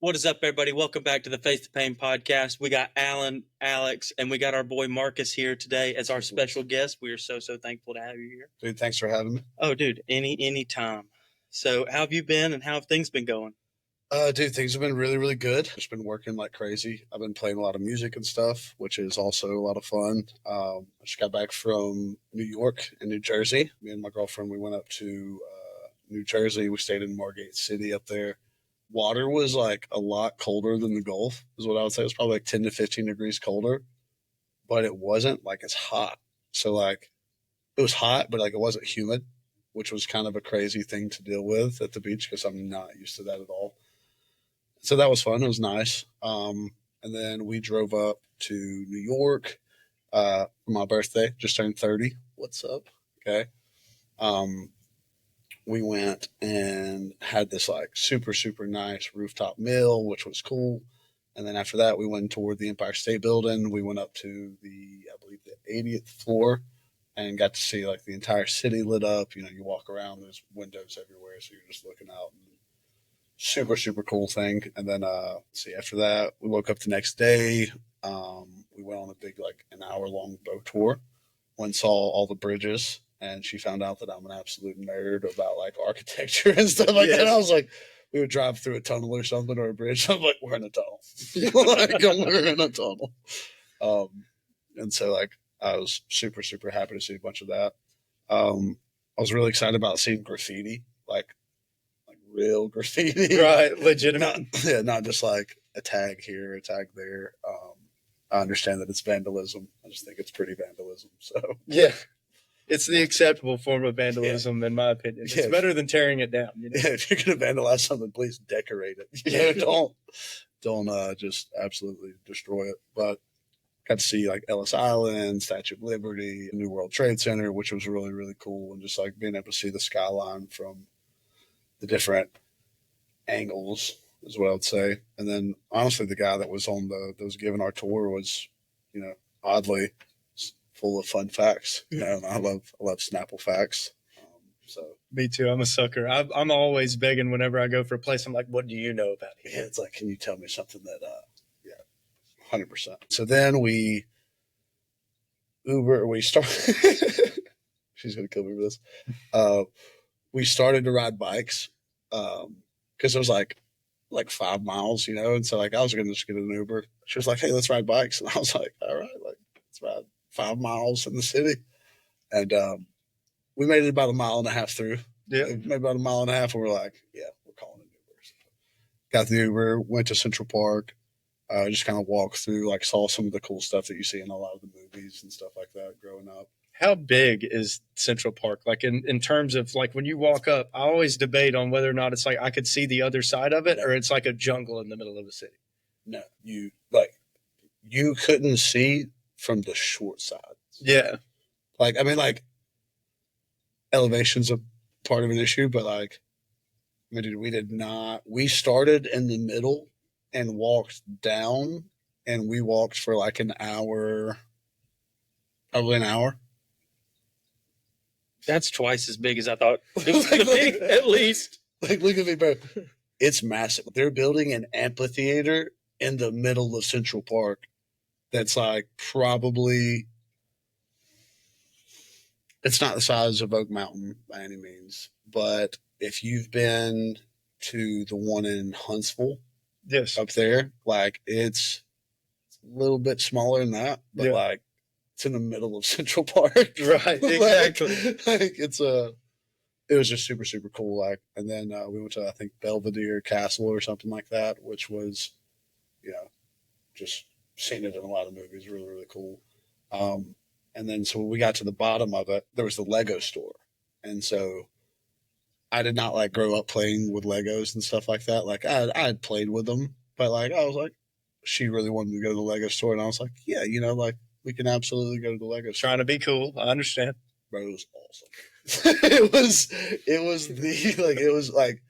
What is up, everybody? Welcome back to the Face the Pain podcast. We got Alan, Alex, and we got our boy Marcus here today as our special guest. We are so thankful to have you here. Dude, thanks for having me. Oh, dude, any time. So how have you been and how have things been going? Dude, things have been really good. Just been working like crazy. I've been playing a lot of music and stuff, which is also a lot of fun. I just got back from New York and New Jersey. Me and my girlfriend, we went up to New Jersey. We stayed in Margate City up there. Water was like a lot colder than the Gulf, is what I would say. It was probably like 10 to 15 degrees colder, but it wasn't like it's hot. So like it was hot, but like it wasn't humid, which was kind of a crazy thing to deal with at the beach because I'm not used to that at all. So that was fun. It was nice. And then we drove up to New York for my birthday. Just turned 30. What's up? Okay. We went and had this like super nice rooftop meal, which was cool. And then after that, we went toward the Empire State Building. We went up to I believe the 80th floor and got to see like the entire city lit up. You know, you walk around, there's windows everywhere. So you're just looking out. And super cool thing. And then, after that, we woke up the next day. We went on a big, like an hour-long boat tour. Went and saw all the bridges. And she found out that I'm an absolute nerd about like architecture and stuff like that. I was like, we would drive through a tunnel or something or a bridge. I'm like, we're in a tunnel. We're in a tunnel. And so like, I was super happy to see a bunch of that. I was really excited about seeing graffiti, like real graffiti. Right, legitimate. Not just like a tag here, a tag there. I understand that it's vandalism. I just think it's pretty vandalism. So yeah. It's the acceptable form of vandalism, in my opinion. It's better than tearing it down. You know? Yeah, if you're going to vandalize something, please decorate it. Don't just absolutely destroy it. But got to see like Ellis Island, Statue of Liberty, New World Trade Center, which was really cool. And just like being able to see the skyline from the different angles is what I would say. And then honestly, the guy that was that was giving our tour was, oddly full of fun facts. I love Snapple facts. So me too. I'm a sucker. I'm always begging whenever I go for a place. I'm like, what do you know about it? Yeah, it's like, can you tell me something that, 100%. So then we started, she's going to kill me for this. We started to ride bikes because it was like 5 miles, and so like I was going to just get an Uber. She was like, hey, let's ride bikes. And I was like, all right, like let's ride 5 miles in the city. And we made it about 1.5 miles through. Yeah. Maybe about 1.5 miles and we're like, yeah, we're calling an Uber. So got the Uber, went to Central Park, just kind of walked through, like saw some of the cool stuff that you see in a lot of the movies and stuff like that growing up. How big is Central Park? Like in terms of like when you walk up, I always debate on whether or not it's like I could see the other side of it or it's like a jungle in the middle of the city. No, you couldn't see from the short side. Yeah. Like, I mean, like elevation's a part of an issue, but like, I mean, we did not, we started in the middle and walked down and we walked for like an hour, probably an hour. That's twice as big as I thought it was going to be, at least. Like, look at me, bro. It's massive. They're building an amphitheater in the middle of Central Park that's like probably, it's not the size of Oak Mountain by any means, but if you've been to the one in Huntsville, yes, up there, like it's a little bit smaller than that, but like it's in the middle of Central Park. Right, exactly. like it was just super cool. Like, and then we went to, I think, Belvedere Castle or something like that, which was, just seen it in a lot of movies. Really cool. And then so when we got to the bottom of it, there was the Lego store. And so I did not like grow up playing with Legos and stuff like that. Like I had played with them, but like I was like, she really wanted to go to the Lego store. And I was like, yeah, like we can absolutely go to the Lego store. Trying to be cool. I understand. Bro, it was awesome. it was like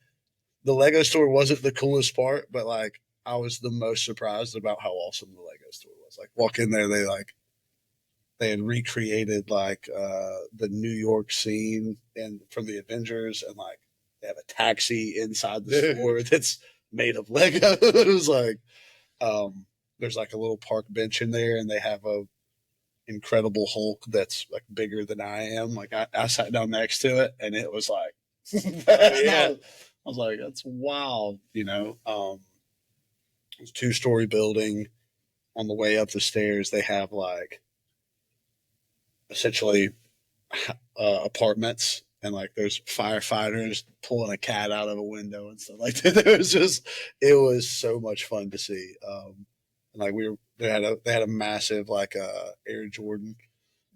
the Lego store wasn't the coolest part, but like I was the most surprised about how awesome the Lego store was. Like walk in there, they had recreated like the New York scene and from the Avengers, and like they have a taxi inside the store that's made of Lego. It was like, there's like a little park bench in there, and they have a Incredible Hulk that's like bigger than I am. Like I sat down next to it, and it was like, yeah. I was like, that's wild, you know. It's a 2-story building. On the way up the stairs, they have like essentially apartments, and like there's firefighters pulling a cat out of a window and stuff like that. It was so much fun to see. And like they had a massive like Air Jordan.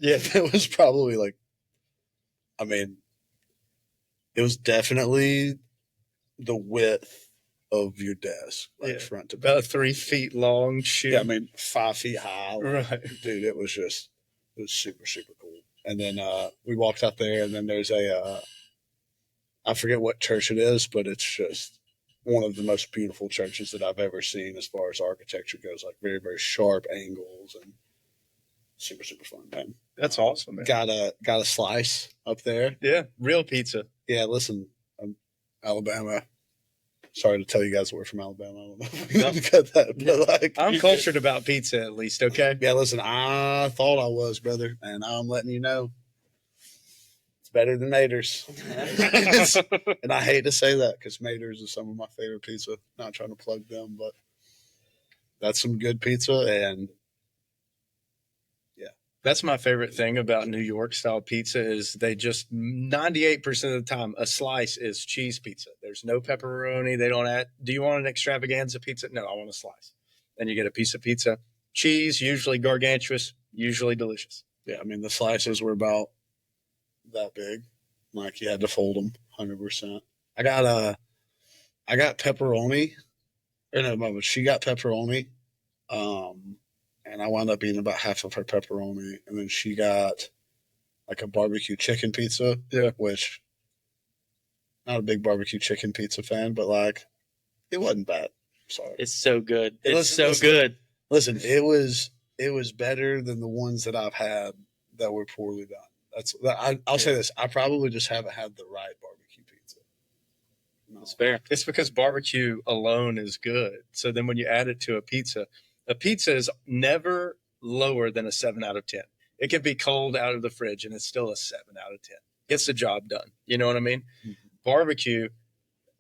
Yeah, it was probably like, I mean, it was definitely the width of your desk, like front to back. About 3 feet long shoe. Yeah, I mean 5 feet high. Right. Dude, it was super, super cool. And then we walked out there, and then there's I forget what church it is, but it's just one of the most beautiful churches that I've ever seen as far as architecture goes. Like very, very sharp angles and super, super fun, man. That's awesome, man. Got a slice up there. Yeah, real pizza. Yeah, listen, Alabama. Sorry to tell you guys we're from Alabama. I don't know if we have to cut that, but like, I'm cultured about pizza at least, okay? Yeah, listen, I thought I was, brother, and I'm letting you know it's better than Mater's. And I hate to say that because Mater's is some of my favorite pizza. Not trying to plug them, but that's some good pizza, and that's my favorite thing about New York style pizza is they just 98% of the time, a slice is cheese pizza. There's no pepperoni. They don't add, do you want an extravaganza pizza? No, I want a slice. Then you get a piece of pizza. Cheese, usually gargantuous, usually delicious. Yeah, I mean, the slices were about that big. Like you had to fold them 100%. I got pepperoni. Or no, she got pepperoni. And I wound up eating about half of her pepperoni. And then she got like a barbecue chicken pizza. Yeah. Which, not a big barbecue chicken pizza fan, but like, it wasn't bad. Sorry. It's so good. It's good. Listen, it was better than the ones that I've had that were poorly done. I'll say this. I probably just haven't had the right barbecue pizza. No. That's fair. It's because barbecue alone is good. So then when you add it to a pizza is never lower than a 7 out of 10. It can be cold out of the fridge and it's still a 7 out of 10. Gets the job done. You know what I mean? Mm-hmm. Barbecue,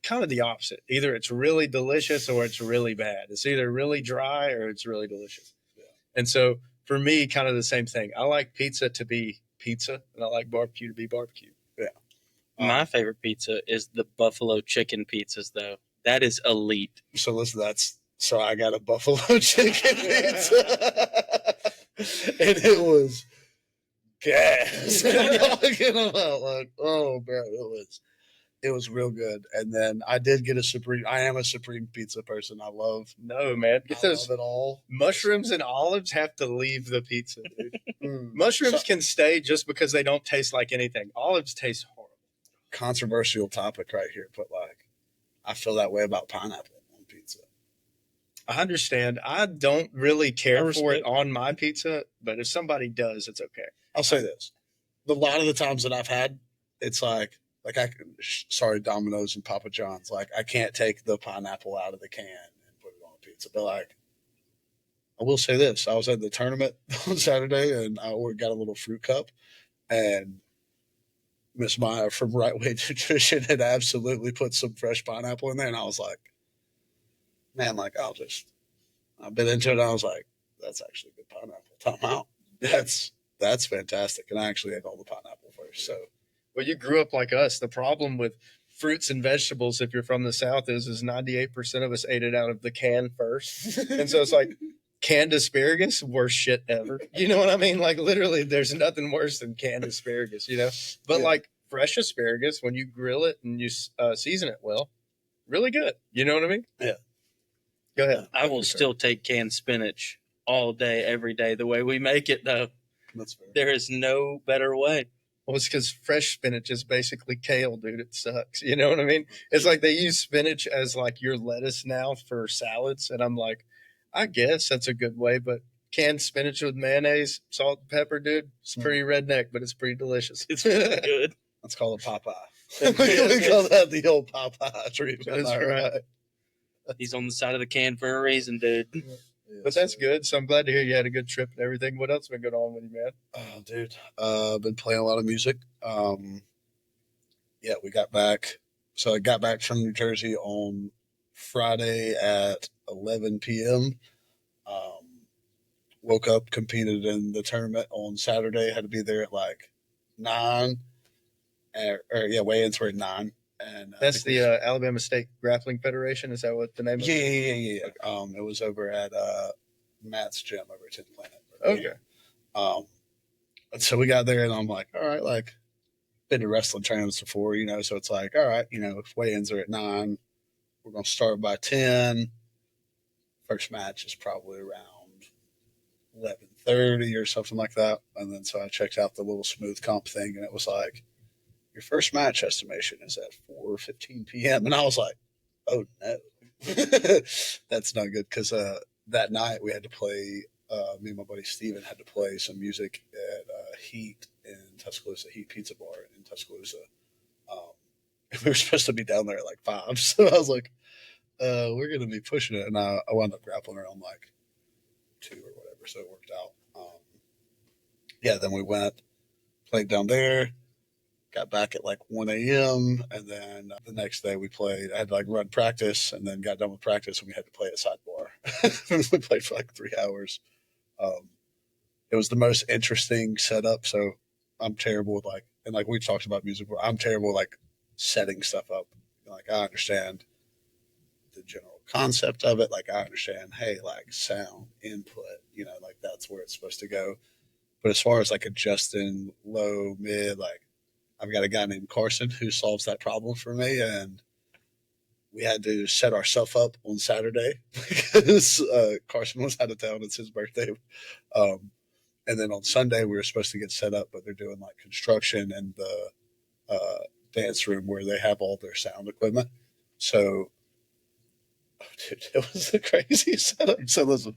kind of the opposite. Either it's really delicious or it's really bad. It's either really dry or it's really delicious. Yeah. And so for me, kind of the same thing. I like pizza to be pizza and I like barbecue to be barbecue. Yeah. My favorite pizza is the buffalo chicken pizzas, though. That is elite. So listen, so I got a buffalo chicken pizza, and it was gas. Like, oh man, it was real good. And then I did get a supreme. I am a supreme pizza person. I love. No man, I love it all. Mushrooms and olives have to leave the pizza, dude. Mushrooms can stay just because they don't taste like anything. Olives taste horrible. Controversial topic right here, but like, I feel that way about pineapple on pizza. I understand. I don't really care for it on my pizza, but if somebody does, it's okay. I'll say this. A lot of the times that I've had, it's like sorry, Domino's and Papa John's. Like, I can't take the pineapple out of the can and put it on a pizza. But like, I will say this. I was at the tournament on Saturday and I got a little fruit cup, and Miss Maya from Right Way Nutrition had absolutely put some fresh pineapple in there. And I was like, man, like, I've been into it. And I was like, that's actually good pineapple. Time out. That's fantastic. And I actually ate all the pineapple first. So, well, you grew up like us. The problem with fruits and vegetables, if you're from the South, is 98% of us ate it out of the can first. And so it's like canned asparagus, worst shit ever. You know what I mean? Like, literally, there's nothing worse than canned asparagus, you know? But like fresh asparagus, when you grill it and you season it well, really good. You know what I mean? Yeah. Go ahead. I will still take canned spinach all day, every day, the way we make it, though. That's fair. There is no better way. Well, it's because fresh spinach is basically kale, dude. It sucks. You know what I mean? It's like they use spinach as like your lettuce now for salads. And I'm like, I guess that's a good way. But canned spinach with mayonnaise, salt, and pepper, dude, it's pretty redneck, but it's pretty delicious. It's really good. Let's call it Popeye. We call that the old Popeye treatment. That's right. He's on the side of the can for a reason, dude. But that's good. So I'm glad to hear you had a good trip and everything. What else been going on with you, man? Oh, dude. Been playing a lot of music. Yeah, we got back. So I got back from New Jersey on Friday at 11 p.m. Woke up, competed in the tournament on Saturday. Had to be there at like 9. Weigh-ins were at 9. And That's the Alabama State Grappling Federation. Is that what the name of yeah, it? yeah. It was over at Matt's gym over at 10th Planet. Okay. And so we got there, and I'm like, all right, like, been to wrestling tournaments before, so it's like, all right, if weigh-ins are at 9, we're going to start by 10. First match is probably around 11:30 or something like that. And then so I checked out the little smooth comp thing, and it was like, your first match estimation is at 4:15 p.m. And I was like, oh, no. That's not good, because that night we had to play, me and my buddy Steven had to play some music at Heat in Tuscaloosa, Heat Pizza Bar in Tuscaloosa. We were supposed to be down there at like 5. So I was like, we're going to be pushing it. And I wound up grappling around like 2 or whatever. So it worked out. Then we went, played down there, got back at like 1 a.m. And then the next day we played. I had to like run practice, and then got done with practice, and we had to play at Sidebar. We played for like 3 hours. It was the most interesting setup. So I'm terrible with and we talked about music, but I'm terrible with like setting stuff up. Like, I understand the general concept of it. Like, I understand, hey, like sound input, like that's where it's supposed to go. But as far as like adjusting low, mid, like I've got a guy named Carson who solves that problem for me. And we had to set ourselves up on Saturday because Carson was out of town. It's his birthday. And then on Sunday, we were supposed to get set up, but they're doing like construction in the dance room where they have all their sound equipment. So, dude, it was a crazy setup. So listen,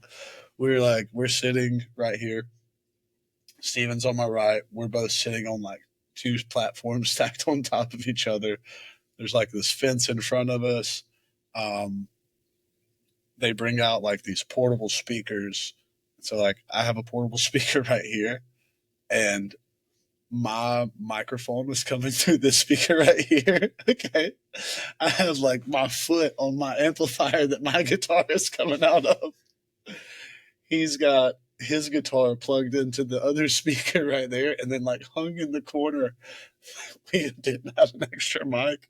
we're sitting right here. Steven's on my right. We're both sitting on like 2 platforms stacked on top of each other. There's like this fence in front of us. They bring out like these portable speakers. So like I have a portable speaker right here, and my microphone is coming through this speaker right here. Okay. I have like my foot on my amplifier that my guitar is coming out of. He's got his guitar plugged into the other speaker right there, and then like hung in the corner. We didn't have an extra mic.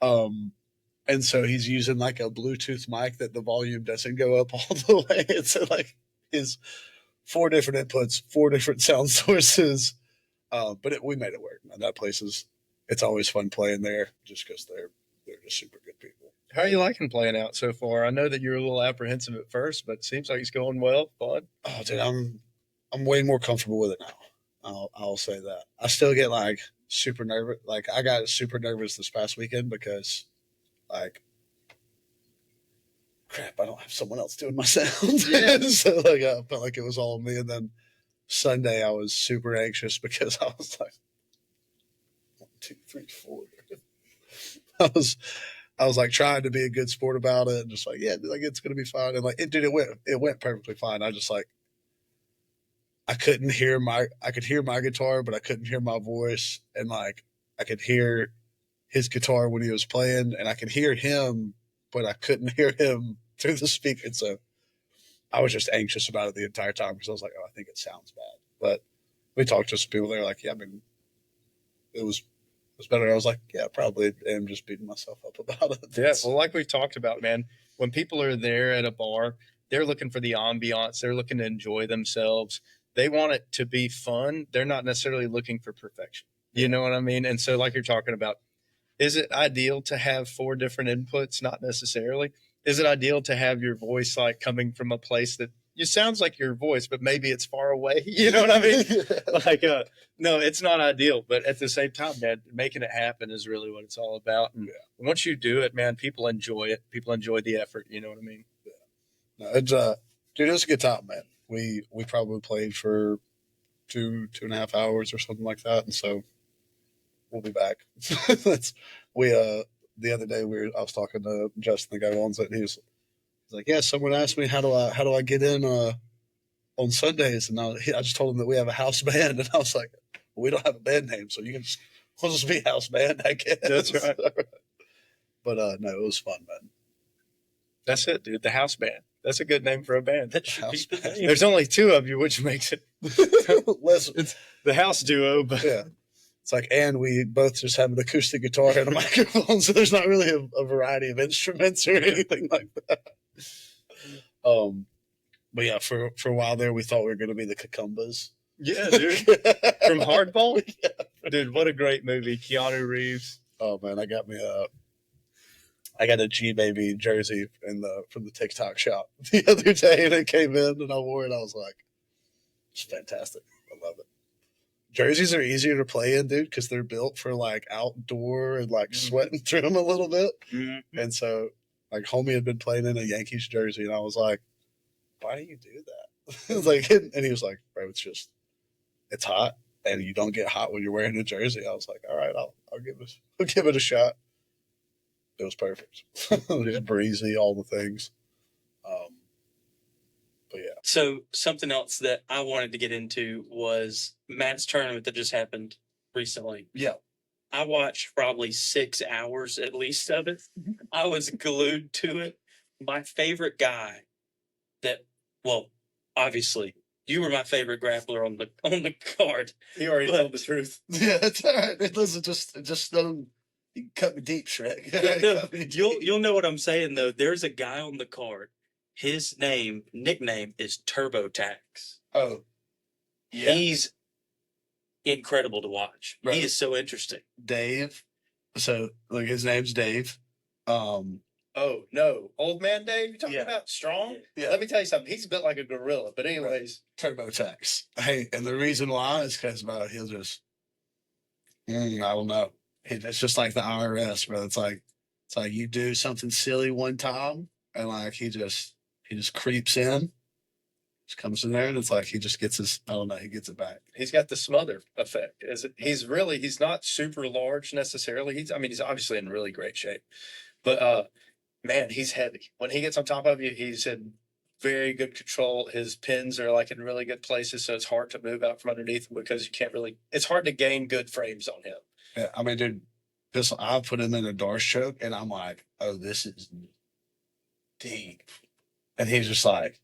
And so he's using like a Bluetooth mic that the volume doesn't go up all the way. And so like his 4 different inputs, 4 different sound sources. But we made it work. Man. That place it's always fun playing there just because they're just super good people. How are you liking playing out so far? I know that you're a little apprehensive at first, but it seems like it's going well. Fun. Oh, dude, I'm way more comfortable with it now. I'll say that. I still get like super nervous. Like I got super nervous this past weekend because like, crap, I don't have someone else doing my sound. Yeah. So like I felt like it was all me. And then Sunday I was super anxious because I was like 1, 2, 3, 4. I was like trying to be a good sport about it and just like, yeah, like it's gonna be fine. And like it went perfectly fine. I just like I could hear my guitar, but I couldn't hear my voice. And like I could hear his guitar when he was playing, and I could hear him, but I couldn't hear him through the speaker. And so I was just anxious about it the entire time because I was like, oh, I think it sounds bad. But we talked to some people. They were like, yeah, I mean, it was better. I was like, yeah, I probably am just beating myself up about it. Yeah, well, like we talked about, man, when people are there at a bar, they're looking for the ambiance. They're looking to enjoy themselves. They want it to be fun. They're not necessarily looking for perfection. You know what I mean? And so like you're talking about, is it ideal to have 4 different inputs? Not necessarily. Is it ideal to have your voice like coming from a place that you sounds like your voice, but maybe it's far away? You know what I mean? Like, no, it's not ideal. But at the same time, man, making it happen is really what it's all about. And once you do it, man, people enjoy it. People enjoy the effort. You know what I mean? No, it's dude, it was a good time, man. We probably played for 2.5 hours or something like that, and so we'll be back. the other day I was talking to Justin, the guy who owns it, and he's like, "Yeah, someone asked me how do I get in on Sundays," and I just told him that we have a house band, and I was like, well, "We don't have a band name, so we'll just be house band, I guess." That's right. But no, it was fun, man. That's it, dude. The house band. That's a good name for a band. That should be the name. There's only two of you, which makes it It's the house duo. But yeah, it's like, and we both just have an acoustic guitar and a microphone, so there's not really a variety of instruments or anything like that. But yeah, for a while there, we thought we were going to be the Cucumbas. yeah, dude. From Hardball, dude. What a great movie. Keanu Reeves. Oh man, I got a G Baby jersey from the TikTok shop the other day, and it came in, and I wore it. I was like, it's fantastic. I love it. Jerseys are easier to play in, dude, because they're built for like outdoor and like sweating through them a little bit. Mm-hmm. And so, like, homie had been playing in a Yankees jersey, and I was like, why do you do that? It was like, and he was like, bro, it's hot, and you don't get hot when you're wearing a jersey. I was like, all right, I'll give it a shot. It was perfect. It was breezy, all the things. But yeah. So something else that I wanted to get into was Matt's tournament that just happened recently. Yeah. I watched probably 6 hours at least of it. I was glued to it. My favorite guy obviously you were my favorite grappler on the card. He already told the truth. Yeah, that's all right. It doesn't just you can cut me deep, Shrek. You'll know what I'm saying though. There's a guy on the card. His nickname is TurboTax. Oh, yeah. He's incredible to watch. Right. He is so interesting. Dave. So like his name's Dave. Oh no, old man Dave. You talking about strong? Yeah. Let me tell you something. He's built like a gorilla. But anyways, TurboTax. Hey, and the reason why is because he'll just I don't know. It's just like the IRS, bro. It's like you do something silly one time, and like he just creeps in, just comes in there, and it's like he just gets he gets it back. he's got the smother effect. He's not super large necessarily. He's obviously in really great shape, but man, he's heavy. When he gets on top of you, he's in very good control. His pins are like in really good places, so it's hard to move out from underneath him because it's hard to gain good frames on him. Yeah, I mean, dude, I put him in a Darce choke, and I'm like, oh, this is deep. And he's just like,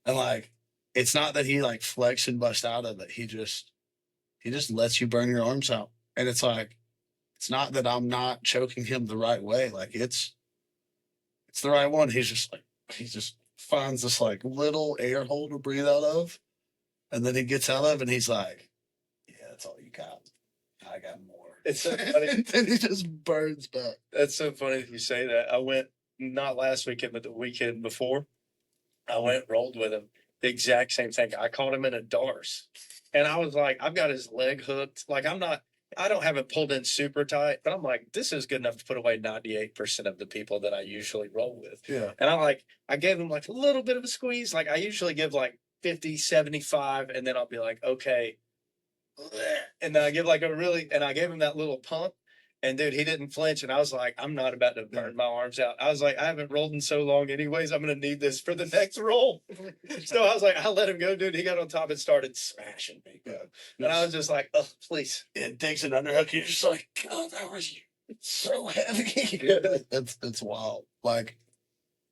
and like, it's not that he like flex and bust out of it. He just lets you burn your arms out. And it's like, it's not that I'm not choking him the right way. Like it's the right one. He just finds this like little air hole to breathe out of. And then he gets out of it and he's like, yeah, that's all you got. I got more. It's so funny. And then he just burns back. That's so funny that you say that. I went, not last weekend, but the weekend before, I went and rolled with him. The exact same thing. I caught him in a Darce. And I was like, I've got his leg hooked. Like, I don't have it pulled in super tight, but I'm like, this is good enough to put away 98% of the people that I usually roll with. Yeah. And I gave him like a little bit of a squeeze. Like, I usually give like 50, 75, and then I'll be like, okay. And then I give and I gave him that little pump. And dude, he didn't flinch. And I was like, I'm not about to burn my arms out. I was like, I haven't rolled in so long anyways. I'm going to need this for the next roll. So I was like, I let him go, dude. He got on top and started smashing me. Yeah. And I was just like, oh, please. It takes an underhook. You're just like, God, that was so heavy. It's wild. Like,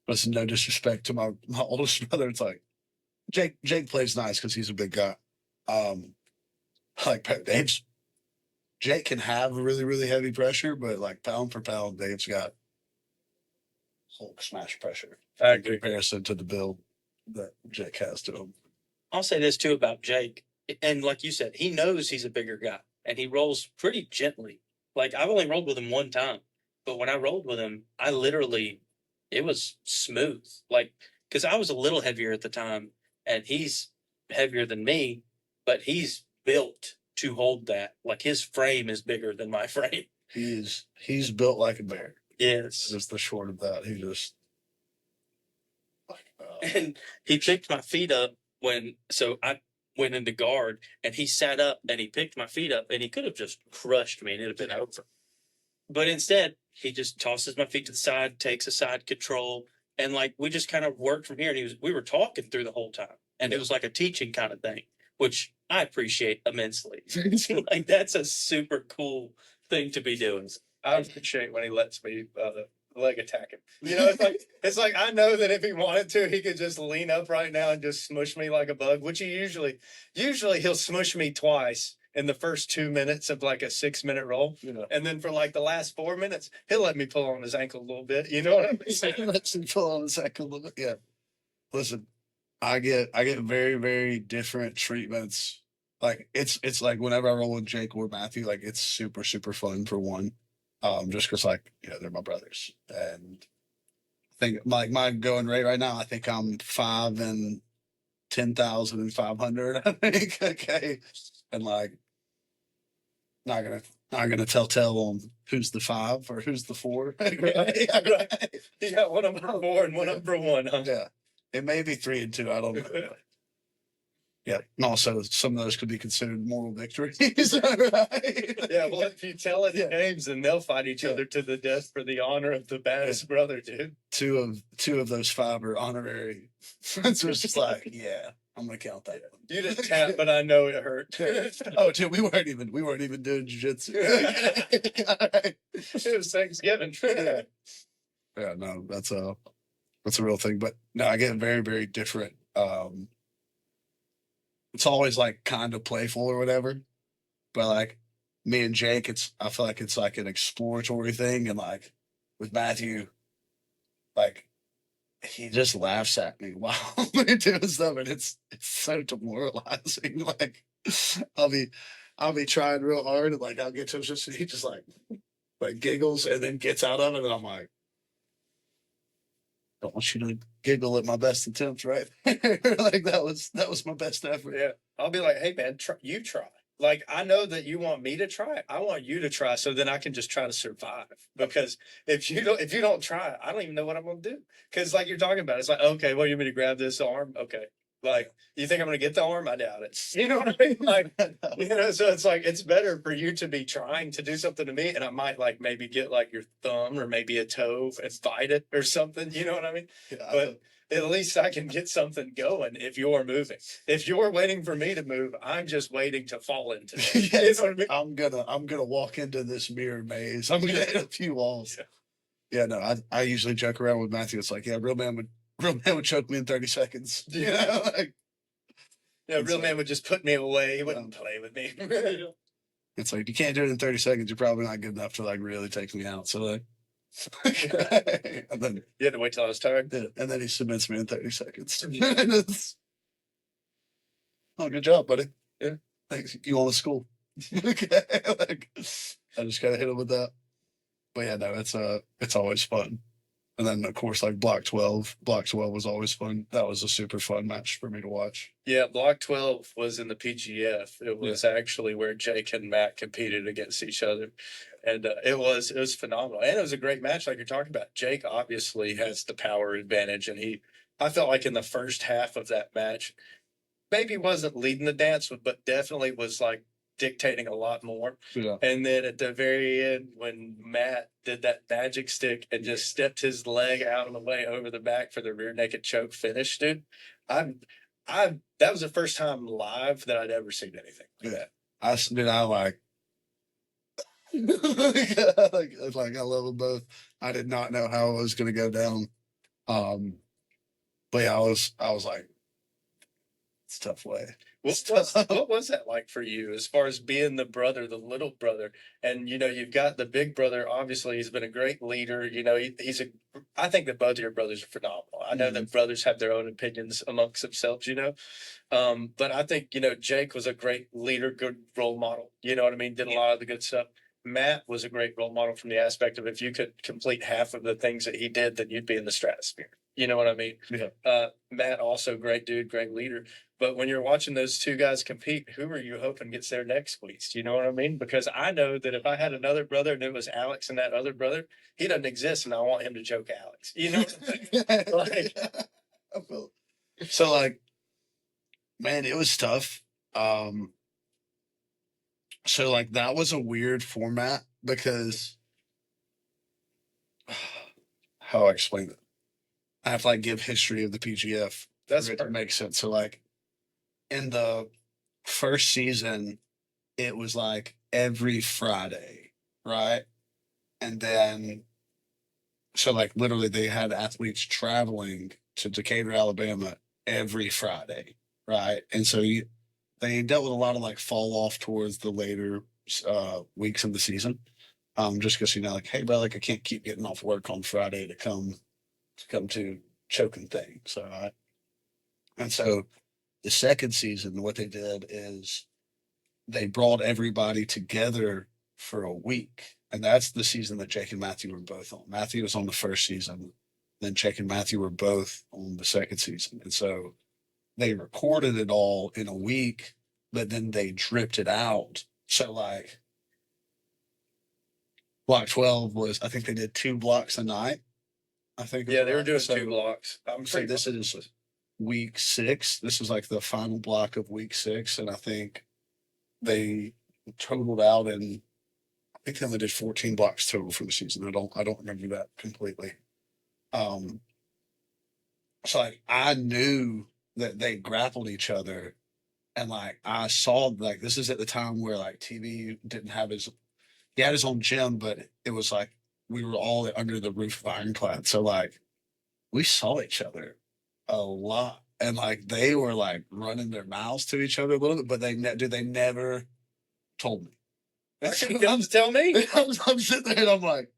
listen, no disrespect to my oldest brother. It's like, Jake plays nice because he's a big guy. Like Jake can have really, really heavy pressure, but like pound for pound, Dave's got Hulk smash pressure in comparison to the build that Jake has to him. I'll say this too about Jake. And like you said, he knows he's a bigger guy and he rolls pretty gently. Like I've only rolled with him one time, but when I rolled with him, it was smooth. Like, cause I was a little heavier at the time and he's heavier than me, but he's built to hold that. Like his frame is bigger than my frame. He's built like a bear. Yes. That's the short of that. He just and he picked my feet up so I went into guard and he sat up and he picked my feet up and he could have just crushed me and it'd have been over. But instead, he just tosses my feet to the side, takes a side control, and like we just kind of worked from here. And we were talking through the whole time, and it was like a teaching kind of thing, which I appreciate immensely. Like that's a super cool thing to be doing. I appreciate when he lets me leg attack him. You know, it's like I know that if he wanted to, he could just lean up right now and just smush me like a bug. Which he usually he'll smush me twice in the first 2 minutes of like a 6-minute roll, and then for like the last 4 minutes, he'll let me pull on his ankle a little bit. You know what I mean? Lets me pull on his ankle a little bit. Yeah. Listen, I get very, very different treatments. Like it's like whenever I roll with Jake or Matthew, like it's super, super fun for one. Just because like, they're my brothers. And I think like my going rate right now, I think I'm 5 and 10,500, I think. Okay. And like not gonna tell on who's the 5 or who's the 4. Right. You got one up for 4 and one up for 1, huh? Yeah. It may be 3 and 2. I don't know. Yeah. And also some of those could be considered moral victories. Right? Yeah, well, if you tell it names, then they'll fight each other to the death for the honor of the baddest brother, dude. Two of those 5 are honorary. So it's just like, I'm gonna count that. You didn't tap, but I know it hurt. Oh, dude, we weren't even doing jiu-jitsu. It was Thanksgiving. Yeah, no, that's a real thing. But no, I get very, very different. It's always like kind of playful or whatever. But like me and Jake, I feel like it's like an exploratory thing, and like with Matthew, like he just laughs at me while we're doing stuff, and it's so demoralizing. Like I'll be trying real hard, and like I'll get to him, and he just like giggles and then gets out of it, and I'm like, don't want you to giggle at my best attempts, right? Like that was my best effort. Yeah, I'll be like, hey man, you try. Like, I know that you want me to try. I want you to try, so then I can just try to survive. Because if you don't try, I don't even know what I'm gonna do. Because like you're talking about, it's like, okay, well, you want me to grab this arm? Okay. Like, you think I'm gonna get the arm? I doubt it. You know what I mean? Like, so it's like it's better for you to be trying to do something to me, and I might like maybe get like your thumb or maybe a toe and fight it or something. You know what I mean? Yeah, but at least I can get something going if you're moving. If you're waiting for me to move, I'm just waiting to fall into it. Yes, you know what I mean? I'm gonna walk into this mirror maze. I'm gonna hit a few walls. Yeah, no, I usually joke around with Matthew. It's like, real man would choke me in 30 seconds. You know, like real man would just put me away. He wouldn't play with me. It's like, you can't do it in 30 seconds. You're probably not good enough to like really take me out. So like, and then you had to wait till I was tired. And then he submits me in 30 seconds. Oh, good job, buddy. Yeah, thanks. You on to school? Okay, like, I just gotta hit him with that. But yeah, no, it's always fun. And then of course, like Block 12 was always fun. That was a super fun match for me to watch. Yeah, Block 12 was in the PGF. It was actually where Jake and Matt competed against each other. And it was phenomenal. And it was a great match like you're talking about. Jake obviously has the power advantage, and I felt like in the first half of that match, maybe wasn't leading the dance, but definitely was like dictating a lot more. Yeah. And then at the very end, when Matt did that magic stick and just stepped his leg out of the way over the back for the rear naked choke finish, dude, that was the first time live that I'd ever seen anything like that. I like I love them both. I did not know how it was going to go down. But yeah, I was like, it's a tough way. What was that like for you as far as being the brother, the little brother? And, you've got the big brother. Obviously, he's been a great leader. I think that both of your brothers are phenomenal. I know that brothers have their own opinions amongst themselves, but I think, Jake was a great leader, good role model. You know what I mean? Did a lot of the good stuff. Matt was a great role model from the aspect of if you could complete half of the things that he did, then you'd be in the stratosphere. You know what I mean? Yeah. Matt, also great dude, great leader. But when you're watching those two guys compete, who are you hoping gets there next squeeze? You know what I mean? Because I know that if I had another brother and it was Alex and that other brother, he doesn't exist, and I want him to choke Alex. You know what I mean? So, like, man, it was tough. So, like, that was a weird format because how do I explain it? I have to like give history of the PGF That's for it to make sense. So like in the first season, it was like every Friday, right? And then so like literally they had athletes traveling to Decatur, Alabama every Friday, right? And so they dealt with a lot of like fall off towards the later weeks of the season. Just because like, hey, bro, like I can't keep getting off work on Friday to come to choking thing. So and so the second season, what they did is they brought everybody together for a week. And that's the season that Jake and Matthew were both on. Matthew was on the first season, then Jake and Matthew were both on the second season. And so they recorded it all in a week, but then they dripped it out. So like block 12 was, I think they did 2 blocks a night. I think. Yeah, they were doing so, 2 blocks. So this is week 6. This is like the final block of week 6. And I think they totaled out and I think they only did 14 blocks total for the season. I don't remember that completely. So like I knew that they grappled each other, and like I saw like this is at the time where like TV didn't have he had his own gym, but it was like we were all under the roof of Ironclad. So like we saw each other a lot, and like they were like running their mouths to each other a little bit, but they never told me. He comes tell me. I'm sitting there and I'm like,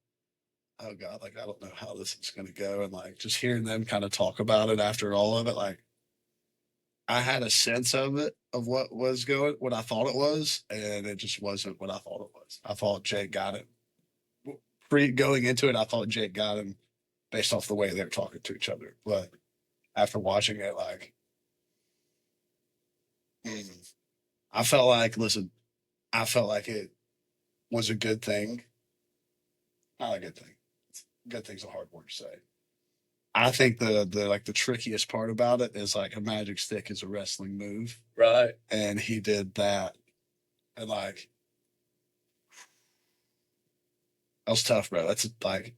oh God, like I don't know how this is gonna go. And like just hearing them kind of talk about it after all of it, like I had a sense of it, of what I thought it was, and it just wasn't what I thought it was. I thought Jake got it. Going into it, I thought Jake got him based off the way they were talking to each other. But after watching it, like I felt like it was a good thing. Not a good thing. Good thing's a hard word to say. I think the trickiest part about it is like a magic stick is a wrestling move. Right. And he did that. And like that was tough, bro. That's like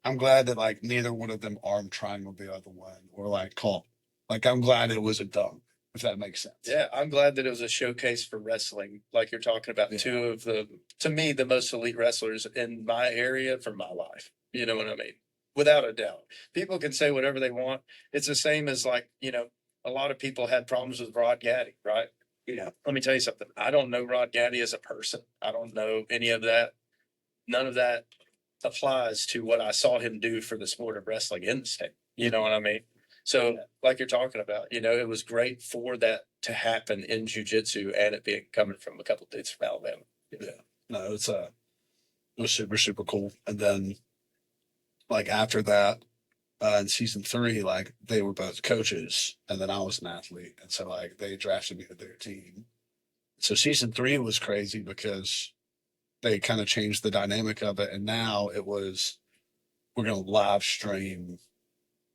I'm glad that like neither one of them arm triangled the other one or like caught. Like I'm glad it was a dunk, if that makes sense. Yeah, I'm glad that it was a showcase for wrestling. Like you're talking about 2 of to me, the most elite wrestlers in my area for my life. You know what I mean? Without a doubt. People can say whatever they want. It's the same as like, a lot of people had problems with Rod Gaddy, right? Yeah. Let me tell you something. I don't know Rod Gaddy as a person. I don't know any of that. None of that applies to what I saw him do for the sport of wrestling in the state. You know what I mean? So, like you're talking about, it was great for that to happen in jiu-jitsu and it being coming from a couple dudes from Alabama. Yeah. No, it was super, super cool. And then, like, after that, in season 3, like, they were both coaches, and then I was an athlete. And so, like, they drafted me to their team. So, season 3 was crazy because they kind of changed the dynamic of it. And now it was, we're going to live stream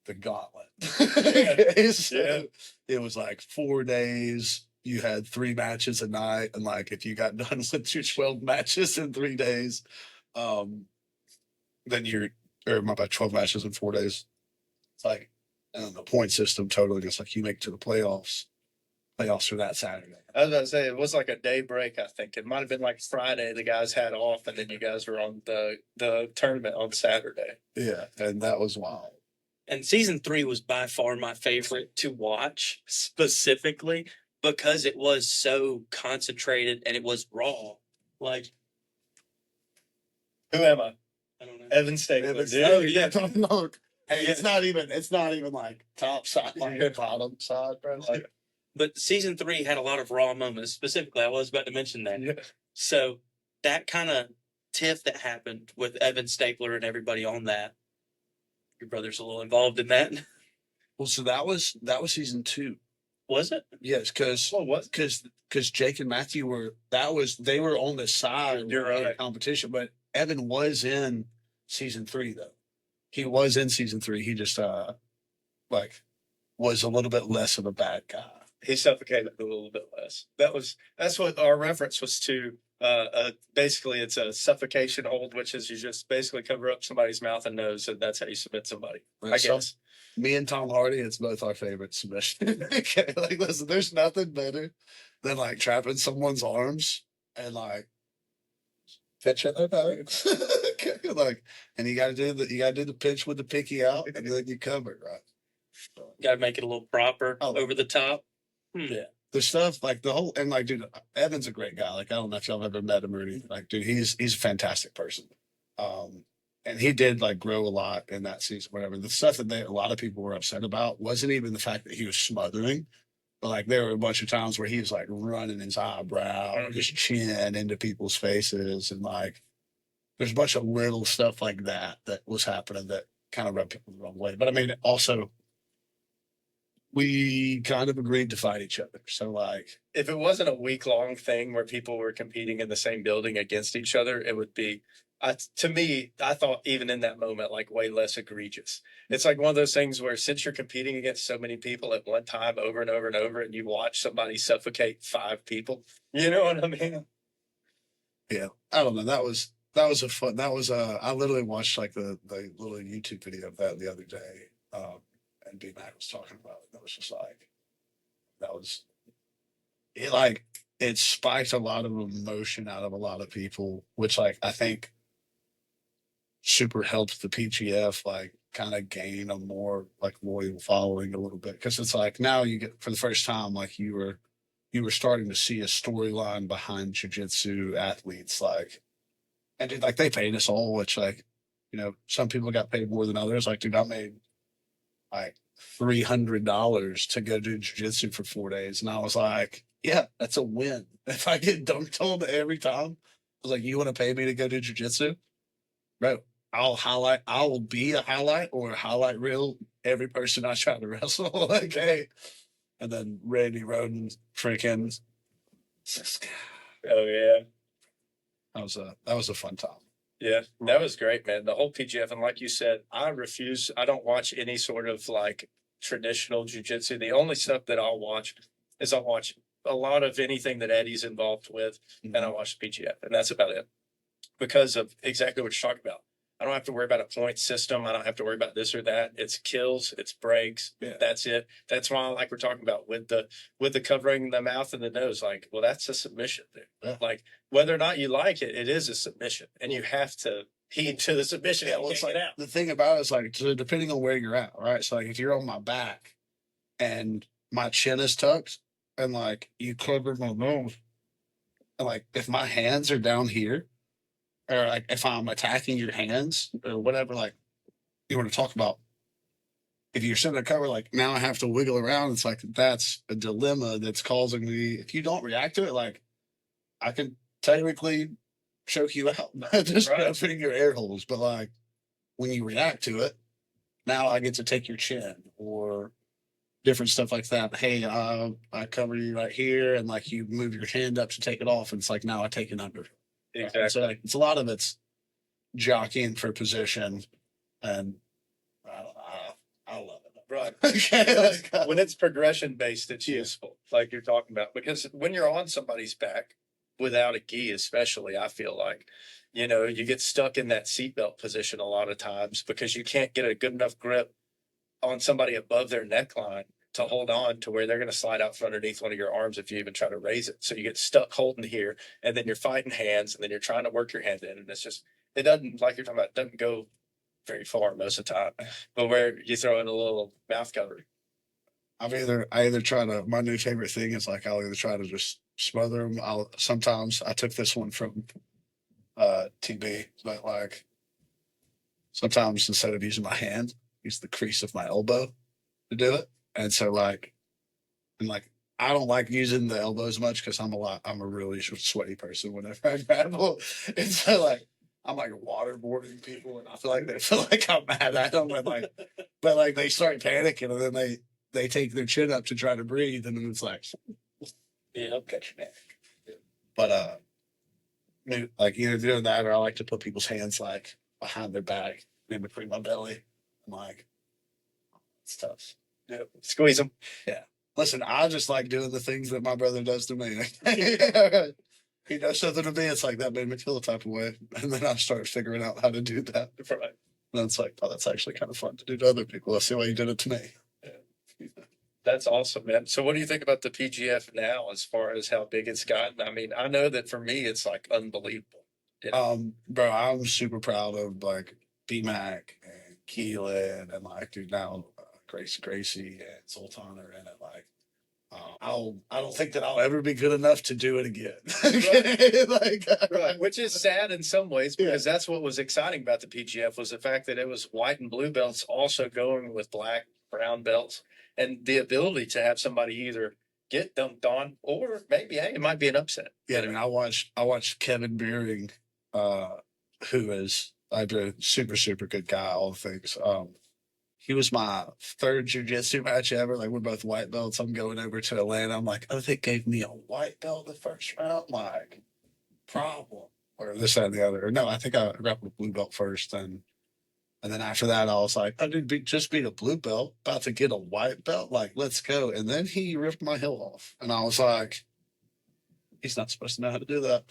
the gauntlet. So it was like 4 days. You had 3 matches a night. And like, if you got done with your 12 matches in 3 days, then my bad, 12 matches in 4 days. It's like, and then the point system totally just like you make it to the playoffs for that Saturday. I was about to say, it was like a day break, I think. It might have been like Friday, the guys had off, and then you guys were on the tournament on Saturday. Yeah, and that was wild. And season 3 was by far my favorite to watch, specifically because it was so concentrated and it was raw. Like, who am I? I don't know. Evan Stabler. Oh yeah, look. Hey, it's not even like top side, like bottom side, bro. Like, but season 3 had a lot of raw moments. Specifically, I was about to mention that. Yeah. So that kind of tiff that happened with Evan Stapler and everybody on that. Your brother's a little involved in that. Well, so that was season 2. Was it? Yes, because Jake and Matthew they were on the side. You're right. Competition, but Evan was in season 3 though. He was in season 3. He just was a little bit less of a bad guy. He suffocated a little bit less. That's what our reference was to Basically, it's a suffocation hold, which is you just basically cover up somebody's mouth and nose, and that's how you submit somebody. I guess. Me and Tom Hardy, it's both our favorite submission. Okay, like listen, there's nothing better than like trapping someone's arms and like pitching their nose. Okay, like, and you gotta do the pitch with the pinky out, and then you cover it, right? Got to make it a little proper over the top. Yeah. The stuff like the whole, and like, dude, Evan's a great guy. Like, I don't know if y'all ever met him or anything. Like, dude, he's a fantastic person. And he did like grow a lot in that season, whatever. The stuff that a lot of people were upset about wasn't even the fact that he was smothering, but like there were a bunch of times where he was like running his eyebrow, his chin into people's faces, and like there's a bunch of little stuff like that was happening that kind of rubbed people the wrong way. But I mean, also we kind of agreed to fight each other. So like, if it wasn't a week-long thing where people were competing in the same building against each other, it would be, to me, I thought even in that moment, like way less egregious. It's like one of those things where since you're competing against so many people at one time over and over and over, and you watch somebody suffocate 5 people, you know what I mean? Yeah. I don't know. That was a fun, I literally watched like the little YouTube video of that the other day. And B Mac was talking about it. That was just like, it spiked a lot of emotion out of a lot of people, which like I think super helped the PGF like kind of gain a more like loyal following a little bit, because it's like now you get, for the first time, like you were starting to see a storyline behind jiu-jitsu athletes, like, and dude, like they paid us all, which like, you know, some people got paid more than others. Like, dude, I made like $300 to go do jiu-jitsu for 4 days, and I was like, yeah, that's a win. If I get dunked on every time, I was like, you want to pay me to go do jiu-jitsu, bro? I will be a highlight or a highlight reel every person I try to wrestle. Like, hey. And then Randy Roden freaking, oh yeah, that was a fun time. Yeah, that was great, man. The whole PGF, and like you said, I don't watch any sort of like traditional jiu-jitsu. The only stuff that I'll watch is I'll watch a lot of anything that Eddie's involved with, and I watch the PGF, and that's about it. Because of exactly what you're talking about. I don't have to worry about a point system. I don't have to worry about this or that. It's kills, it's breaks. Yeah. That's it. That's why, like we're talking about with the covering the mouth and the nose, like, well, that's a submission thing. Yeah. Like whether or not you like it, it is a submission, and you have to heed to the submission. Yeah, well, it's like, the thing about it is like, so depending on where you're at, right? So like if you're on my back and my chin is tucked and like you cover my nose, and like if my hands are down here, or like if I'm attacking your hands or whatever, like you want to talk about, if you're sitting in a cover, like now I have to wiggle around. It's like, that's a dilemma that's causing me. If you don't react to it, like I can technically choke you out just opening your air holes. But like when you react to it, now I get to take your chin or different stuff like that. Hey, I cover you right here, and like you move your hand up to take it off, and it's like now I take it under. Exactly. So like, it's a lot of it's jockeying for position, and I love it. Right. Okay. When it's progression based, it's useful, like you're talking about, because when you're on somebody's back without a gi, especially, I feel like, you know, you get stuck in that seatbelt position a lot of times because you can't get a good enough grip on somebody above their neckline to hold on to where they're going to slide out from underneath one of your arms if you even try to raise it. So you get stuck holding here, and then you're fighting hands, and then you're trying to work your hand in, and it's just, it doesn't, like you're talking about, it doesn't go very far most of the time. But where you throw in a little mouth cover. I either try to, my new favorite thing is like, I'll either try to just smother them. Sometimes I took this one from TB, but like sometimes instead of using my hand, use the crease of my elbow to do it. And so like, I don't like using the elbows much because I'm a really sweaty person whenever I grapple. And so like, I'm like waterboarding people, and I feel like they feel like I'm mad at them, and like, but like they start panicking, and then they take their chin up to try to breathe, and then it's like, yeah, okay, but like either doing that, or I like to put people's hands like behind their back, in between my belly. I'm like, it's tough. Yeah, squeeze them. Yeah. Listen, I just like doing the things that my brother does to me. he does something to me, it's like that made me feel a type of way. And then I start figuring out how to do that. Right. And it's like, oh, that's actually kind of fun to do to other people. Let's see why you did it to me. Yeah. That's awesome, man. So what do you think about the PGF now as far as how big it's gotten? I mean, I know that for me, it's like unbelievable. Yeah. Bro, I'm super proud of like B-Mac and Keelan and like, dude, now Gracie and Sultan are in it. Like, I don't think that I'll ever be good enough to do it again. Like, right. Which is sad in some ways because that's what was exciting about the PGF was the fact that it was white and blue belts also going with black, brown belts, and the ability to have somebody either get dunked on or maybe hey, it might be an upset. Yeah, I mean, I watched Kevin Beering, who is a super super good guy. All the things. He was my third jiu-jitsu match ever. Like, we're both white belts. I'm going over to Atlanta. I'm like, oh, they gave me a white belt the first round. Like, problem. Or this, that, and the other. Or no, I think I grappled a blue belt first. And then after that, I was like, I didn't just beat a blue belt. About to get a white belt. Like, let's go. And then he ripped my heel off. And I was like, he's not supposed to know how to do that.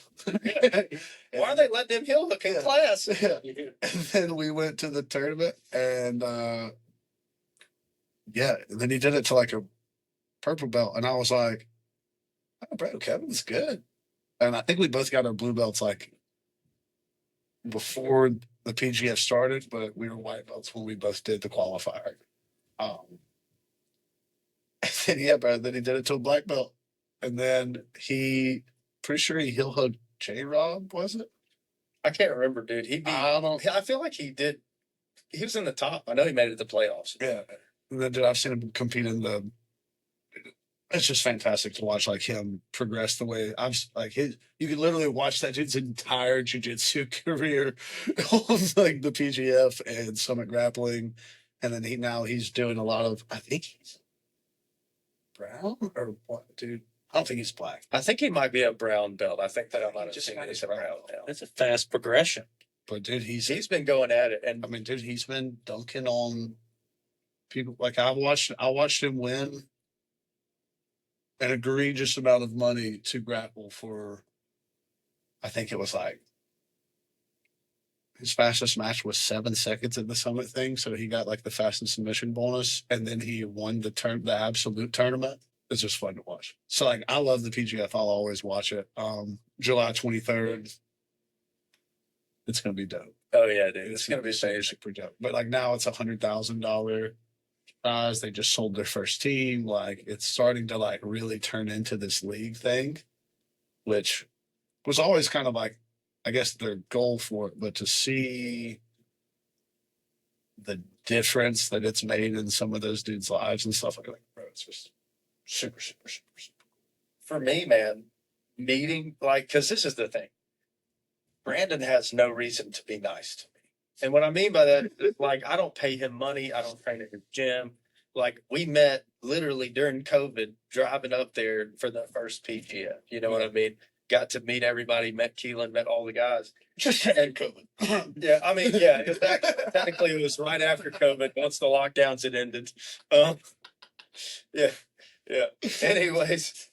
Why are they letting him heel hook in class? Yeah. And then we went to the tournament and and then he did it to like a purple belt. And I was like, oh, bro, Kevin's good. And I think we both got our blue belts like before the PGF started, but we were white belts when we both did the qualifier. And then, bro, then he did it to a black belt. And then pretty sure he heel hooked J-Rob, was it? I can't remember, dude. I feel like he did. He was in the top. I know he made it to the playoffs. Yeah. And then, dude, I've seen him compete it's just fantastic to watch like him progress the way you can literally watch that dude's entire jiu-jitsu career on like the PGF and Summit Grappling. And then he's doing a lot of, I think he's brown or what, dude? I don't think he's black. I think he might be a brown belt. I think that I might have seen him as a brown belt. That's a fast progression. But dude, he's been going at it, and I mean, dude, he's been dunking on people. Like I watched him win an egregious amount of money to grapple for. I think it was like his fastest match was 7 seconds in the Summit thing, so he got like the fastest submission bonus, and then he won the absolute tournament. It's just fun to watch. So like, I love the PGF. I'll always watch it. July 23rd. It's gonna be dope. Oh yeah, dude. It's gonna be super dope. But like now it's $100,000 prize. They just sold their first team. Like it's starting to like really turn into this league thing, which was always kind of like, I guess, their goal for it. But to see the difference that it's made in some of those dudes' lives and stuff like that, bro, it's just super, super, super, super. For me, man, meeting, like, because this is the thing. Brandon has no reason to be nice to me. And what I mean by that is, like, I don't pay him money. I don't train at his gym. Like, we met literally during COVID, driving up there for the first PGF. You know what I mean? Got to meet everybody, met Keelan, met all the guys. And COVID. Yeah, I mean, yeah, technically it was right after COVID, once the lockdowns had ended. Yeah. Anyways,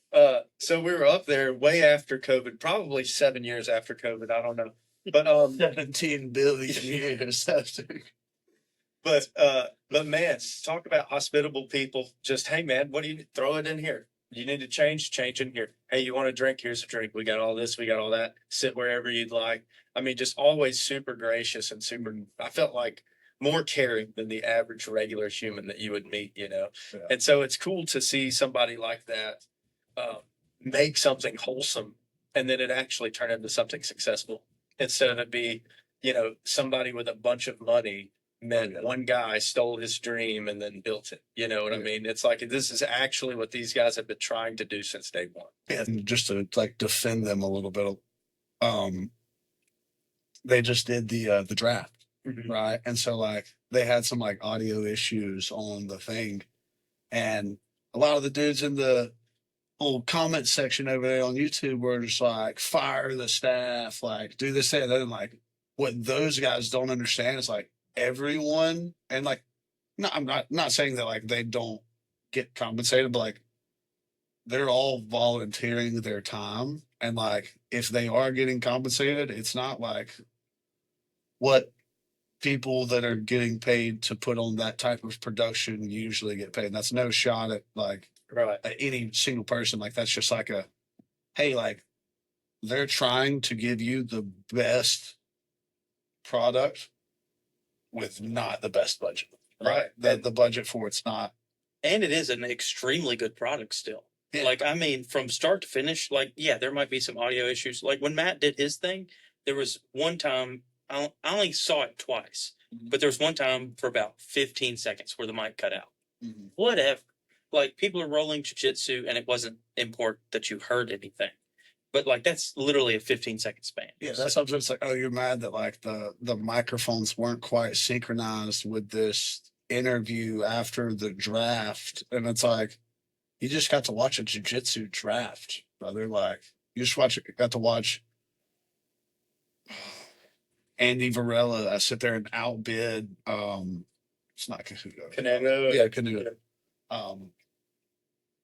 so we were up there way after COVID, probably 7 years after COVID. I don't know, but 17 billion years after. But man, talk about hospitable people. Just, hey man, what do you throw it in here? You need to change in here. Hey, you want a drink? Here's a drink. We got all this. We got all that. Sit wherever you'd like. I mean, just always super gracious and super. I felt like more caring than the average regular human that you would meet, you know? Yeah. And so it's cool to see somebody like that make something wholesome and then it actually turn into something successful instead of it be, you know, somebody with a bunch of money met one guy, stole his dream and then built it. You know what I mean? It's like, this is actually what these guys have been trying to do since day one. And just to like defend them a little bit, they just did the draft. Mm-hmm. Right. And so like they had some like audio issues on the thing. And a lot of the dudes in the whole comment section over there on YouTube were just like, fire the staff, like do this, that. And then like what those guys don't understand is like everyone, and like, no, I'm not saying that like they don't get compensated, but like they're all volunteering their time And like, if they are getting compensated, it's not like what people that are getting paid to put on that type of production usually get paid. And that's no shot at like Right. at any single person. Like, that's just like a, hey, like, they're trying to give you the best product with not the best budget. Right. The budget for it's not. And it is an extremely good product still. Yeah. Like, I mean, from start to finish, like, yeah, there might be some audio issues. Like, when Matt did his thing, there was one time, I only saw it twice, but there was one time for about 15 seconds where the mic cut out. Mhm. Whatever. Like, people are rolling jiu-jitsu, and it wasn't important that you heard anything. But, like, that's literally a 15-second span. Yeah, that's something. It's like, oh, you're mad that like the microphones weren't quite synchronized with this interview after the draft, and it's like, you just got to watch a jiu-jitsu draft, brother. Like, you just got to watch Andy Varela sit there and outbid. It's not Canuto. Canelo. Yeah, Canuto.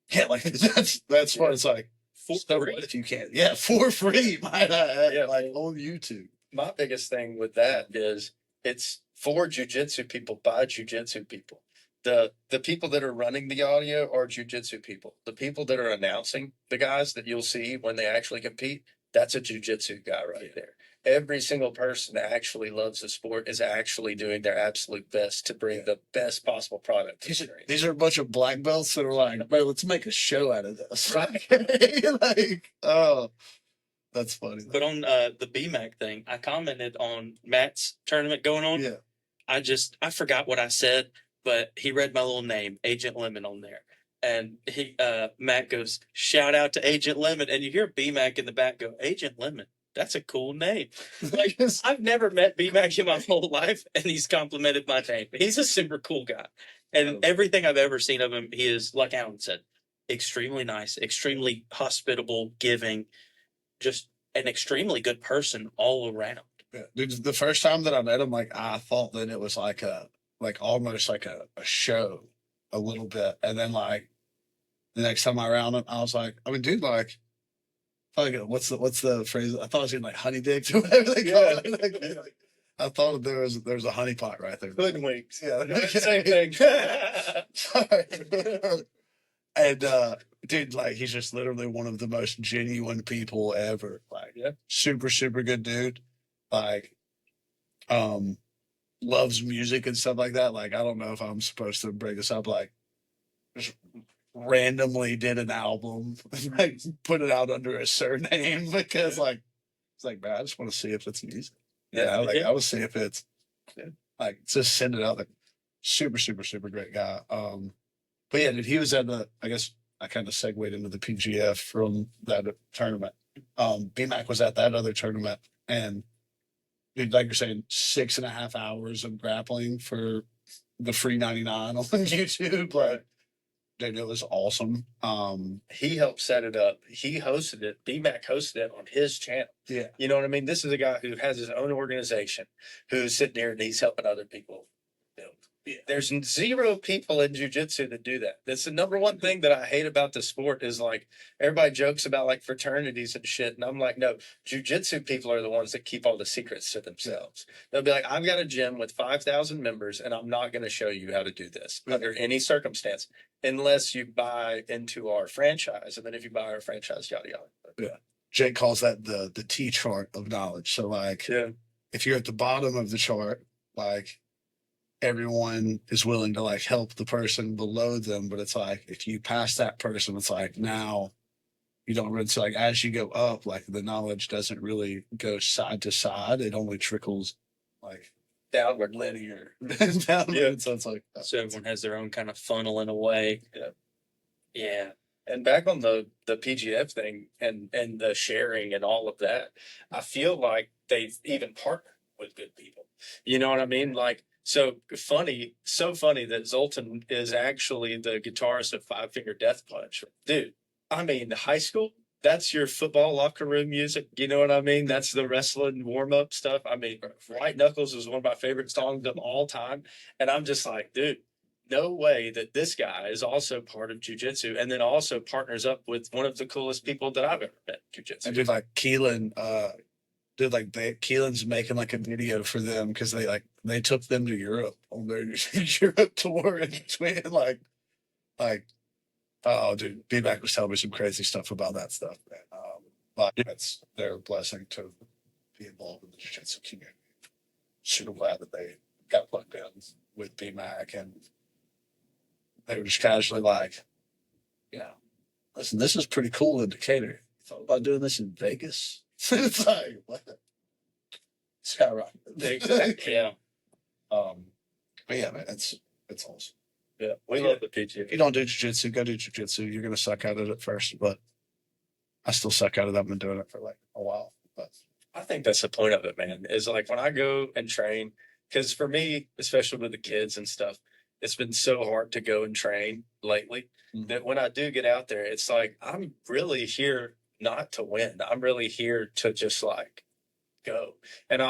Yeah, like that's what it's like. For So free. what if you can't? Yeah, for free, might I add, Yeah. like on YouTube. My biggest thing with that is it's for jujitsu people by jujitsu people. The people that are running the audio are jujitsu people. The people that are announcing the guys that you'll see when they actually compete, that's a jujitsu guy right there. Every single person that actually loves the sport is actually doing their absolute best to bring the best possible product to the screen. These are a bunch of black belts that are like, bro, let's make a show out of this. Right? Like, oh, that's funny. But on the BMAC thing, I commented on Matt's tournament going on. Yeah. I forgot what I said, but he read my little name, Agent Lemon, on there. And Matt goes, shout out to Agent Lemon. And you hear BMAC in the back go, Agent Lemon. That's a cool name. Like, I've never met BMAC in my whole life, and he's complimented my name. He's a super cool guy. And everything I've ever seen of him, he is, like Alan said, extremely nice, extremely hospitable, giving, just an extremely good person all around. Yeah. Dude, the first time that I met him, like, I thought that it was like almost like a show a little bit. And then like the next time I around him, I was like, I mean, dude, like, what's the phrase? I thought it was in like honey dicks or whatever they call it. Like, I thought there was a honey pot right there. Hoodwinks. Yeah. Same thing. Sorry. And dude, like, he's just literally one of the most genuine people ever. Like, super, super good dude. Like, loves music and stuff like that. Like, I don't know if I'm supposed to bring this up. Like, just randomly did an album, like, put it out under a surname because, like, it's like, man, I just want to see if it's music. Yeah, I would see if it's like, just send it out. Like, super, super, super great guy. But yeah, dude, he was at I guess I kind of segued into the PGF from that tournament. BMAC was at that other tournament, and dude, like you're saying, 6.5 hours of grappling for the free 99 on YouTube. But dude, it was awesome. He helped set it up. He hosted it. BMAC hosted it on his channel. Yeah. You know what I mean? This is a guy who has his own organization, who's sitting there and he's helping other people build. Yeah. There's 0 people in jiu-jitsu that do that. That's the number one thing that I hate about the sport is, like, everybody jokes about like fraternities and shit. And I'm like, no, jiu-jitsu people are the ones that keep all the secrets to themselves. They'll be like, I've got a gym with 5,000 members and I'm not going to show you how to do this under any circumstance unless you buy into our franchise. And then if you buy our franchise, yada, yada. Yeah. Jake calls that the T chart of knowledge. So like, if you're at the bottom of the chart, like, everyone is willing to like help the person below them, but it's like, if you pass that person, it's like, now you don't really, so like, as you go up, like, the knowledge doesn't really go side to side. It only trickles like Downward. linear. Downward. So it's like, So everyone has their own kind of funnel in a way. Yeah. And back on the PGF thing and the sharing and all of that, I feel like they've even partnered with good people. You know what I mean? Like, so funny that Zoltan is actually the guitarist of Five Finger Death Punch. Dude, I mean, high school, that's your football locker room music. You know what I mean? That's the wrestling warm-up stuff. I mean, White Knuckles is one of my favorite songs of all time. And I'm just like, dude, no way that this guy is also part of jiu-jitsu and then also partners up with one of the coolest people that I've ever met in jiu-jitsu. And dude, like Keelan, Keelan's making like a video for them because they took them to Europe on their Europe tour in between oh dude, B-Mac was telling me some crazy stuff about that stuff, man. But it's their blessing to be involved in the jiu-jitsu community. Super glad that they got plugged in with B-Mac, and they were just casually like, yeah, listen, this is pretty cool in Decatur. Thought about doing this in Vegas? It's like, what? Skyrocket. Exactly. Yeah. But yeah, man, it's awesome. Yeah, we love the PG. If you don't do jiu-jitsu, go do jiu-jitsu. You're going to suck at it at first, but I still suck at it. I've been doing it for like a while. But I think that's the point of it, man, is like when I go and train, because for me, especially with the kids and stuff, it's been so hard to go and train lately that when I do get out there, it's like I'm really here not to win. I'm really here to just like go. And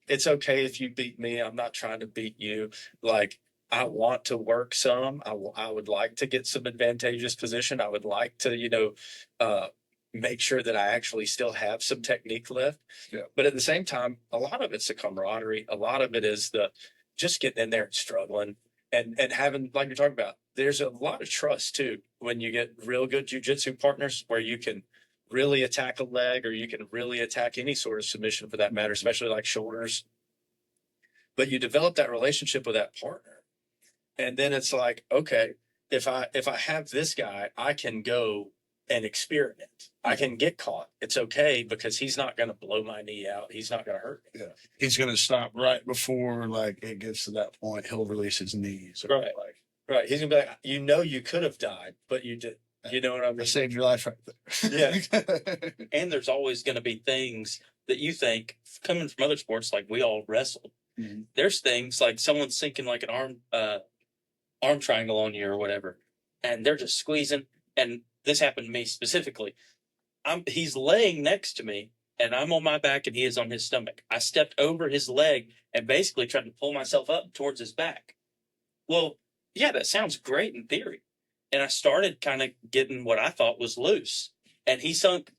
it's okay if you beat me. I'm not trying to beat you. Like, I want to work some. I would like to get some advantageous position. I would like to, make sure that I actually still have some technique left. Yeah. But at the same time, a lot of it's the camaraderie. A lot of it is the just getting in there and struggling and having, like you're talking about, there's a lot of trust too when you get real good jiu-jitsu partners where you can really attack a leg or you can really attack any sort of submission for that matter, especially like shoulders. But you develop that relationship with that partner. And then it's like, okay, if I have this guy, I can go and experiment. I can get caught. It's okay because he's not going to blow my knee out. He's not going to hurt me. Yeah, he's going to stop right before like it gets to that point. He'll release his knees. Right. Right. He's going to be like, you could have died, but you didn't. You know what I mean? I saved your life right there. Yeah. And there's always going to be things that you think, coming from other sports, like we all wrestled. Mm-hmm. There's things like someone's sinking like an arm triangle on you or whatever, and they're just squeezing. And this happened to me specifically. He's laying next to me, and I'm on my back, and he is on his stomach. I stepped over his leg and basically tried to pull myself up towards his back. Well, yeah, that sounds great in theory. And I started kind of getting what I thought was loose, and he sunk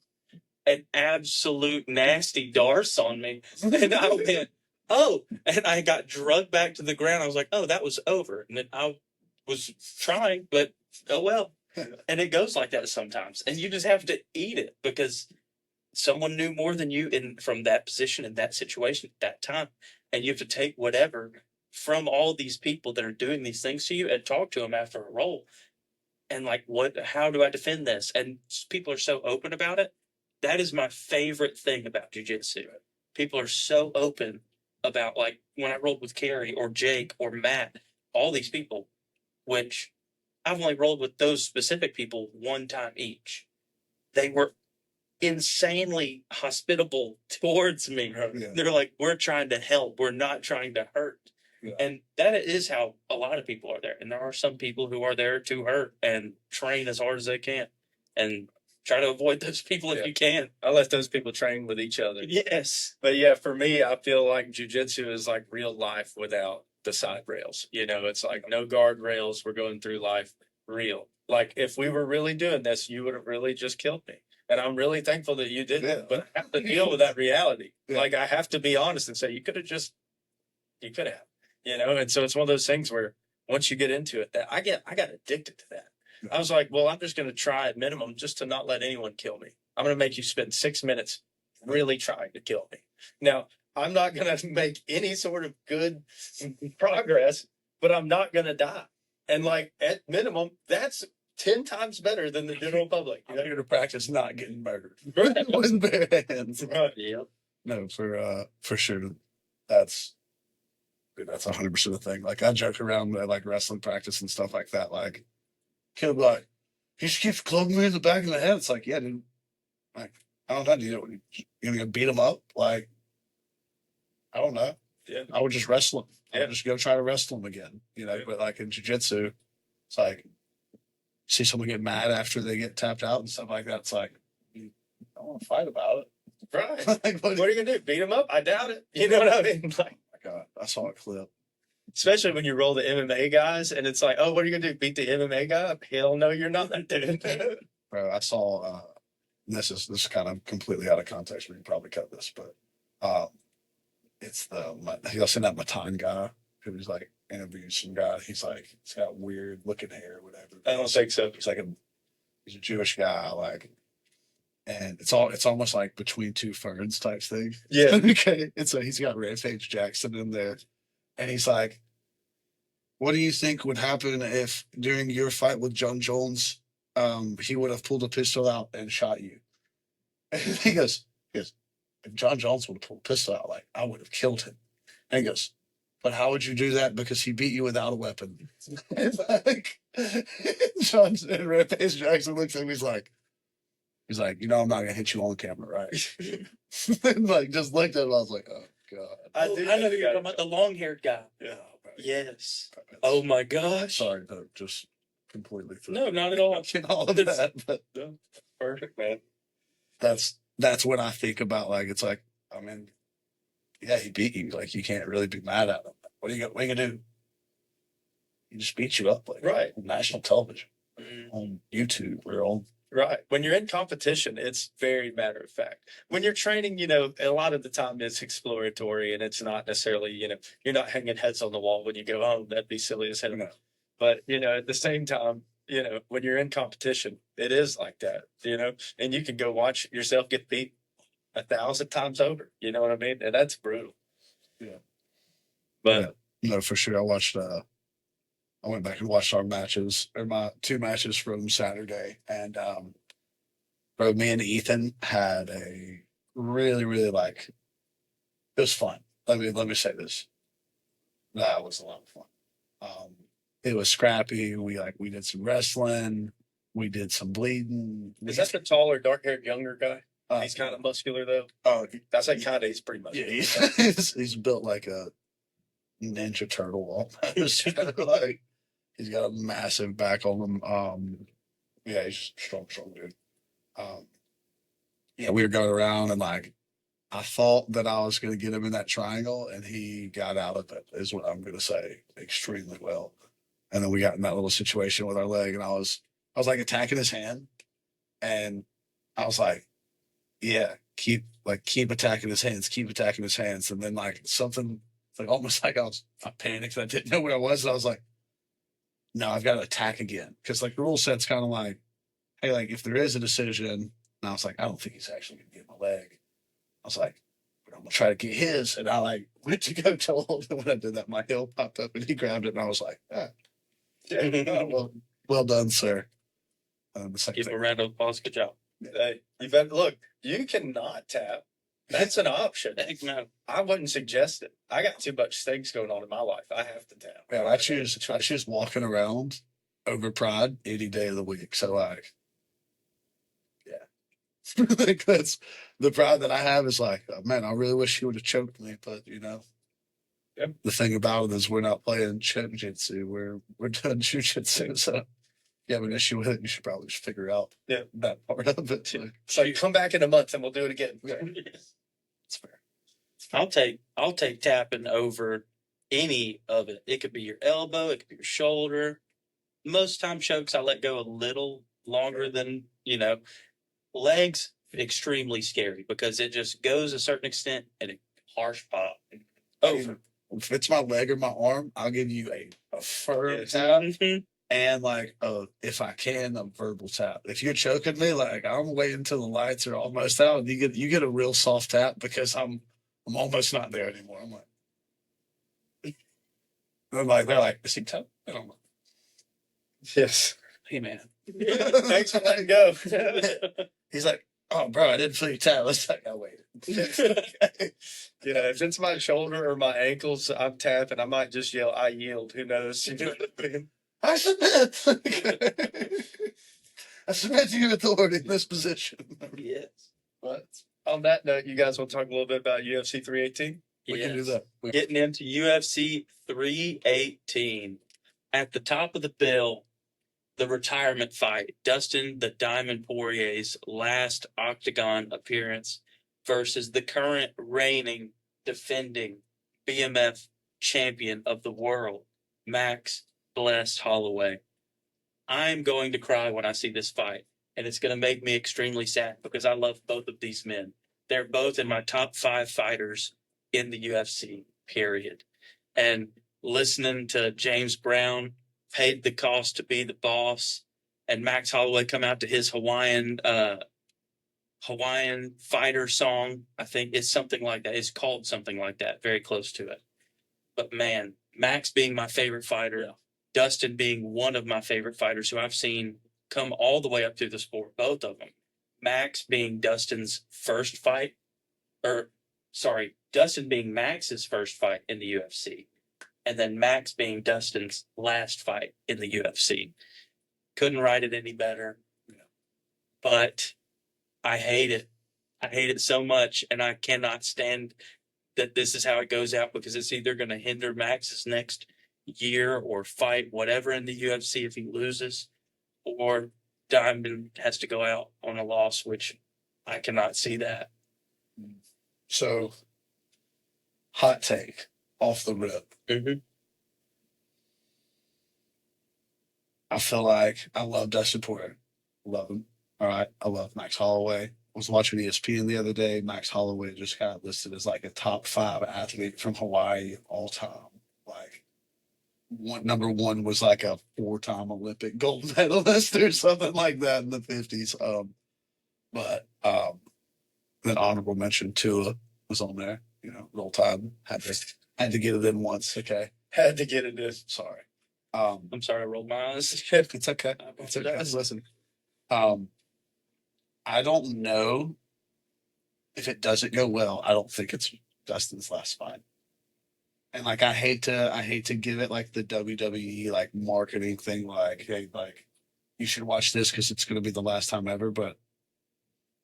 an absolute nasty darce on me, and I went, oh, and I got drugged back to the ground. I was like, oh, that was over. And then I was trying, but oh well. And it goes like that sometimes. And you just have to eat it because someone knew more than you from that position in that situation at that time. And you have to take whatever from all these people that are doing these things to you and talk to them after a roll. And like, how do I defend this? And people are so open about it. That is my favorite thing about jiu-jitsu. People are so open about, like, when I rolled with Kerry or Jake or Matt, all these people, which I've only rolled with those specific people one time each. They were insanely hospitable towards me. Yeah. They're like, we're trying to help. We're not trying to hurt. Yeah. And that is how a lot of people are there. And there are some people who are there to hurt and train as hard as they can. And try to avoid those people if you can. I let those people train with each other. Yes. But yeah, for me, I feel like jiu-jitsu is like real life without the side rails. It's like no guardrails. We're going through life real. Like if we were really doing this, you would have really just killed me. And I'm really thankful that you didn't. Yeah. But I have to deal with that reality. Yeah. Like I have to be honest and say, you could have. And so it's one of those things where once you get into it, that I got addicted to that. I was like, well, I'm just going to try at minimum just to not let anyone kill me. I'm going to make you spend 6 minutes really trying to kill me. Now, I'm not going to make any sort of good progress, but I'm not going to die. And like at minimum, that's 10 times better than the general public. I'm here to practice not getting murdered right. with bare hands. Right. Yep. No, for sure. That's 100% the thing. Like I joke around at like wrestling practice and stuff like that. Like, kid, like, he just keeps clubbing me in the back of the head. It's like, yeah, dude. Like, I don't know. You're gonna beat him up? Like, I don't know. Yeah. I would just wrestle him. I would Yeah. just go try to wrestle him again. Yeah. But like in jiu-jitsu, it's like, see someone get mad after they get tapped out and stuff like that. It's like, I don't want to fight about it. Right. Like, What are you going to do? Beat him up? I doubt it. You know what I mean? Like, my God, I saw a clip. Especially when you roll the MMA guys, and it's like, oh, what are you gonna do? Beat the MMA guy? Hell no, you're not, dude. Bro, I saw. This is kind of completely out of context. We can probably cut this, but it's you'll seen that Matan guy who's like interviewing some guy. He's got weird looking hair, or whatever. I don't think so. He's a Jewish guy, and it's almost like between two ferns type thing. Yeah. Okay. And so he's got Rampage Jackson in there, and he's like, "What do you think would happen if during your fight with John Jones, he would have pulled a pistol out and shot you?" And he goes, if John Jones would have pulled a pistol out, like, I would have killed him. And he goes, but how would you do that? Because he beat you without a weapon. And like, John and Rampage Jackson looks at him, he's like, I'm not gonna hit you on camera, right? And like, just looked at him, I was like, oh god. I know who you're talking about, the long-haired guy. Yeah. Yes. Oh my gosh. Sorry to just completely throw No, not at all. all of that, but No, perfect, man. that's what I think about. Like, it's like, I mean, yeah, he beat you. Like, you can't really be mad at him. What are you gonna do? He just beat you up, like, right, on national television, on YouTube, or on. Right. When you're in competition, it's very matter of fact. When you're training, a lot of the time it's exploratory, and it's not necessarily, you're not hanging heads on the wall when you go home. That'd be silly as hell. No. But, at the same time, when you're in competition, it is like that, and you can go watch yourself get beat 1,000 times over. You know what I mean? And that's brutal. Yeah. But no, for sure. I went back and watched our matches, or my 2 matches from Saturday, and bro, me and Ethan had a really, really it was fun. Let me say this. That was a lot of fun. It was scrappy. We did some wrestling. We did some bleeding. is that the taller, dark-haired, younger guy? He's kind of muscular though. Oh, that's like kind of. He's pretty muscular. Yeah, he's built like a Ninja Turtle almost. Like, he's got a massive back on him. Yeah, he's strong dude. Yeah, we were going around, and like, I thought that I was going to get him in that triangle, and he got out of it, is what I'm going to say, extremely well. And then we got in that little situation with our leg, and I was like attacking his hand, and I was like, yeah, keep attacking his hands, and then like something, like almost like I panicked, and I didn't know where I was, and I was like, no, I've got to attack again, because like the rule set's kind of like, hey, like if there is a decision, and I was like, I don't think he's actually going to get my leg. I was like, but I'm gonna try to get his, and I like went to go tell Holden. When I did that, my heel popped up, and he grabbed it, and I was like, well done, sir. Give a round of applause. Good job. Hey, look, you cannot tap. That's an option. No, I wouldn't suggest it. I got too much things going on in my life. I have to tap. Man, I choose walking around over pride any day of the week. So like, yeah, like that's the pride that I have is like, oh, man, I really wish he would have choked me, but Yep. The thing about it is we're not playing jiu-jitsu. We're doing jiu-jitsu. So if you have an issue with it, you should probably just figure out that part of it too. So you come back in a month and we'll do it again. Yeah. It's fair. I'll take tapping over any of it. It could be your elbow, it could be your shoulder. Most time chokes I let go a little longer than, legs, extremely scary because it just goes a certain extent and it harsh pop over. If it's my leg or my arm, I'll give you a firm tap. And like, if I can, a verbal tap. If you're choking me, like I'm waiting until the lights are almost out, and you get a real soft tap because I'm almost not there anymore. I'm like, they're like, is he tap? And I'm like, yes. Hey man, thanks for letting go. He's like, oh bro, I didn't feel you tap. Let's like, I waited. Yeah, if it's my shoulder or my ankles, I'm tapping. I might just yell, "I yield." Who knows? You know what I mean? I submit. I submit to your authority in this position. Yes. But on that note, you guys want to talk a little bit about UFC 318? we can do that. Getting into UFC 318. At the top of the bill, the retirement fight. Dustin the Diamond Poirier's last octagon appearance versus the current reigning, defending BMF champion of the world, Max Blessed Holloway. I'm going to cry when I see this fight, and it's going to make me extremely sad because I love both of these men. They're both in my top 5 fighters in the UFC, period. And listening to James Brown paid the cost to be the boss, and Max Holloway come out to his Hawaiian fighter song. I think it's something like that. It's called something like that, very close to it. But man, Max being my favorite fighter, Dustin being one of my favorite fighters who I've seen come all the way up through the sport, both of them. Max being Dustin's first fight, Dustin being Max's first fight in the UFC, and then Max being Dustin's last fight in the UFC. Couldn't write it any better, but I hate it. I hate it so much, and I cannot stand that this is how it goes out because it's either going to hinder Max's next year or fight whatever in the UFC if he loses, or Diamond has to go out on a loss, which I cannot see that. So, hot take off the rip. Mm-hmm. I feel like I love Dustin Poirier. Love him. All right. I love Max Holloway. I was watching ESPN the other day. Max Holloway just got listed as like a top 5 athlete from Hawaii all time. Like, number 1 was like a 4-time Olympic gold medalist or something like that in the 50s. But then honorable mention Tua was on there. Roll Tide had to get it in once. Okay, had to get it in. Sorry. I'm sorry I rolled my eyes. It's okay. It's okay. Listen, I don't know if it doesn't go well. I don't think it's Dustin's last fight. And like I hate to give it like the WWE like marketing thing, like, hey, like you should watch this because it's going to be the last time ever. But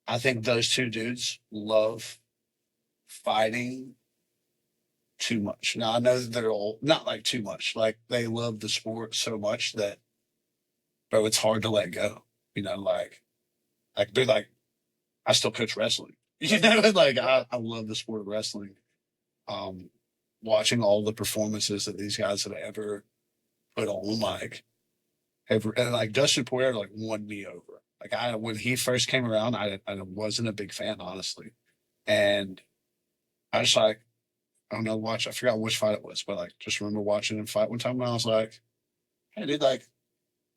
I think those two dudes love fighting too much. Now I know that they're all not like too much. Like they love the sport so much that, bro, it's hard to let go. They're like, I still coach wrestling. Like I love the sport of wrestling. Watching all the performances that these guys have ever put on, and like Dustin Poirier like won me over. Like when he first came around, I wasn't a big fan, honestly. And I just like, I don't know, I forgot which fight it was, but like just remember watching him fight one time and I was like, hey dude, like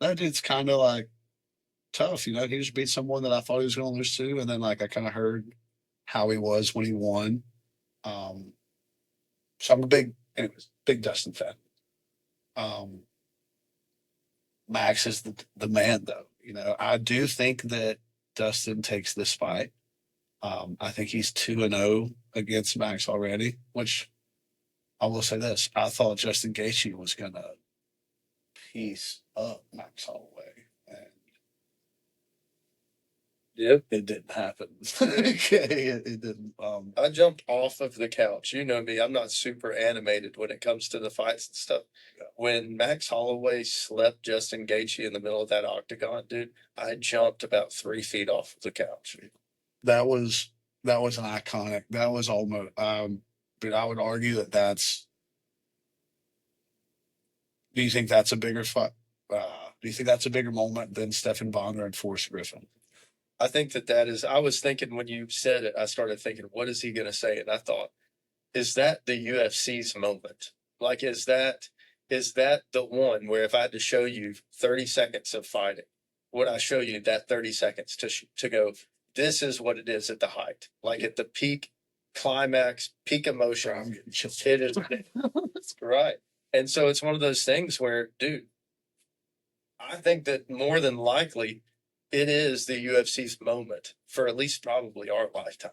that dude's kind of like tough, He just beat someone that I thought he was going to lose to, and then like I kind of heard how he was when he won. So I'm a big Dustin fan. Max is the man, though. I do think that Dustin takes this fight. I think he's 2-0 against Max already, which I will say this. I thought Justin Gaethje was going to piece up Max Holloway. Yep. It didn't happen. It didn't. I jumped off of the couch. You know me. I'm not super animated when it comes to the fights and stuff. Yeah. When Max Holloway slept Justin Gaethje in the middle of that octagon, dude, I jumped about 3 feet off of the couch. That was an iconic. That was almost. But I would argue that that's. Do you think that's a bigger fight? Do you think that's a bigger moment than Stephan Bonner and Forrest Griffin? I think that is. I was thinking when you said it, I started thinking, what is he going to say? And I thought, is that the UFC's moment? Like, is that the one where if I had to show you 30 seconds of fighting, would I show you that 30 seconds to go, this is what it is at the height, like at the peak climax, peak emotion. I'm getting chills. It is right. And so it's one of those things where, dude, I think that more than likely it is the UFC's moment for at least probably our lifetime.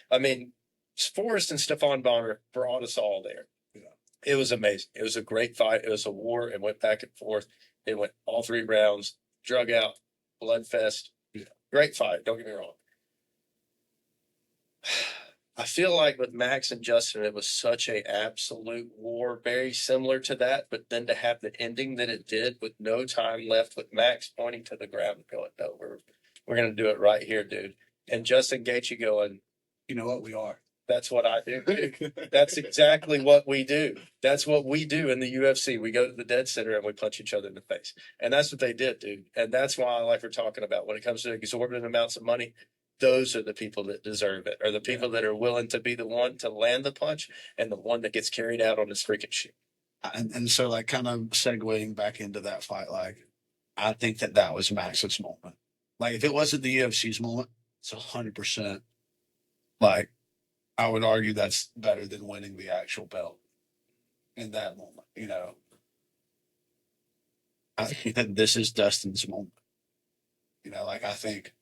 I mean, Forrest and Stephan Bonner brought us all there. It was amazing. It was a great fight. It was a war. It went back and forth. It went all 3 rounds, drug out, blood fest. Great fight. Don't get me wrong. I feel like with Max and Justin, it was such a absolute war, very similar to that. But then to have the ending that it did with no time left, with Max pointing to the ground and going, no, we're going to do it right here, dude. And Justin Gaethje going, you know what, we are. That's what I do. That's exactly what we do. That's what we do in the UFC. We go to the dead center and we punch each other in the face. And that's what they did, dude. And that's why, like we're talking about, when it comes to exorbitant amounts of money, those are the people that deserve it, or the people that are willing to be the one to land the punch and the one that gets carried out on this freaking shit. And so, like, kind of segueing back into that fight, like, I think that was Max's moment. Like, if it wasn't the UFC's moment, it's 100%. Like, I would argue that's better than winning the actual belt in that moment. You know, I think that this is Dustin's moment. You know, like, I think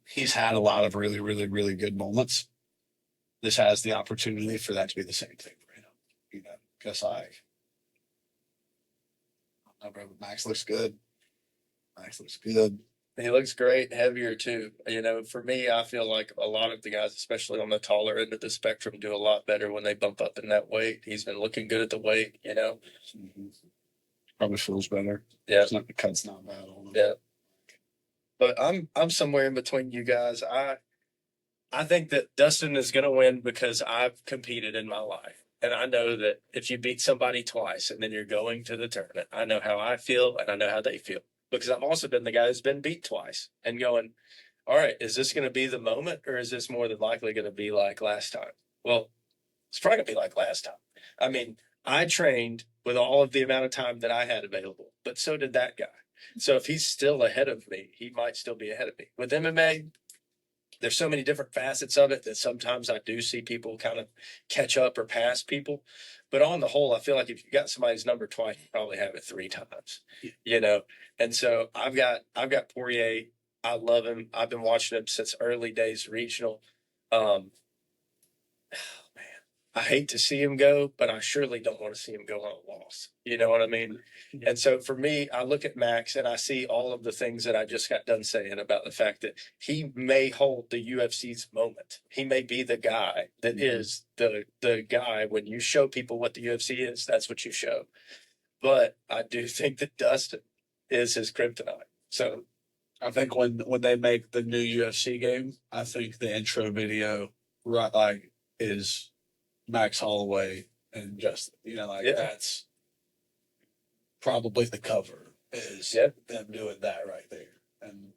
he's had a lot of really, really, really good moments. This has the opportunity for that to be the same thing for him. You know, because, like, I don't know, bro, Max looks good. Max looks good. He looks great, heavier too. You know, for me, I feel like a lot of the guys, especially on the taller end of the spectrum, do a lot better when they bump up in that weight. He's been looking good at the weight, you know. Mm-hmm. Probably feels better. Yeah, it's not, the cut's not bad on him. Yeah, but I'm somewhere in between you guys. I think that Dustin is going to win because I've competed in my life. And I know that if you beat somebody twice and then you're going to the tournament, I know how I feel and I know how they feel. Because I've also been the guy who's been beat twice and going, all right, is this going to be the moment, or is this more than likely going to be like last time? Well, it's probably going to be like last time. I mean, I trained with all of the amount of time that I had available, but so did that guy. So if he's still ahead of me, he might still be ahead of me. With MMA, there's so many different facets of it that sometimes I do see people kind of catch up or pass people. But on the whole, I feel like if you got somebody's number twice, you probably have it 3 times, you know? And so I've got Poirier. I love him. I've been watching him since early days regional. Man, I hate to see him go, but I surely don't want to see him go on a loss. You know what I mean? Yeah. And so for me, I look at Max and I see all of the things that I just got done saying about the fact that he may hold the UFC's moment. He may be the guy that is the guy. When you show people what the UFC is, that's what you show. But I do think that Dustin is his kryptonite. So I think when they make the new UFC game, I think the intro video, right, like, is Max Holloway and Justin. You know, like, that's probably the cover, is them doing that right there. And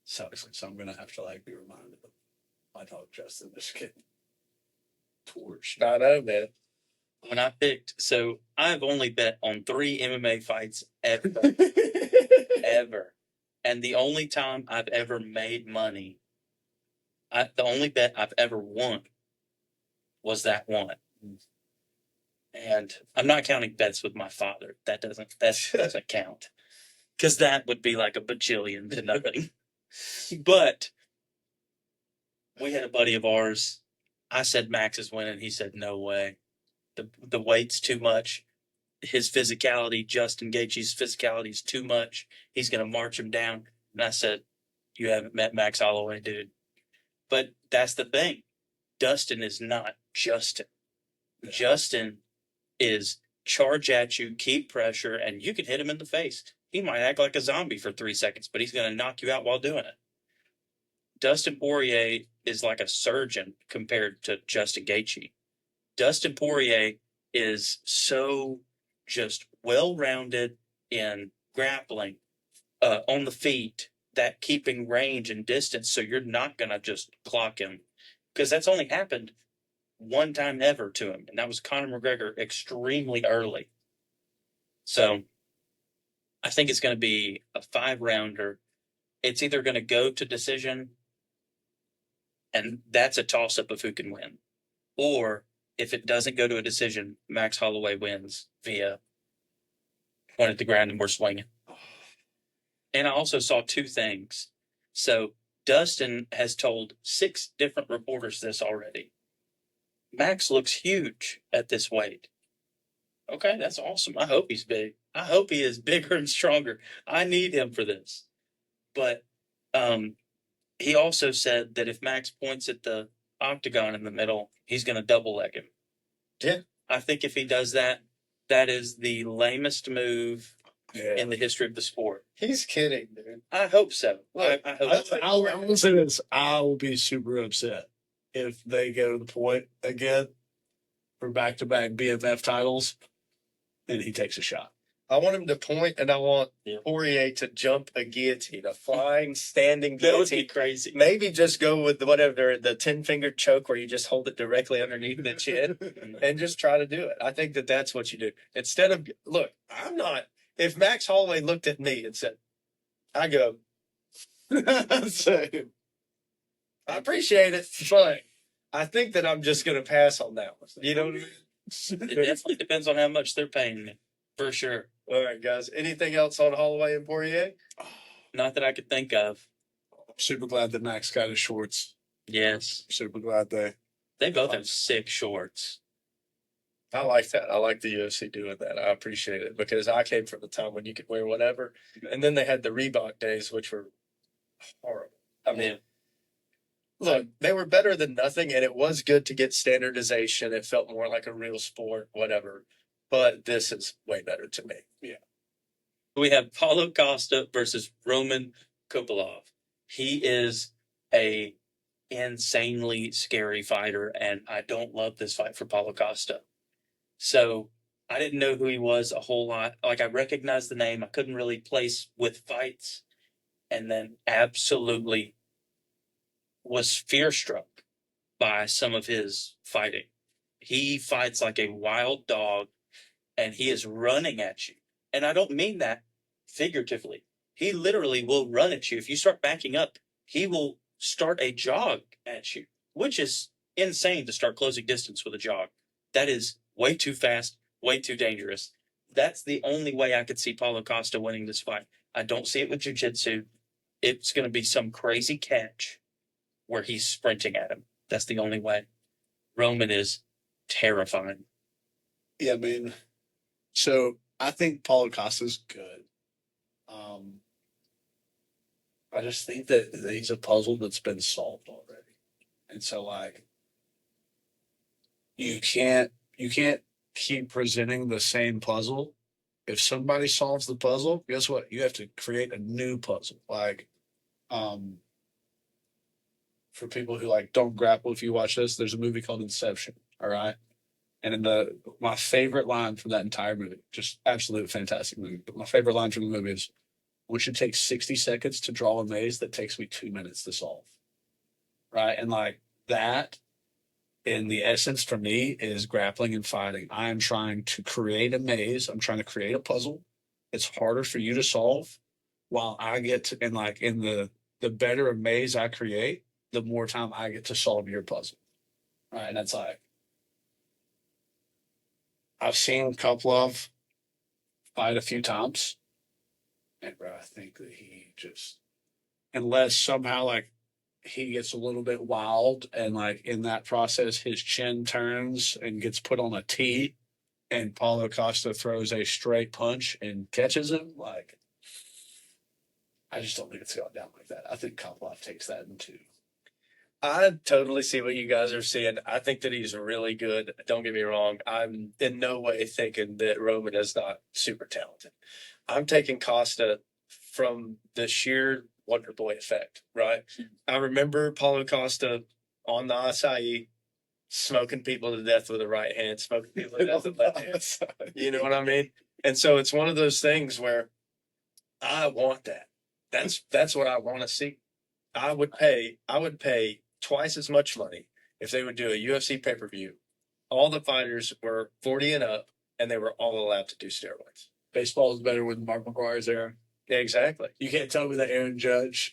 sucks. So I'm gonna have to, like, be reminded of my dog Justin just getting torched. I know, man. When I picked, so I've only bet on 3 MMA fights ever, ever. And the only time I've ever made money, the only bet I've ever won was that one. And I'm not counting bets with my father. That doesn't count. Because that would be like a bajillion to nothing. But we had a buddy of ours. I said Max is winning. He said, no way. The weight's too much. His physicality, Justin Gaethje's physicality is too much. He's going to march him down. And I said, you haven't met Max Holloway, dude. But that's the thing. Dustin is not Justin. Yeah. Justin is charge at you, keep pressure, and you can hit him in the face. He might act like a zombie for 3 seconds, but he's going to knock you out while doing it. Dustin Poirier is like a surgeon compared to Justin Gaethje. Dustin Poirier is so just well-rounded in grappling, on the feet, that keeping range and distance, so you're not going to just clock him. Because that's only happened one time ever to him, and that was Conor McGregor extremely early. So I think it's going to be a 5-rounder. It's either going to go to decision, and that's a toss-up of who can win. Or if it doesn't go to a decision, Max Holloway wins via point at the ground and we're swinging. And I also saw 2 things. So Dustin has told 6 different reporters this already. Max looks huge at this weight. Okay, that's awesome. I hope he's big. I hope he is bigger and stronger. I need him for this. But he also said that if Max points at the octagon in the middle, he's going to double leg him. Yeah. I think if he does that, that is the lamest move in the history of the sport. He's kidding, dude. I hope so. Look, I hope so. I will say this. I will be super upset if they go to the point again for back-to-back BMF titles and he takes a shot. I want him to point, and I want Poirier to jump a guillotine, a flying, standing guillotine. That would be crazy. Maybe just go with whatever, the 10-finger choke where you just hold it directly underneath the chin and just try to do it. I think that that's what you do. Instead of, look, I'm not, if Max Holloway looked at me and said, I go, Same. I appreciate it, but I think that I'm just going to pass on that one. You know what I mean? It definitely depends on how much they're paying me, for sure. All right, guys. Anything else on Holloway and Poirier? Not that I could think of. I'm super glad that Max got his shorts. Yes. Super glad They both have sick shorts. I like that. I like the UFC doing that. I appreciate it because I came from the time when you could wear whatever. And then they had the Reebok days, which were horrible. I mean, look, they were better than nothing, and it was good to get standardization. It felt more like a real sport, whatever. But this is way better to me. Yeah. We have Paulo Costa versus Roman Kopylov. He is a insanely scary fighter, and I don't love this fight for Paulo Costa. So I didn't know who he was a whole lot. Like, I recognized the name. I couldn't really place with fights. And then absolutely was fear-struck by some of his fighting. He fights like a wild dog, and he is running at you. And I don't mean that figuratively. He literally will run at you. If you start backing up, he will start a jog at you, which is insane to start closing distance with a jog. That is way too fast, way too dangerous. That's the only way I could see Paulo Costa winning this fight. I don't see it with jiu-jitsu. It's going to be some crazy catch where he's sprinting at him. That's the only way. Roman is terrifying. Yeah, I mean, so I think Paulo Costa's good. I just think that he's a puzzle that's been solved already. And so, like, you can't keep presenting the same puzzle. If somebody solves the puzzle, guess what? You have to create a new puzzle. Like, for people who like don't grapple, if you watch this, there's a movie called Inception. All right. And in my favorite line from that entire movie, just absolute fantastic movie. But my favorite line from the movie is, "We should take 60 seconds to draw a maze that takes me 2 minutes to solve." Right. And like that, in the essence for me, is grappling and fighting. I am trying to create a maze. I'm trying to create a puzzle. It's harder for you to solve while I get to, and like in the better a maze I create, the more time I get to solve your puzzle. Right. And that's like, I've seen Kopylov fight a few times. And bro, I think that he just, unless somehow like he gets a little bit wild and like in that process his chin turns and gets put on a tee and Paulo Costa throws a straight punch and catches him, like, I just don't think it's going down like that. I think Kopylov takes that in two. I totally see what you guys are seeing. I think that he's really good. Don't get me wrong. I'm in no way thinking that Roman is not super talented. I'm taking Costa from the sheer Wonder Boy effect, right? I remember Paulo Costa on the acai smoking people to death with a right hand, smoking people to death with a left hand. You know what I mean? And so it's one of those things where I want that. That's what I want to see. I would pay twice as much money if they would do a UFC pay-per-view. All the fighters were 40 and up, and they were all allowed to do steroids. Baseball is better with Mark McGuire's era. Yeah, exactly. You can't tell me that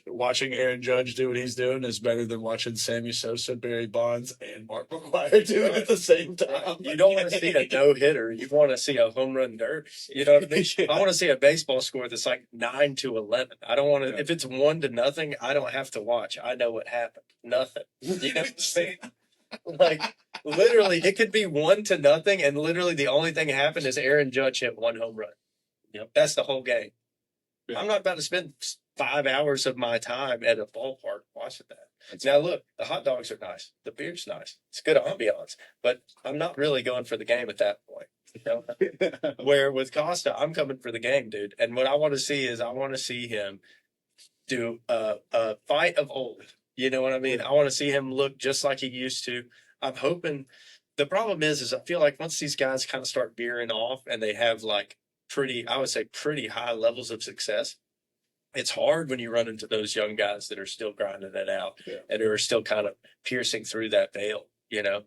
watching Aaron Judge do what he's doing is better than watching Sammy Sosa, Barry Bonds, and Mark McGuire do it at the same time. You don't want to see a no-hitter. You want to see a home run derby. You know what I mean? Yeah. I want to see a baseball score that's like 9-11. I don't want to. If it's 1-0, I don't have to watch. I know what happened. Nothing. You know what I'm saying? Like, literally, it could be 1-0, and literally the only thing that happened is Aaron Judge hit one home run. Yep. That's the whole game. Yeah. I'm not about to spend 5 hours of my time at a ballpark watching that. Now, look, the hot dogs are nice. The beer's nice. It's good ambiance. But I'm not really going for the game at that point. You know? Where with Costa, I'm coming for the game, dude. And what I want to see is I want to see him do a fight of old. You know what I mean? I want to see him look just like he used to. I'm hoping. The problem is I feel like once these guys kind of start veering off and they have like I would say pretty high levels of success, it's hard when you run into those young guys that are still grinding it out and who are still kind of piercing through that veil, you know?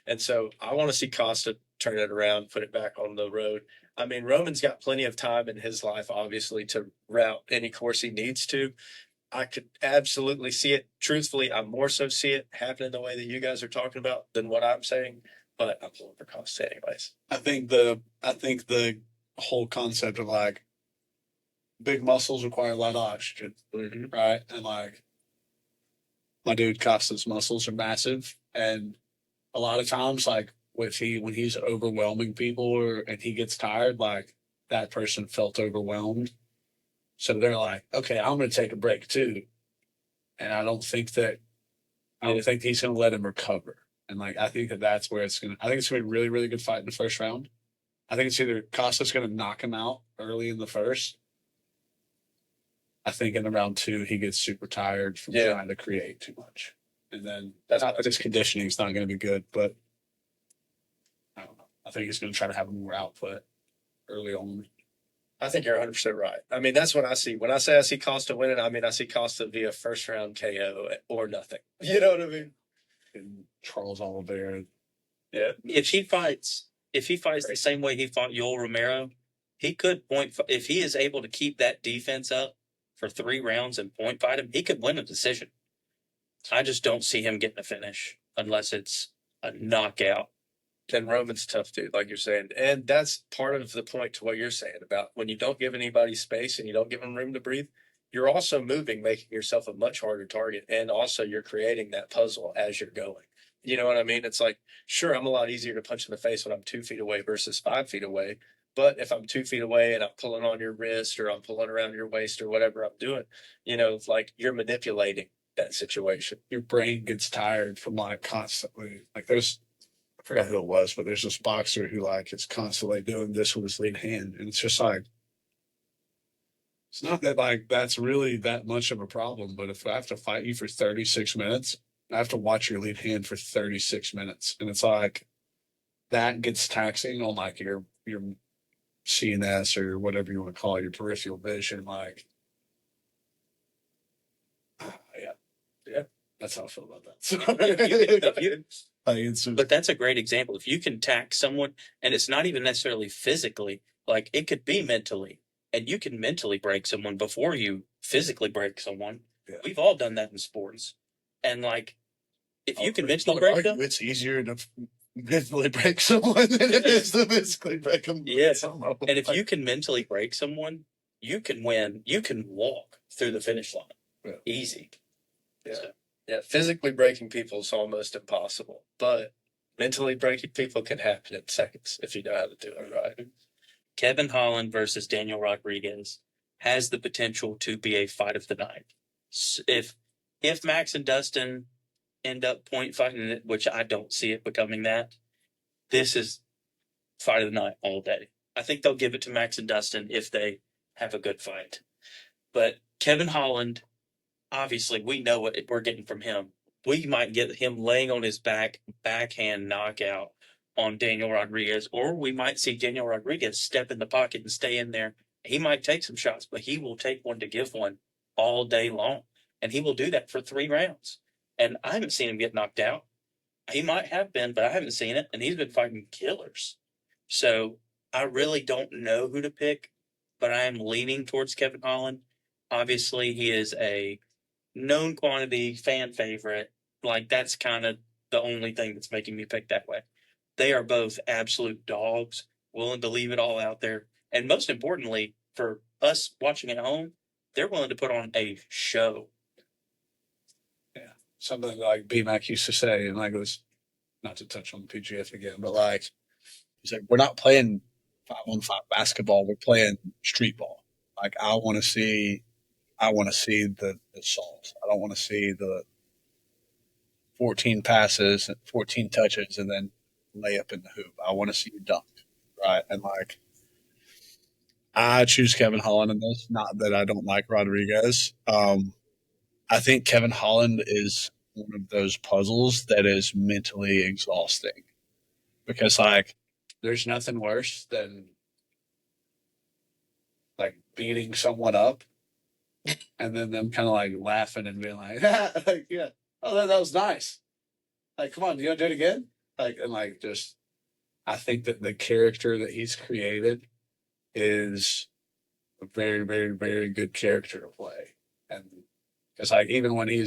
And so I want to see Costa turn it around, put it back on the road. I mean, Roman's got plenty of time in his life, obviously, to route any course he needs to. I could absolutely see it. Truthfully, I more so see it happening the way that you guys are talking about than what I'm saying. But I'm going for Costa anyways. I think the whole concept of like big muscles require a lot of oxygen, right? And like my dude Costa's muscles are massive, and a lot of times like when he's overwhelming people and he gets tired, like that person felt overwhelmed, so they're like, okay, I'm going to take a break too, and I don't think he's going to let him recover. And like, I think that's where I think it's going to be a really, really good fight in the first round. I think it's either Costa's going to knock him out early in the first. I think in the round 2, he gets super tired from trying to create too much. And then his conditioning is not going to be good, but I don't know. I think he's going to try to have more output early on. I think you're 100% right. I mean, that's what I see. When I say I see Costa winning, I mean, I see Costa via first round KO or nothing. You know what I mean? And Charles Olivera. Yeah. If he fights the same way he fought Yoel Romero, he could if he is able to keep that defense up for 3 rounds and point fight him, he could win a decision. I just don't see him getting a finish unless it's a knockout. And Roman's tough, dude, like you're saying. And that's part of the point to what you're saying about when you don't give anybody space and you don't give them room to breathe, you're also making yourself a much harder target. And also you're creating that puzzle as you're going. You know what I mean? It's like, sure, I'm a lot easier to punch in the face when I'm 2 feet away versus 5 feet away. But if I'm 2 feet away and I'm pulling on your wrist or I'm pulling around your waist or whatever I'm doing, you know, it's like you're manipulating that situation. Your brain gets tired from like constantly, like I forgot who it was, but there's this boxer who like is constantly doing this with his lead hand. And it's just like, it's not that like that's really that much of a problem, but if I have to fight you for 36 minutes, I have to watch your lead hand for 36 minutes. And it's like, that gets taxing on like your CNS or whatever you want to call it, your peripheral vision. Like, yeah, that's how I feel about that. But that's a great example. If you can tax someone, and it's not even necessarily physically, like it could be mentally, and you can mentally break someone before you physically break someone. Yeah. We've all done that in sports. And like, if you can mentally break them, it's easier to mentally break someone than it is to physically break them. Yes. And if you can mentally break someone, you can win. You can walk through the finish line. Yeah. Easy. Yeah. So. Yeah. Physically breaking people is almost impossible, but mentally breaking people can happen in seconds if you know how to do it right. Kevin Holland versus Daniel Rodriguez has the potential to be a fight of the night. If Max and Dustin end up point fighting it, which I don't see it becoming that, this is fight of the night all day. I think they'll give it to Max and Dustin if they have a good fight. But Kevin Holland, obviously, we know what we're getting from him. We might get him laying on his backhand knockout on Daniel Rodriguez, or we might see Daniel Rodriguez step in the pocket and stay in there. He might take some shots, but he will take one to give one all day long. And he will do that for 3 rounds. And I haven't seen him get knocked out. He might have been, but I haven't seen it. And he's been fighting killers. So I really don't know who to pick, but I am leaning towards Kevin Holland. Obviously, he is a known quantity fan favorite. Like, that's kind of the only thing that's making me pick that way. They are both absolute dogs, willing to leave it all out there. And most importantly, for us watching at home, they're willing to put on a show. Yeah. Something like B-Mac used to say, and like it was, not to touch on the PGF again, but like, he's like, we're not playing 5-on-5 basketball, we're playing street ball. Like, I want to see the assault. I don't want to see the 14 passes, 14 touches, and then lay up in the hoop. I want to see you dunk, right? And like, I choose Kevin Holland in this. Not that I don't like Rodriguez. I think Kevin Holland is one of those puzzles that is mentally exhausting because, like, there's nothing worse than like beating someone up and then them kind of like laughing and being like, like, yeah, oh, that was nice. Like, come on, you want to do it again? Like, and like, just, I think that the character that he's created is a very, very, very good character to play. And because, like, even when he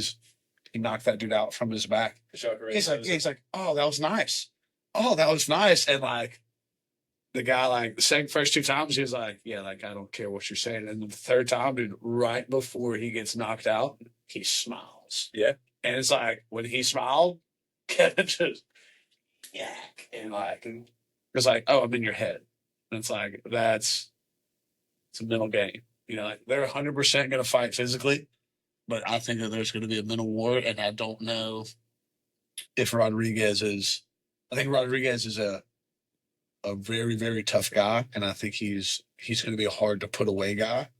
knocked that dude out from his back, he's like, oh, that was nice. Oh, that was nice. And like, the guy, like, the first 2 times, he was like, yeah, like, I don't care what you're saying. And the third time, dude, right before he gets knocked out, he smiles. Yeah. And it's like, when he smiled, Kevin just, yak. And like, it's like, oh, I'm in your head. And it's like, it's a mental game. You know, like, they're 100% going to fight physically, but I think that there's going to be a mental war. And I don't know if Rodriguez is, I think Rodriguez is a very, very tough guy, and I think he's going to be a hard to put away guy.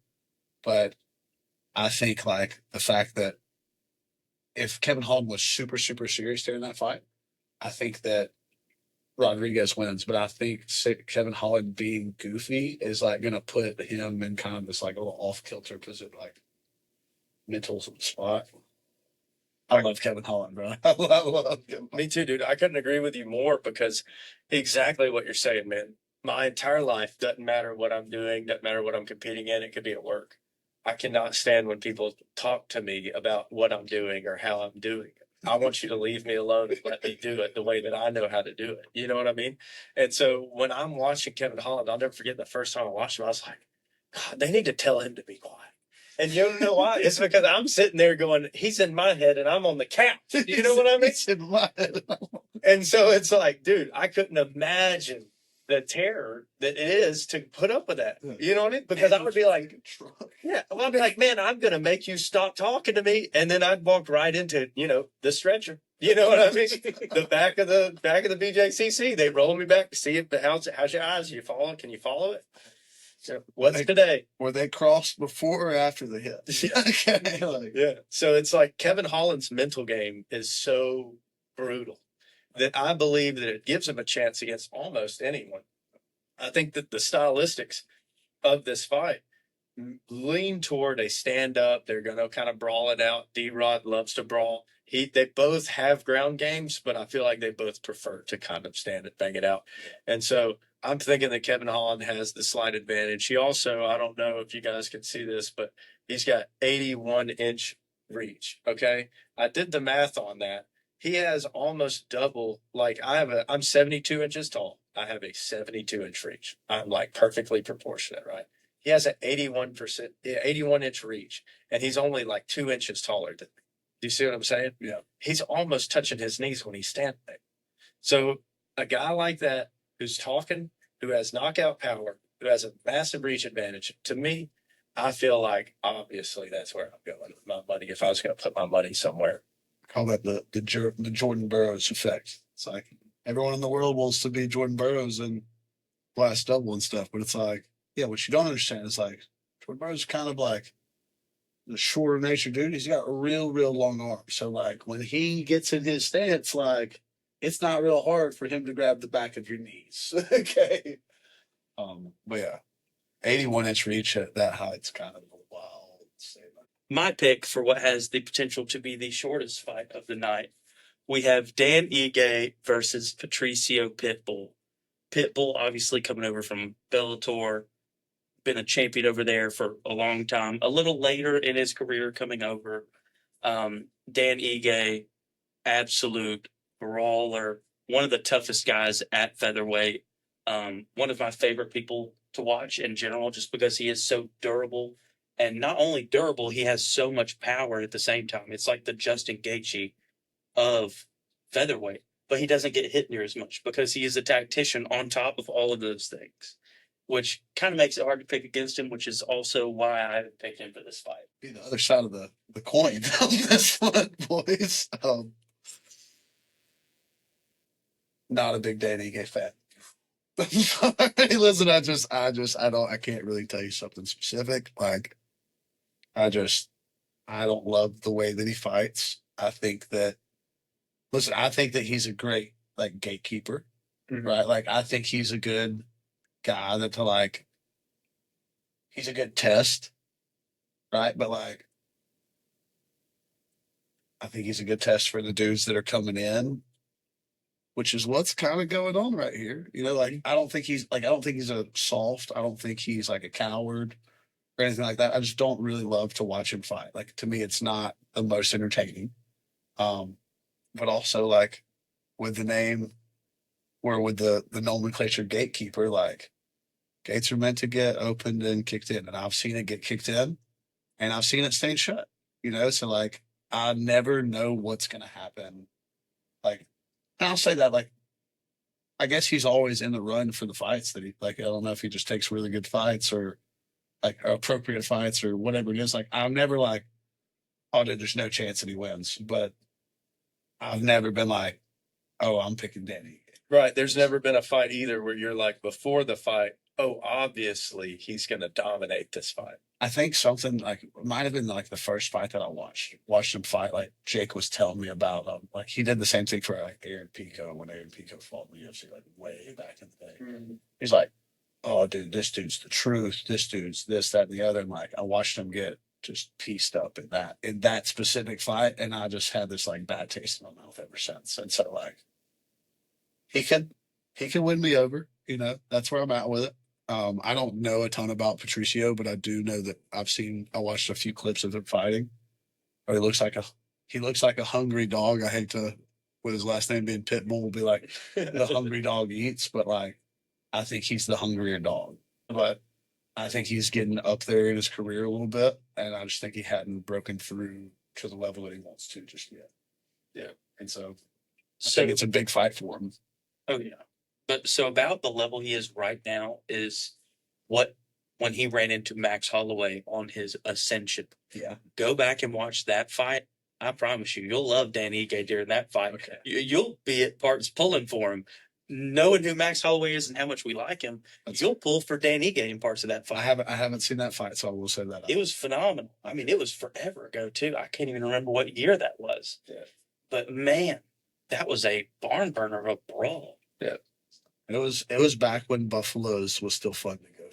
But I think like the fact that if Kevin Holland was super, super serious during that fight, I think that Rodriguez wins. But I think Kevin Holland being goofy is like going to put him in kind of this like a little off kilter position, like mental spot. I love Kevin Holland, bro. I love Kevin. Me too, dude. I couldn't agree with you more because exactly what you're saying, man. My entire life doesn't matter what I'm doing, doesn't matter what I'm competing in. It could be at work. I cannot stand when people talk to me about what I'm doing or how I'm doing it. I want you to leave me alone and let me do it the way that I know how to do it. You know what I mean? And so when I'm watching Kevin Holland, I'll never forget the first time I watched him, I was like, God, they need to tell him to be quiet. And you know why? It's because I'm sitting there going, he's in my head and I'm on the couch. You know what I mean? He's in my head. And so it's like, dude, I couldn't imagine the terror that it is to put up with that. You know what I mean? Because I would be like, yeah, well, I'd be like, man, I'm going to make you stop talking to me. And then I'd walk right into, the stretcher. You know what I mean? The back of the BJCC, they roll me back to see if how's your eyes? You follow? Can you follow it? So what's today? Were they crossed before or after the hit? Yeah. So it's like Kevin Holland's mental game is so brutal that I believe that it gives him a chance against almost anyone. I think that the stylistics of this fight lean toward a stand-up. They're going to kind of brawl it out. D-Rod loves to brawl. They both have ground games, but I feel like they both prefer to kind of stand it, bang it out. And so I'm thinking that Kevin Holland has the slight advantage. He also, I don't know if you guys can see this, but he's got 81-inch reach, okay? I did the math on that. He has almost double, like I'm 72 inches tall. I have a 72-inch reach. I'm like perfectly proportionate, right? He has an 81-inch reach, and he's only like 2 inches taller than me. Do you see what I'm saying? Yeah. He's almost touching his knees when he's standing there. So a guy like that who's talking, who has knockout power, who has a massive reach advantage, to me, I feel like obviously that's where I'm going with my money if I was going to put my money somewhere. I call that the Jordan Burroughs effect. It's like everyone in the world wants to be Jordan Burroughs and blast double and stuff, but it's like, yeah, what you don't understand is like Jordan Burroughs is kind of like the shorter nature dude. He's got real, real long arms. So like when he gets in his stance, like it's not real hard for him to grab the back of your knees. Okay. But yeah, 81-inch reach at that height's kind of a wild statement. My pick for what has the potential to be the shortest fight of the night, we have Dan Ige versus Patricio Pitbull. Pitbull obviously coming over from Bellator, been a champion over there for a long time. A little later in his career coming over. Dan Ige, absolute brawler, one of the toughest guys at featherweight. One of my favorite people to watch in general, just because he is so durable. And not only durable, he has so much power at the same time. It's like the Justin Gaethje of featherweight, but he doesn't get hit near as much because he is a tactician on top of all of those things, which kind of makes it hard to pick against him, which is also why I picked him for this fight. Be the other side of the coin on this one, boys. not a big Danny Ige fan. Listen, I can't really tell you something specific. Like, I don't love the way that he fights. I think that he's a great, like, gatekeeper, right? Like, I think he's a good guy he's a good test, right? But, like, I think he's a good test for the dudes that are coming in, which is what's kind of going on right here. Like, I don't think he's a soft. I don't think he's like a coward or anything like that. I just don't really love to watch him fight. Like, to me, it's not the most entertaining. But also, like, with the name or with the nomenclature gatekeeper, like, gates are meant to get opened and kicked in. And I've seen it get kicked in and I've seen it stay shut, So, like, I never know what's going to happen. Like, and I'll say that, like, I guess he's always in the run for the fights that I don't know if he just takes really good fights or, like, appropriate fights or whatever it is. Like, I'm never like, oh, dude, there's no chance that he wins. But I've never been like, oh, I'm picking Danny. Right. There's never been a fight either where you're like, before the fight, oh, obviously he's going to dominate this fight. I think something like, it might have been like the first fight that I watched him fight. Like, Jake was telling me about, like, he did the same thing for, like, Aaron Pico when Aaron Pico fought in the UFC, like, way back in the day. He's like, oh, dude, this dude's the truth. This dude's this, that, and the other. And, like, I watched him get just pieced up in that specific fight, and I just had this, like, bad taste in my mouth ever since. And so, like, he can win me over. That's where I'm at with it. I don't know a ton about Patricio, but I do know that I watched a few clips of him fighting. Or he looks like a hungry dog. I hate to, with his last name being Pitbull, be like the hungry dog eats, but, like, I think he's the hungrier dog. But I think he's getting up there in his career a little bit, and I just think he hadn't broken through to the level that he wants to just yet. Yeah. And so I think it's a big fight for him. Oh, yeah. But so about the level he is right now is when he ran into Max Holloway on his ascension. Yeah. Go back and watch that fight. I promise you'll love Dan Ige during that fight. Okay. You'll be at parts pulling for him. Knowing who Max Holloway is and how much we like him, you'll pull for Dan Ige in parts of that fight. I haven't seen that fight, so I will say that. It was phenomenal. I mean, it was forever ago, too. I can't even remember what year that was. Yeah. But, man, that was a barn burner of a brawl. Yeah. It was back when Buffalo's was still fun to go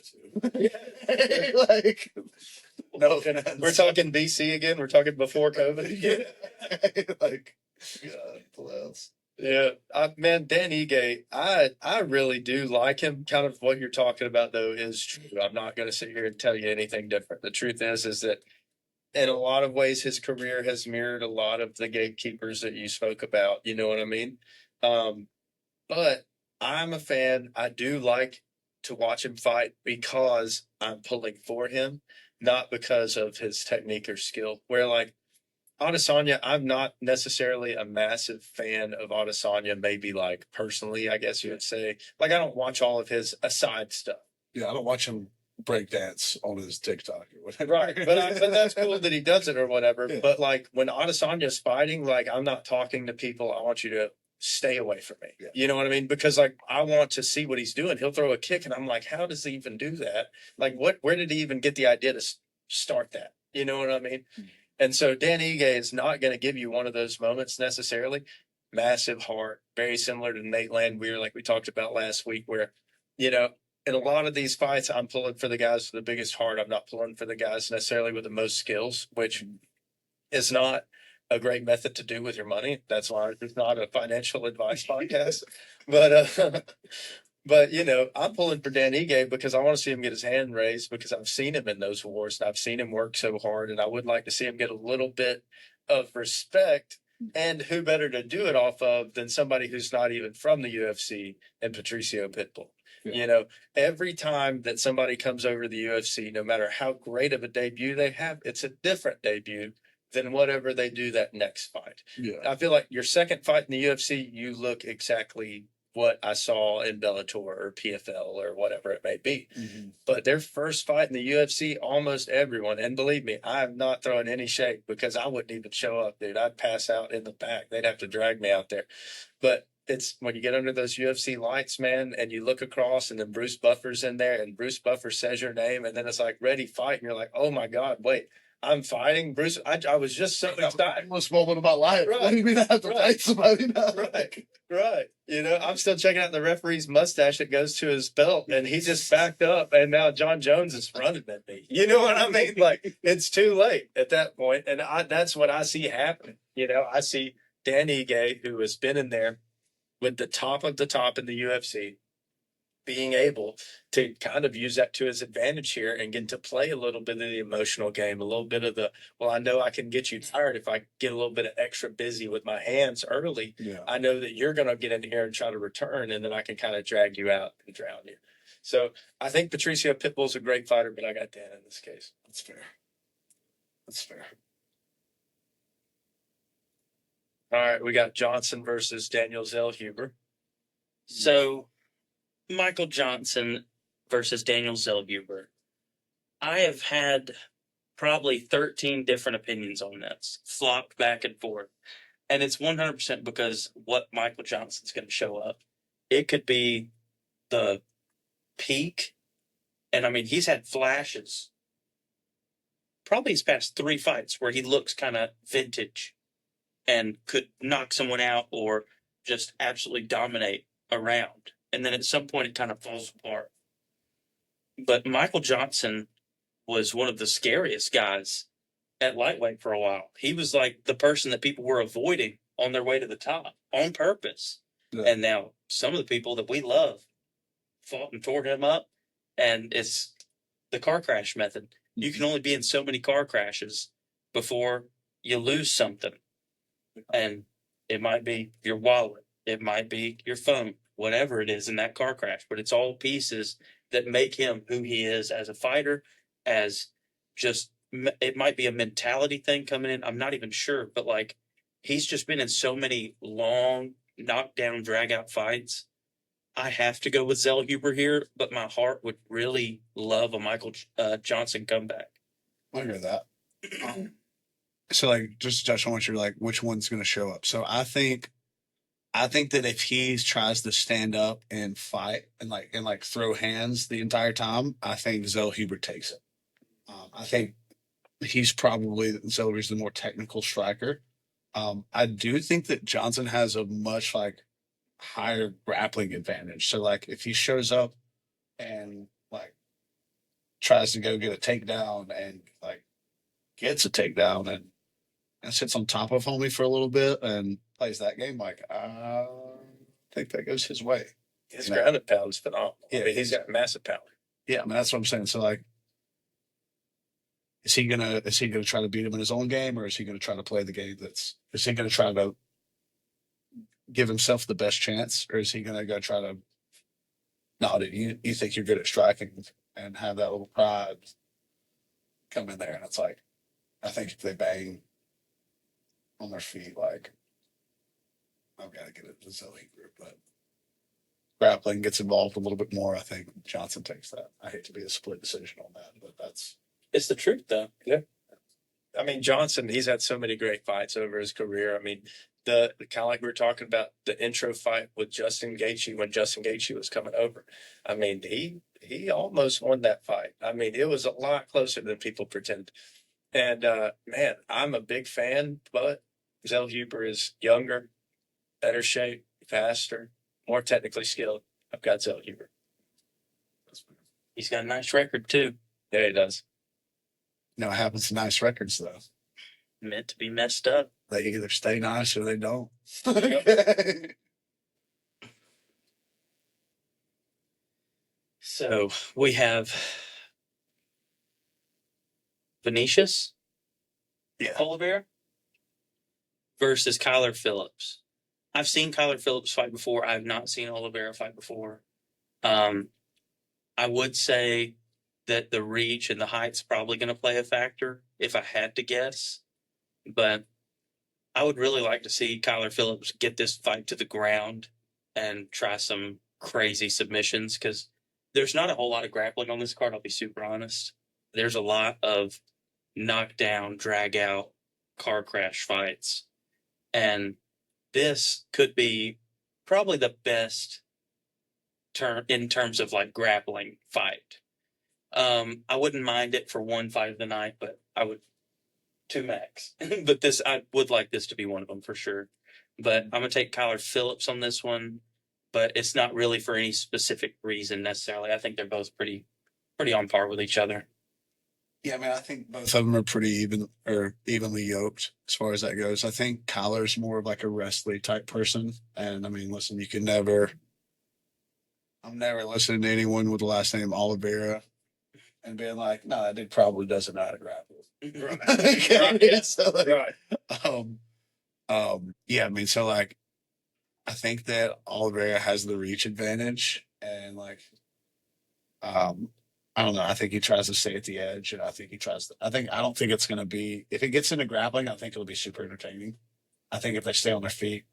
to. Like, no offense. We're talking BC again. We're talking before COVID. Like, God bless. Yeah, man, Dan Ige, I really do like him. Kind of what you're talking about, though, is true. I'm not going to sit here and tell you anything different. The truth is that in a lot of ways, his career has mirrored a lot of the gatekeepers that you spoke about. You know what I mean? But I'm a fan. I do like to watch him fight because I'm pulling for him, not because of his technique or skill. Where, like, Adesanya, I'm not necessarily a massive fan of Adesanya, maybe, like, personally, I guess you would say. Like, I don't watch all of his aside stuff. Yeah, I don't watch him break dance on his TikTok or whatever. Right, but that's cool that he does it or whatever. Yeah. But, like, when Adesanya's fighting, like, I'm not talking to people. I want you to stay away from me. Yeah. You know what I mean? Because, like, I want to see what he's doing. He'll throw a kick, and I'm like, how does he even do that? Like, where did he even get the idea to start that? You know what I mean? Mm-hmm. And so Dan Ige is not going to give you one of those moments necessarily. Massive heart, very similar to Nate Landwehr, like we talked about last week, where, in a lot of these fights, I'm pulling for the guys with the biggest heart. I'm not pulling for the guys necessarily with the most skills, which is not a great method to do with your money. That's why it's not a financial advice podcast. But, I'm pulling for Dan Ige because I want to see him get his hand raised because I've seen him in those wars and I've seen him work so hard, and I would like to see him get a little bit of respect. And who better to do it off of than somebody who's not even from the UFC and Patricio Pitbull. Yeah. Every time that somebody comes over to the UFC, no matter how great of a debut they have, it's a different debut than whatever they do that next fight. Yeah. I feel like your second fight in the UFC, you look exactly what I saw in Bellator or PFL or whatever it may be. Mm-hmm. But their first fight in the UFC, almost everyone, and believe me, I'm not throwing any shade because I wouldn't even show up, dude. I'd pass out in the back. They'd have to drag me out there. But it's when you get under those UFC lights, man, and you look across and then Bruce Buffer's in there and Bruce Buffer says your name and then it's like ready, fight. And you're like, oh my God, wait, I'm fighting Bruce. I was just so excited. Most moment of my life. Right. What do you mean I have to fight somebody now? Right. You know, I'm still checking out the referee's mustache that goes to his belt and he just backed up and now John Jones is running at me. You know what I mean? Like it's too late at that point. And that's what I see happening. You know, I see Dan Ige, who has been in there with the top of the top in the UFC, being able to kind of use that to his advantage here and get to play a little bit of the emotional game, a little bit of the, well, I know I can get you tired if I get a little bit of extra busy with my hands early. Yeah. I know that you're going to get in here and try to return, and then I can kind of drag you out and drown you. So I think Patricio Pitbull's a great fighter, but I got Dan in this case. That's fair. That's fair. All right, we got Johnson versus Daniel Zellhuber. So, Michael Johnson versus Daniel Zellhuber. I have had probably 13 different opinions on this, flopped back and forth. And it's 100% because what Michael Johnson's going to show up. It could be the peak. And I mean, he's had flashes. Probably his past 3 fights where he looks kind of vintage and could knock someone out or just absolutely dominate around. And then at some point it kind of falls apart. But Michael Johnson was one of the scariest guys at lightweight for a while. He was like the person that people were avoiding on their way to the top on purpose. Yeah. And now some of the people that we love fought and tore him up. And it's the car crash method. You can only be in so many car crashes before you lose something. And it might be your wallet. It might be your phone, whatever it is in that car crash. But it's all pieces that make him who he is as a fighter, as just, it might be a mentality thing coming in. I'm not even sure. But like, he's just been in so many long, knockdown, drag out fights. I have to go with Zellhuber here, but my heart would really love a Michael Johnson comeback. I hear that. So, like, just to touch on what you're like, which one's going to show up? So, I think that if he tries to stand up and fight and throw hands the entire time, I think Zellhuber takes it. I think he's probably Zellhuber's the more technical striker. I do think that Johnson has a much higher grappling advantage. So, like, if he shows up and tries to go get a takedown and gets a takedown and sits on top of homie for a little bit and plays that game, I think that goes his way. His grounded pound is phenomenal. Yeah, I mean, he's got massive power. Yeah, I mean, that's what I'm saying. So, is he gonna try to beat him in his own game, or is he gonna try to play the game is he gonna try to give himself the best chance, or is he gonna go try to? No, dude, you think you're good at striking and have that little pride come in there, and it's I think if they bang on their feet, I've got to get it to Zellhuber, but grappling gets involved a little bit more. I think Johnson takes that. I hate to be a split decision on that, but it's the truth, though. Yeah. I mean, Johnson, he's had so many great fights over his career. I mean, the kind of like we were talking about the intro fight with Justin Gaethje when Justin Gaethje was coming over. I mean, he almost won that fight. I mean, it was a lot closer than people pretend. And, man, I'm a big fan, but Zellhuber is younger, better shape, faster, more technically skilled. I've got Zellhuber. He's got a nice record, too. Yeah, he does. You know, it happens to nice records, though. Meant to be messed up. They either stay nice or they don't. So we have Vinicius Olivera versus Kyler Phillips. I've seen Kyler Phillips fight before. I have not seen Olivera fight before. I would say that the reach and the height's probably going to play a factor if I had to guess. But I would really like to see Kyler Phillips get this fight to the ground and try some crazy submissions because there's not a whole lot of grappling on this card, I'll be super honest. There's a lot of knockdown, drag out, car crash fights. And this could be probably the best in terms of like grappling fight. I wouldn't mind it for one fight of the night, but I would two max. But I would like this to be one of them for sure. But I'm gonna take Kyler Phillips on this one, but it's not really for any specific reason necessarily. I think they're both pretty on par with each other. Yeah, I mean, I think both of them are pretty evenly yoked as far as that goes. I think Kyler's more of like a wrestling type person. And I mean, listen, I'm never listening to anyone with the last name Olivera and being like, no, that dude probably doesn't know how to grapple. Right. Okay. Right. So, like, Right. yeah, I mean, so like, I think that Olivera has the reach advantage, and like, I don't know. I think he tries to stay at the edge, and I think I don't think it's going to be, if it gets into grappling, I think it'll be super entertaining. I think if they stay on their feet,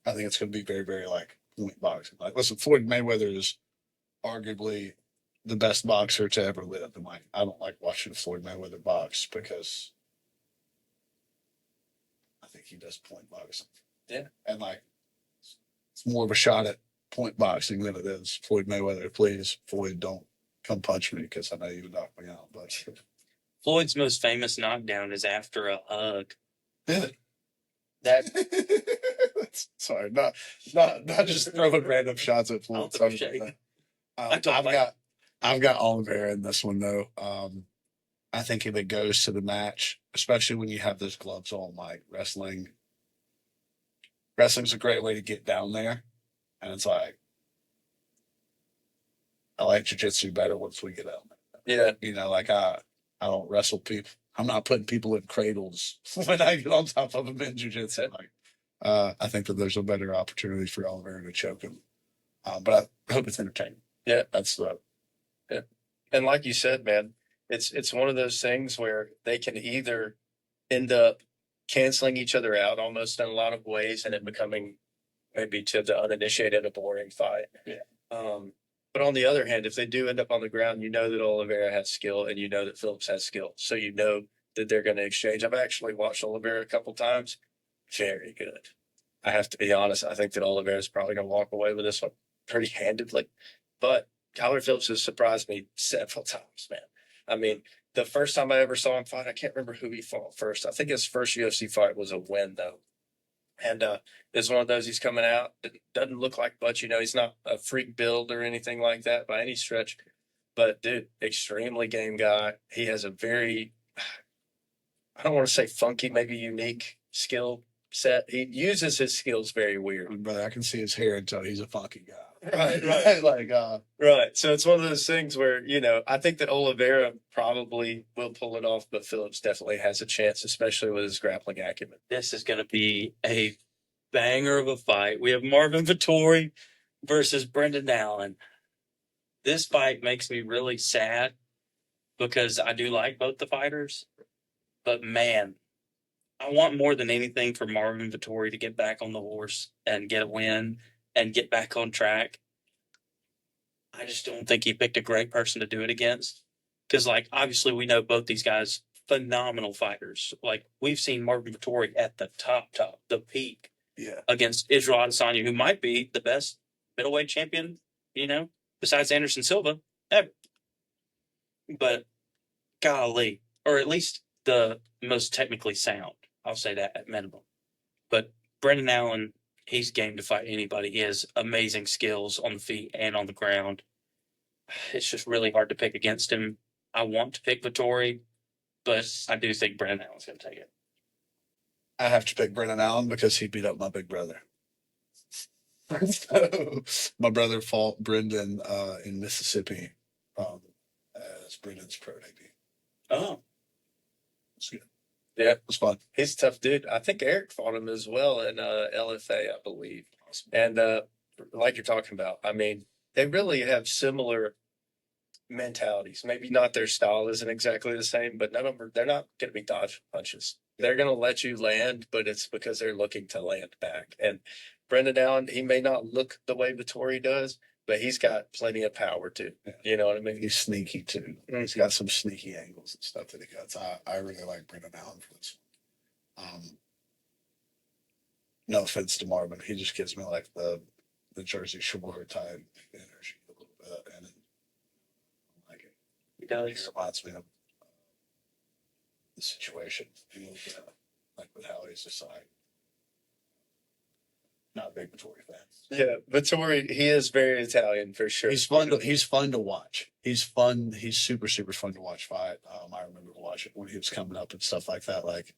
I think it's going to be very, very like point boxing. Like, listen, Floyd Mayweather is arguably the best boxer to ever live. And like, I don't like watching Floyd Mayweather box because I think he does point boxing. Yeah. And like, it's more of a shot at point boxing than it is Floyd Mayweather. Please, Floyd, don't come punch me because I know you would knock me out. But Floyd's most famous knockdown is after a hug. yeah. That Sorry, not just throwing random shots at Floyd. I've got Olivera in this one though. I think if it goes to the match, especially when you have those gloves on, like wrestling's a great way to get down there, and it's like I like jiu-jitsu better once we get out there. Yeah. Like I don't wrestle people. I'm not putting people in cradles when I get on top of them in jiu-jitsu. Like, I think that there's a better opportunity for Olivera to choke him. But I hope it's entertaining. Yeah. That's the. Yeah. And like you said, man, it's one of those things where they can either end up canceling each other out almost in a lot of ways and it becoming maybe to the uninitiated a boring fight. Yeah. But on the other hand, if they do end up on the ground, you know that Olivera has skill and you know that Phillips has skill. So you know that they're going to exchange. I've actually watched Olivera a couple times. Very good. I have to be honest. I think that Olivera is probably going to walk away with this one pretty handedly. But Kyler Phillips has surprised me several times, man. I mean, the first time I ever saw him fight, I can't remember who he fought first. I think his first UFC fight was a win, though. And it's one of those, he's coming out, doesn't look like much, he's not a freak build or anything like that by any stretch. But, dude, extremely game guy. He has a very, I don't want to say funky, maybe unique skill set. He uses his skills very weird. Brother, I can see his hair and tell he's a funky guy. Right. Right. So it's one of those things where, I think that Olivera probably will pull it off, but Phillips definitely has a chance, especially with his grappling acumen. This is going to be a banger of a fight. We have Marvin Vettori versus Brendan Allen. This fight makes me really sad because I do like both the fighters, but man, I want more than anything for Marvin Vettori to get back on the horse and get a win and get back on track. I just don't think he picked a great person to do it against. Because, obviously we know both these guys, phenomenal fighters. We've seen Marvin Vettori at the top, the peak, against Israel Adesanya, who might be the best middleweight champion, besides Anderson Silva, ever. But, golly, or at least the most technically sound. I'll say that at minimum. But Brendan Allen, he's game to fight anybody. He has amazing skills on the feet and on the ground. It's just really hard to pick against him. I want to pick Vittori, but I do think Brendan Allen's going to take it. I have to pick Brendan Allen because he beat up my big brother. So, my brother fought Brendan in Mississippi as Brendan's pro debut. Oh. It's good. Yeah. It was fun. He's a tough dude. I think Eric fought him as well in LFA, I believe. Awesome. And like you're talking about, I mean, they really have similar mentalities. Maybe not their style isn't exactly the same, but none of them they're not going to be dodge punches. They're going to let you land, but it's because they're looking to land back. And Brendan Allen, he may not look the way Vittori does, but he's got plenty of power too. Yeah. You know what I mean? He's sneaky too. Mm-hmm. He's got some sneaky angles and stuff that he got. So I really like Brendan Allen for this one. no offense to Marvin, he just gives me like the Jersey Shore type energy a little bit, and like He it does. reminds me of the situation. Like with how he's just like not a big Vittori fan. Yeah, Vittori, he is very Italian for sure. He's fun to watch. He's fun. He's super fun to watch fight. I remember watching when he was coming up and stuff like that. Like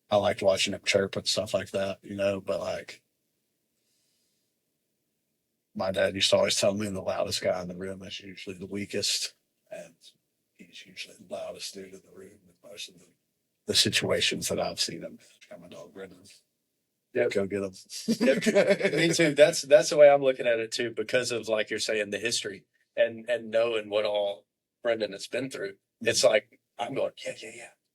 I liked watching him chirp and stuff like that, but like my dad used to always tell me the loudest guy in the room is usually the weakest, and he's usually the loudest dude in the room in most of the situations that I've seen him. Got my dog Brendan. Yep. Go get him. Yep. Me too. That's the way I'm looking at it too, because of, like you're saying, the history and knowing what all Brendan has been through. It's like I'm going,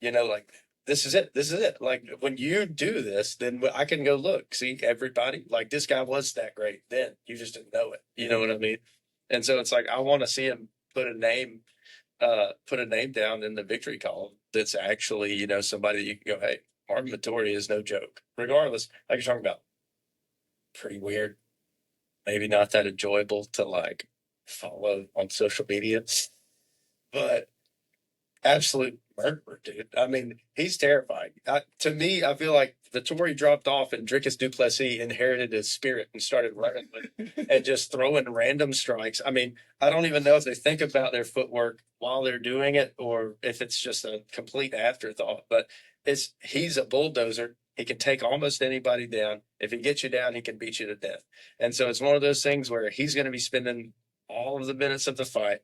yeah. Like this is it. This is it. Like when you do this, then I can go look, see everybody. Like this guy was that great then. You just didn't know it. You know what I mean? And so it's like I want to see him put a name down in the victory column. That's actually somebody that you can go, hey, Martin Vittori is no joke. Regardless, like you're talking about, pretty weird. Maybe not that enjoyable to like follow on social media, but absolute murderer, dude. I mean, he's terrifying. To me, I feel like Vittori dropped off and Dricus du Plessis inherited his spirit and started running with it and just throwing random strikes. I mean, I don't even know if they think about their footwork while they're doing it or if it's just a complete afterthought, but he's a bulldozer. He can take almost anybody down. If he gets you down, he can beat you to death. And so it's one of those things where he's going to be spending all of the minutes of the fight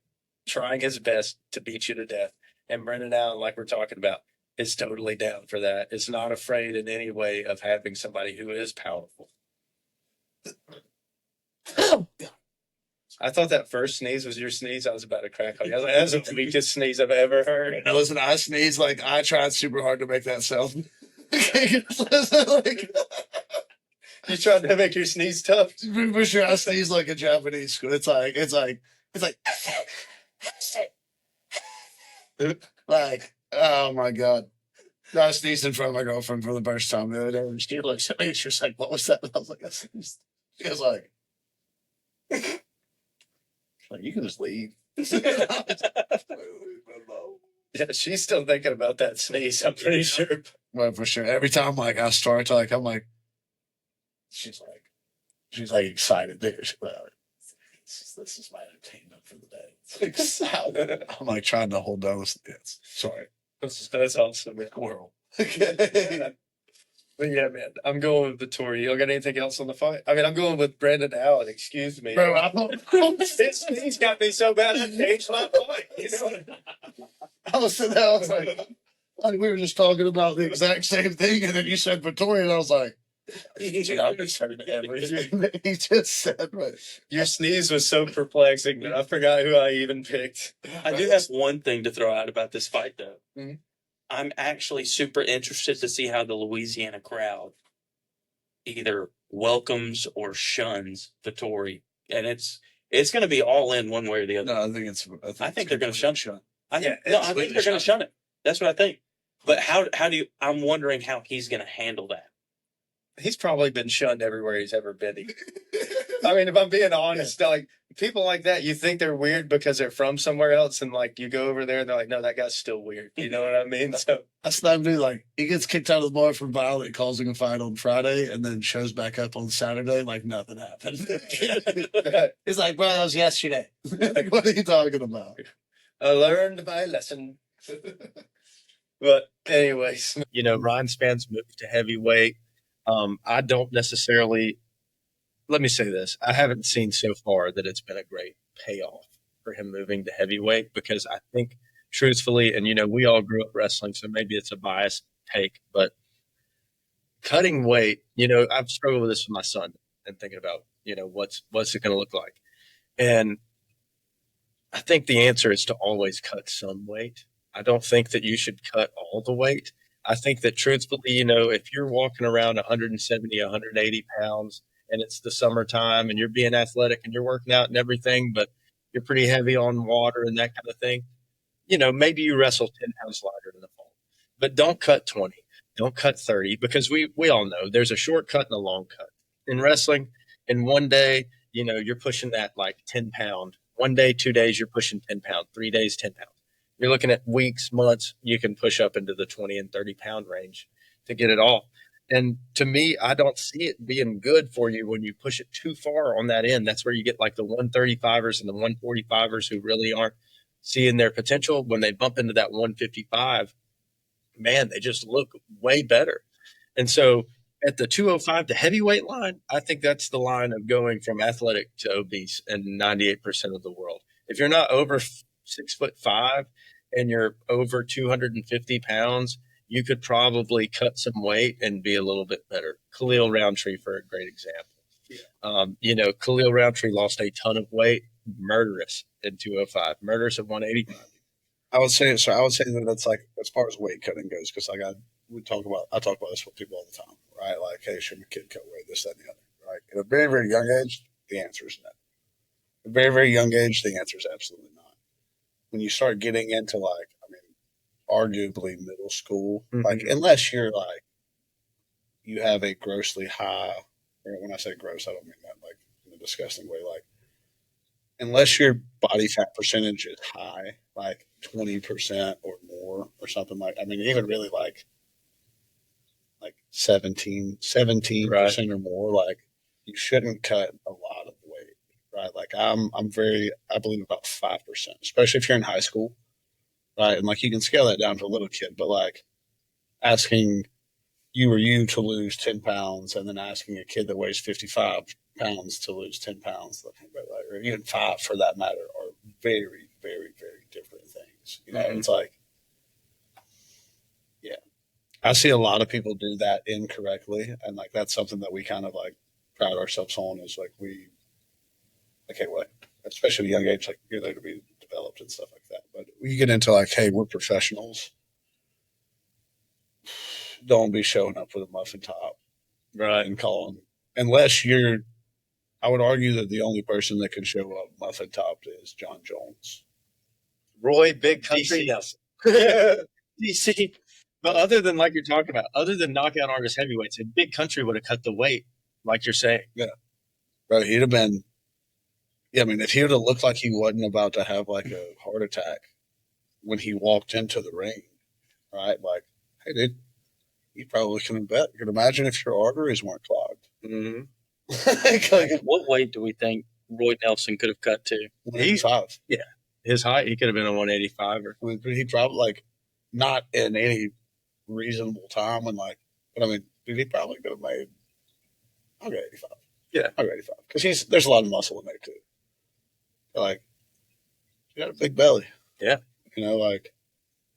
trying his best to beat you to death. And Brendan Allen, like we're talking about, is totally down for that. Is not afraid in any way of having somebody who is powerful. I thought that first sneeze was your sneeze. I was about to crack on you. I was like, that's the weakest sneeze I've ever heard. Listen, I sneeze like I tried super hard to make that sound. Like, you tried to make your sneeze tough. For sure, I sneeze like a Japanese. It's like like, oh my god. I sneezed in front of my girlfriend for the first time the other day, and she looks at me and she was like, what was that? And I was like, I sneezed. She was like, you can just leave. Yeah, she's still thinking about that sneeze, I'm pretty sure. Well, for sure. Every time like I start like I'm like she's like excited, dude. This is my entertainment for the day. I'm like trying to hold down this. Sorry. That's awesome, man. Squirrel. But yeah, man, I'm going with Vittori. You got anything else on the fight? I mean, I'm going with Brandon Allen. Excuse me. Bro, He's got me so bad I changed my point. I was sitting there, I was like we were just talking about the exact same thing, and then you said Vittori, and I was like, he just said, right. Your sneeze was so perplexing that I forgot who I even picked. I do have one thing to throw out about this fight, though. Mm-hmm. I'm actually super interested to see how the Louisiana crowd either welcomes or shuns Vittori, and it's going to be all in one way or the other. No, I think they're going to shun. I think they're going to shun it. That's what I think. But how do you? I'm wondering how he's going to handle that. He's probably been shunned everywhere he's ever been. I mean, if I'm being honest, like people like that, you think they're weird because they're from somewhere else, and like you go over there and they're like, no, that guy's still weird. You know what I mean? So that's not dude. Like he gets kicked out of the bar for violent causing a fight on Friday, and then shows back up on Saturday like nothing happened. He's like, bro, that was yesterday. Like, what are you talking about? I learned my lesson. But anyways, Ryan Spann's moved to heavyweight. I don't necessarily, let me say this. I haven't seen so far that it's been a great payoff for him moving to heavyweight, because I think truthfully, and we all grew up wrestling, so maybe it's a biased take, but cutting weight, I've struggled with this with my son and thinking about, what's it going to look like? And I think the answer is to always cut some weight. I don't think that you should cut all the weight. I think that truthfully, if you're walking around 170, 180 pounds and it's the summertime and you're being athletic and you're working out and everything, but you're pretty heavy on water and that kind of thing, maybe you wrestle 10 pounds lighter in the fall, but don't cut 20. don't cut 30, because we all know there's a short cut and a long cut. In wrestling, in one day, you're pushing that like 10 pound. One day, 2 days, you're pushing 10 pound. 3 days, 10 pounds. You're looking at weeks, months, you can push up into the 20 and 30 pound range to get it all. And to me, I don't see it being good for you when you push it too far on that end. That's where you get like the 135ers and the 145ers who really aren't seeing their potential. When they bump into that 155, man, they just look way better. And so at the 205, the heavyweight line, I think that's the line of going from athletic to obese in 98% of the world. If you're not over 6'5" and you're over 250 pounds, you could probably cut some weight and be a little bit better. Khalil Roundtree, for a great example. Yeah. Khalil Roundtree lost a ton of weight, murderous in 205, murderous at 185. I would say that that's like, as far as weight cutting goes, because I talk about this with people all the time, right? Like, hey, should my kid cut weight, this, that, and the other, right? At a very, very young age, the answer is no. At a very, very young age, the answer is absolutely not. When you start getting into arguably middle school, like, unless you're like, you have a grossly high, or when I say gross, I don't mean that like in a disgusting way, like, unless your body fat percentage is high, like 20% or more or something even really like 17% right, or more, like, you shouldn't cut a lot of weight, right? Like, I believe about 5%, especially if you're in high school, right? And like, you can scale that down to a little kid, but like asking you to lose 10 pounds and then asking a kid that weighs 55 pounds to lose 10 pounds, or even 5 for that matter, are very, very, very different things. It's like, yeah, I see a lot of people do that incorrectly. And like, that's something that we kind of like pride ourselves on, is like, especially at a young age, like, you're there to be developed and stuff like that. But we get into like, hey, we're professionals. Don't be showing up with a muffin top, right? And calling, unless you're, I would argue that the only person that can show up muffin topped is John Jones. Roy Big Country Nelson. DC. But other than, like you're talking about, other than knockout artist heavyweights, Big Country would have cut the weight, like you're saying. Yeah. Bro, he'd have been, if he would have looked like he wasn't about to have like a heart attack when he walked into the ring, right? Like, hey, dude, you probably could imagine if your arteries weren't clogged. Mm-hmm. What weight do we think Roy Nelson could have cut to? 185. Yeah. His height, he could have been a 185. He probably, like, not in any reasonable time, and like, but he probably could have made, I'll go 85. Yeah. I'll go 85. Because there's a lot of muscle in there too. Like, he got a big belly. Yeah. Like.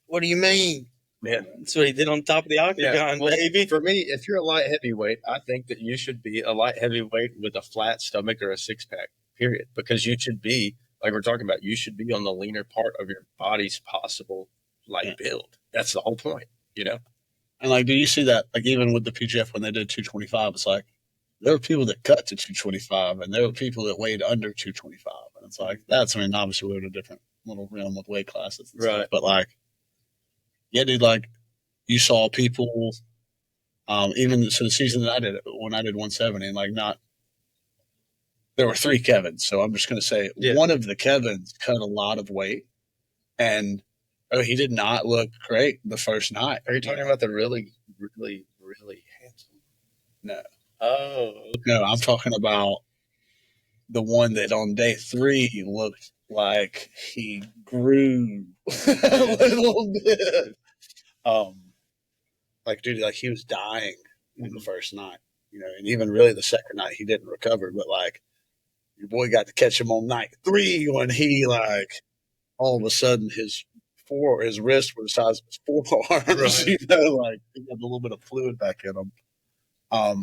What do you mean? Man, that's what he did on top of the octagon, baby. For me, if you're a light heavyweight, I think that you should be a light heavyweight with a flat stomach or a six-pack, period. Because you should be, like we're talking about, you should be on the leaner part of your body's possible, build. That's the whole point, And like, do you see that, like, even with the PGF when they did 225, it's like, there were people that cut to 225, and there were people that weighed under 225. And it's like, obviously we're in a different little realm with weight classes and stuff. But like, yeah, dude, like, you saw people, even the season that I did, when I did 170, and like, there were 3 Kevins. So I'm just going to say one of the Kevins cut a lot of weight, and he did not look great the first night. Are you talking about the really, really, really handsome? No. Oh. No, I'm talking about the one that on day 3 looked like he grew a little bit. Like, dude, like, he was dying on the first night, and even really the second night he didn't recover. But like, your boy got to catch him on night 3 when he, like, all of a sudden his wrist was the size of his forearms. Right. Like, he got a little bit of fluid back in him. I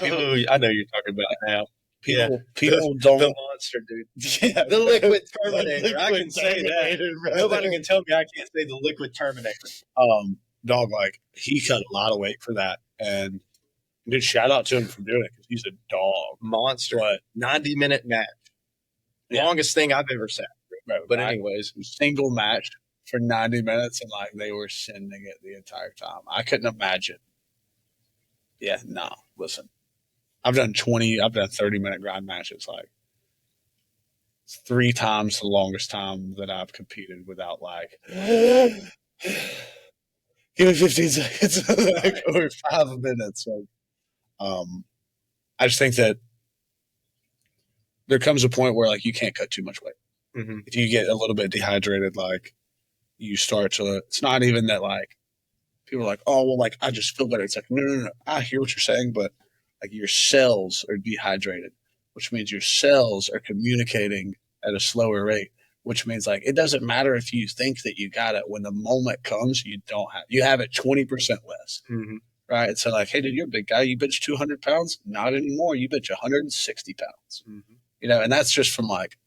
know you're talking about now. People don't. The monster, dude. Yeah, the liquid Terminator. I can say that. Brother. Nobody can tell me I can't say the liquid Terminator. Dog, like, he cut a lot of weight for that, and dude, shout out to him for doing it, because he's a dog monster. What 90-minute match, longest thing I've ever sat. But anyways, single match, for 90 minutes, and like they were sending it the entire time. I couldn't imagine. Yeah, no. Listen, I've done 30-minute grind matches, like 3 times the longest time that I've competed without like, give me 15 seconds, like, or 5 minutes. Like, I just think that there comes a point where like you can't cut too much weight. Mm-hmm. If you get a little bit dehydrated, like you start to, it's not even that like people are like, oh, well, like I just feel better. It's like, no. I hear what you're saying, but like your cells are dehydrated, which means your cells are communicating at a slower rate, which means like it doesn't matter if you think that you got it. When the moment comes, you have it 20% less. Mm-hmm. Right. So like, hey, dude, you're a big guy. You bench 200 pounds? Not anymore. You bench 160 pounds. Mm-hmm. You know, and that's just from like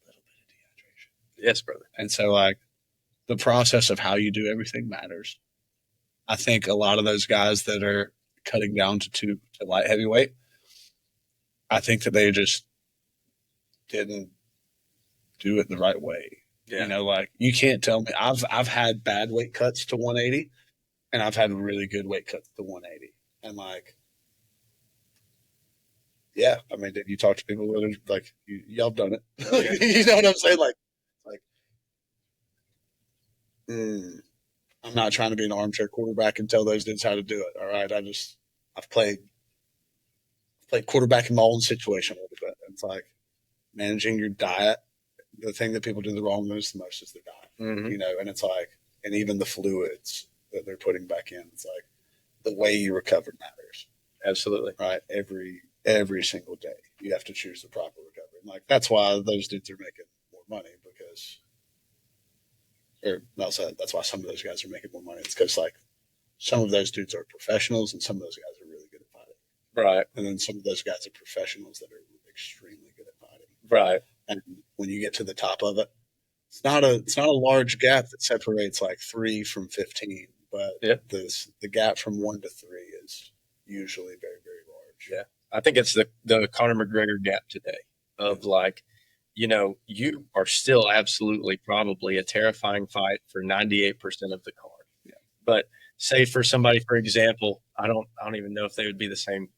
a little bit of dehydration. Yes, brother. And so like the process of how you do everything matters. I think a lot of those guys that are cutting down to light heavyweight, I think that they just didn't do it the right way. Yeah. You know, like you can't tell me. I've had bad weight cuts to 180, and I've had really good weight cuts to 180. And like, yeah, I mean, did you talk to people that are like, y'all done it? You know what I'm saying? Like, I'm not trying to be an armchair quarterback and tell those dudes how to do it. All right, I've played quarterback in my own situation a little bit. It's like managing your diet. The thing that people do the wrong the most is their diet. Mm-hmm. You know, and it's like, and even the fluids that they're putting back in. It's like the way you recover matters. Absolutely. Right. Every single day, you have to choose the proper recovery. And like that's why those dudes are making more money that's why some of those guys are making more money. It's because like some of those dudes are professionals, and some of those guys are really good at fighting. Right. And then some of those guys are professionals that are extremely good at fighting. Right. And when you get to the top of it, it's not a large gap that separates like 3 from 15, but the gap from 1 to 3 is usually very, very large. Yeah. I think it's the Conor McGregor gap today of like, you know, you are still absolutely probably a terrifying fight for 98% of the card. Yeah. But say for somebody, for example, I don't even know if they would be the same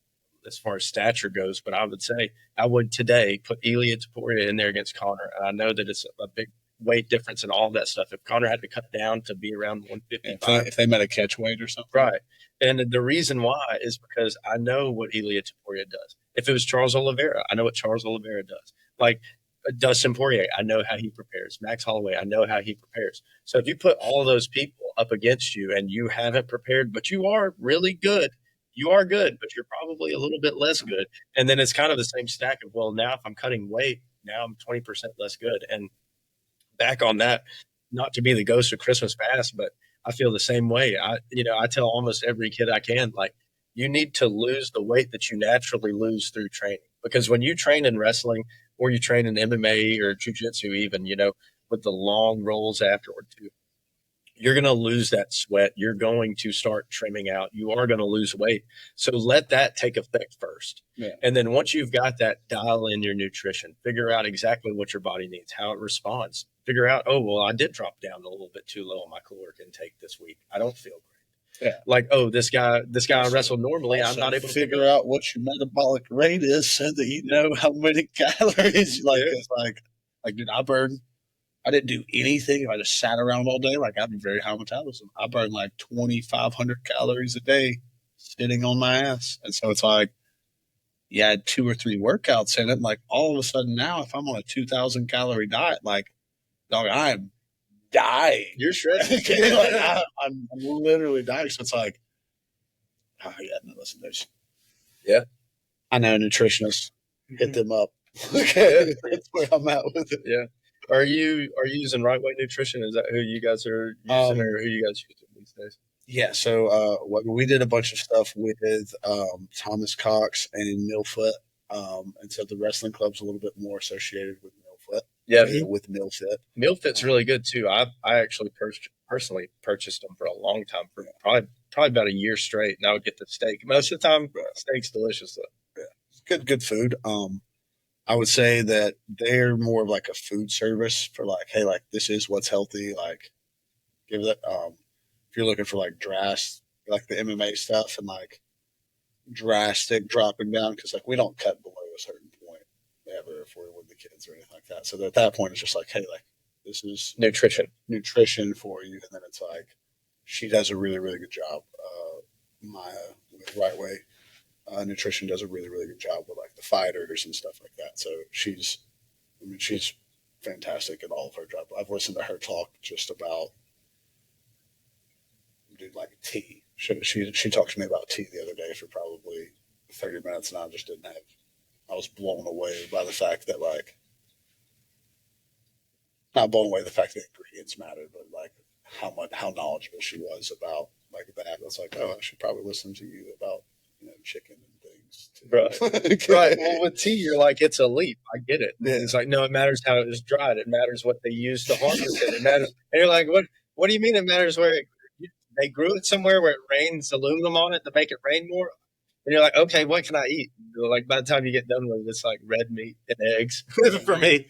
as far as stature goes, but I would say I would today put Ilia Topuria in there against Conor. And I know that it's a big weight difference and all that stuff. If Conor had to cut down to be around 155. If they met a catch weight or something. Right. And the reason why is because I know what Ilia Topuria does. If it was Charles Olivera, I know what Charles Olivera does. Like, Dustin Poirier, I know how he prepares. Max Holloway, I know how he prepares. So if you put all of those people up against you and you haven't prepared, but you are really good, you are good, but you're probably a little bit less good. And then it's kind of the same stack of, well, now if I'm cutting weight, now I'm 20% less good. And back on that, not to be the ghost of Christmas past, but I feel the same way. I tell almost every kid I can, like, you need to lose the weight that you naturally lose through training. Because when you train in wrestling, or you train in MMA or Jiu-Jitsu even, you know, with the long rolls afterward too, you're going to lose that sweat. You're going to start trimming out. You are going to lose weight. So let that take effect first. Yeah. And then once you've got that, dial in your nutrition, figure out exactly what your body needs, how it responds. Figure out, oh, well, I did drop down a little bit too low on my caloric intake this week. I don't feel great. Yeah. Like, oh, this guy I wrestled normally. I'm not able to figure out what your metabolic rate is so that you know how many calories. Like, it's like, dude, I didn't do anything. If I just sat around all day, like, I have a very high metabolism. I burn like 2,500 calories a day sitting on my ass. And so it's like, you had 2 or 3 workouts in it. And like, all of a sudden now, if I'm on a 2,000 calorie diet, like, dog, I'm dying. You're shredded. Like, I'm literally dying. So it's like, oh yeah, no, listen, yeah. I know nutritionists. Hit them up. Okay, that's where I'm at with it. Yeah. Are you using Right Weight Nutrition? Is that who you guys are using, or who you guys using these days? Yeah. So we did a bunch of stuff with Thomas Cox and Millfoot, and so the wrestling club's a little bit more associated with Millfoot. Yeah, with Millfit. Millfit's really good too. I actually personally purchased them for a long time, for probably about a year straight, and I would get the steak. Most of the time, steak's delicious though. Yeah, it's good food. I would say that they're more of like a food service for like, hey, like this is what's healthy. Like give that. If you're looking for like like the MMA stuff and like drastic dropping down, because like we don't cut below a certain point ever if we're with the kids or anything like that. So at that point, it's just like, hey, like this is nutrition for you, and then it's like she does a really really good job. Maya with Right Way Nutrition does a really really good job with like the fighters and stuff like that. So she's fantastic at all of her job. I've listened to her talk just about like tea. She talked to me about tea the other day for probably 30 minutes, and I was blown away by the fact that like not blown away the fact that ingredients mattered, but like how knowledgeable she was about like that. I was like, oh, I should probably listen to you about chicken and things too. Right. Right. Well, with tea, you're like, it's a leaf. I get it. Yeah. It's like, no, it matters how it was dried. It matters what they used to harvest it. It matters. And you're like, what do you mean it matters where they grew it somewhere where it rains aluminum on it to make it rain more? And you're like, okay, what can I eat? Like by the time you get done with it, it's like red meat and eggs for me.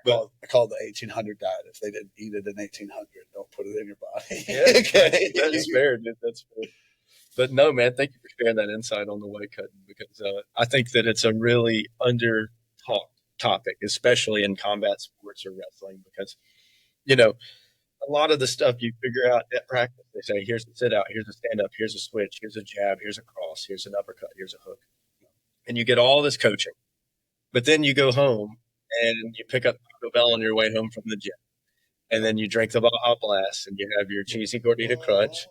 I call it the 1800 diet. If they didn't eat it in 1800, don't put it in your body. Yeah, okay. That's fair, dude. That's fair. But no, man, thank you for sharing that insight on the weight cutting, because I think that it's a really under-talked topic, especially in combat sports or wrestling, because, a lot of the stuff you figure out at practice, they say, here's a sit out, here's a stand up, here's a switch, here's a jab, here's a cross, here's an uppercut, here's a hook. And you get all this coaching. But then you go home and you pick up Taco Bell on your way home from the gym. And then you drink the Baja Blast and you have your cheesy gordita crunch.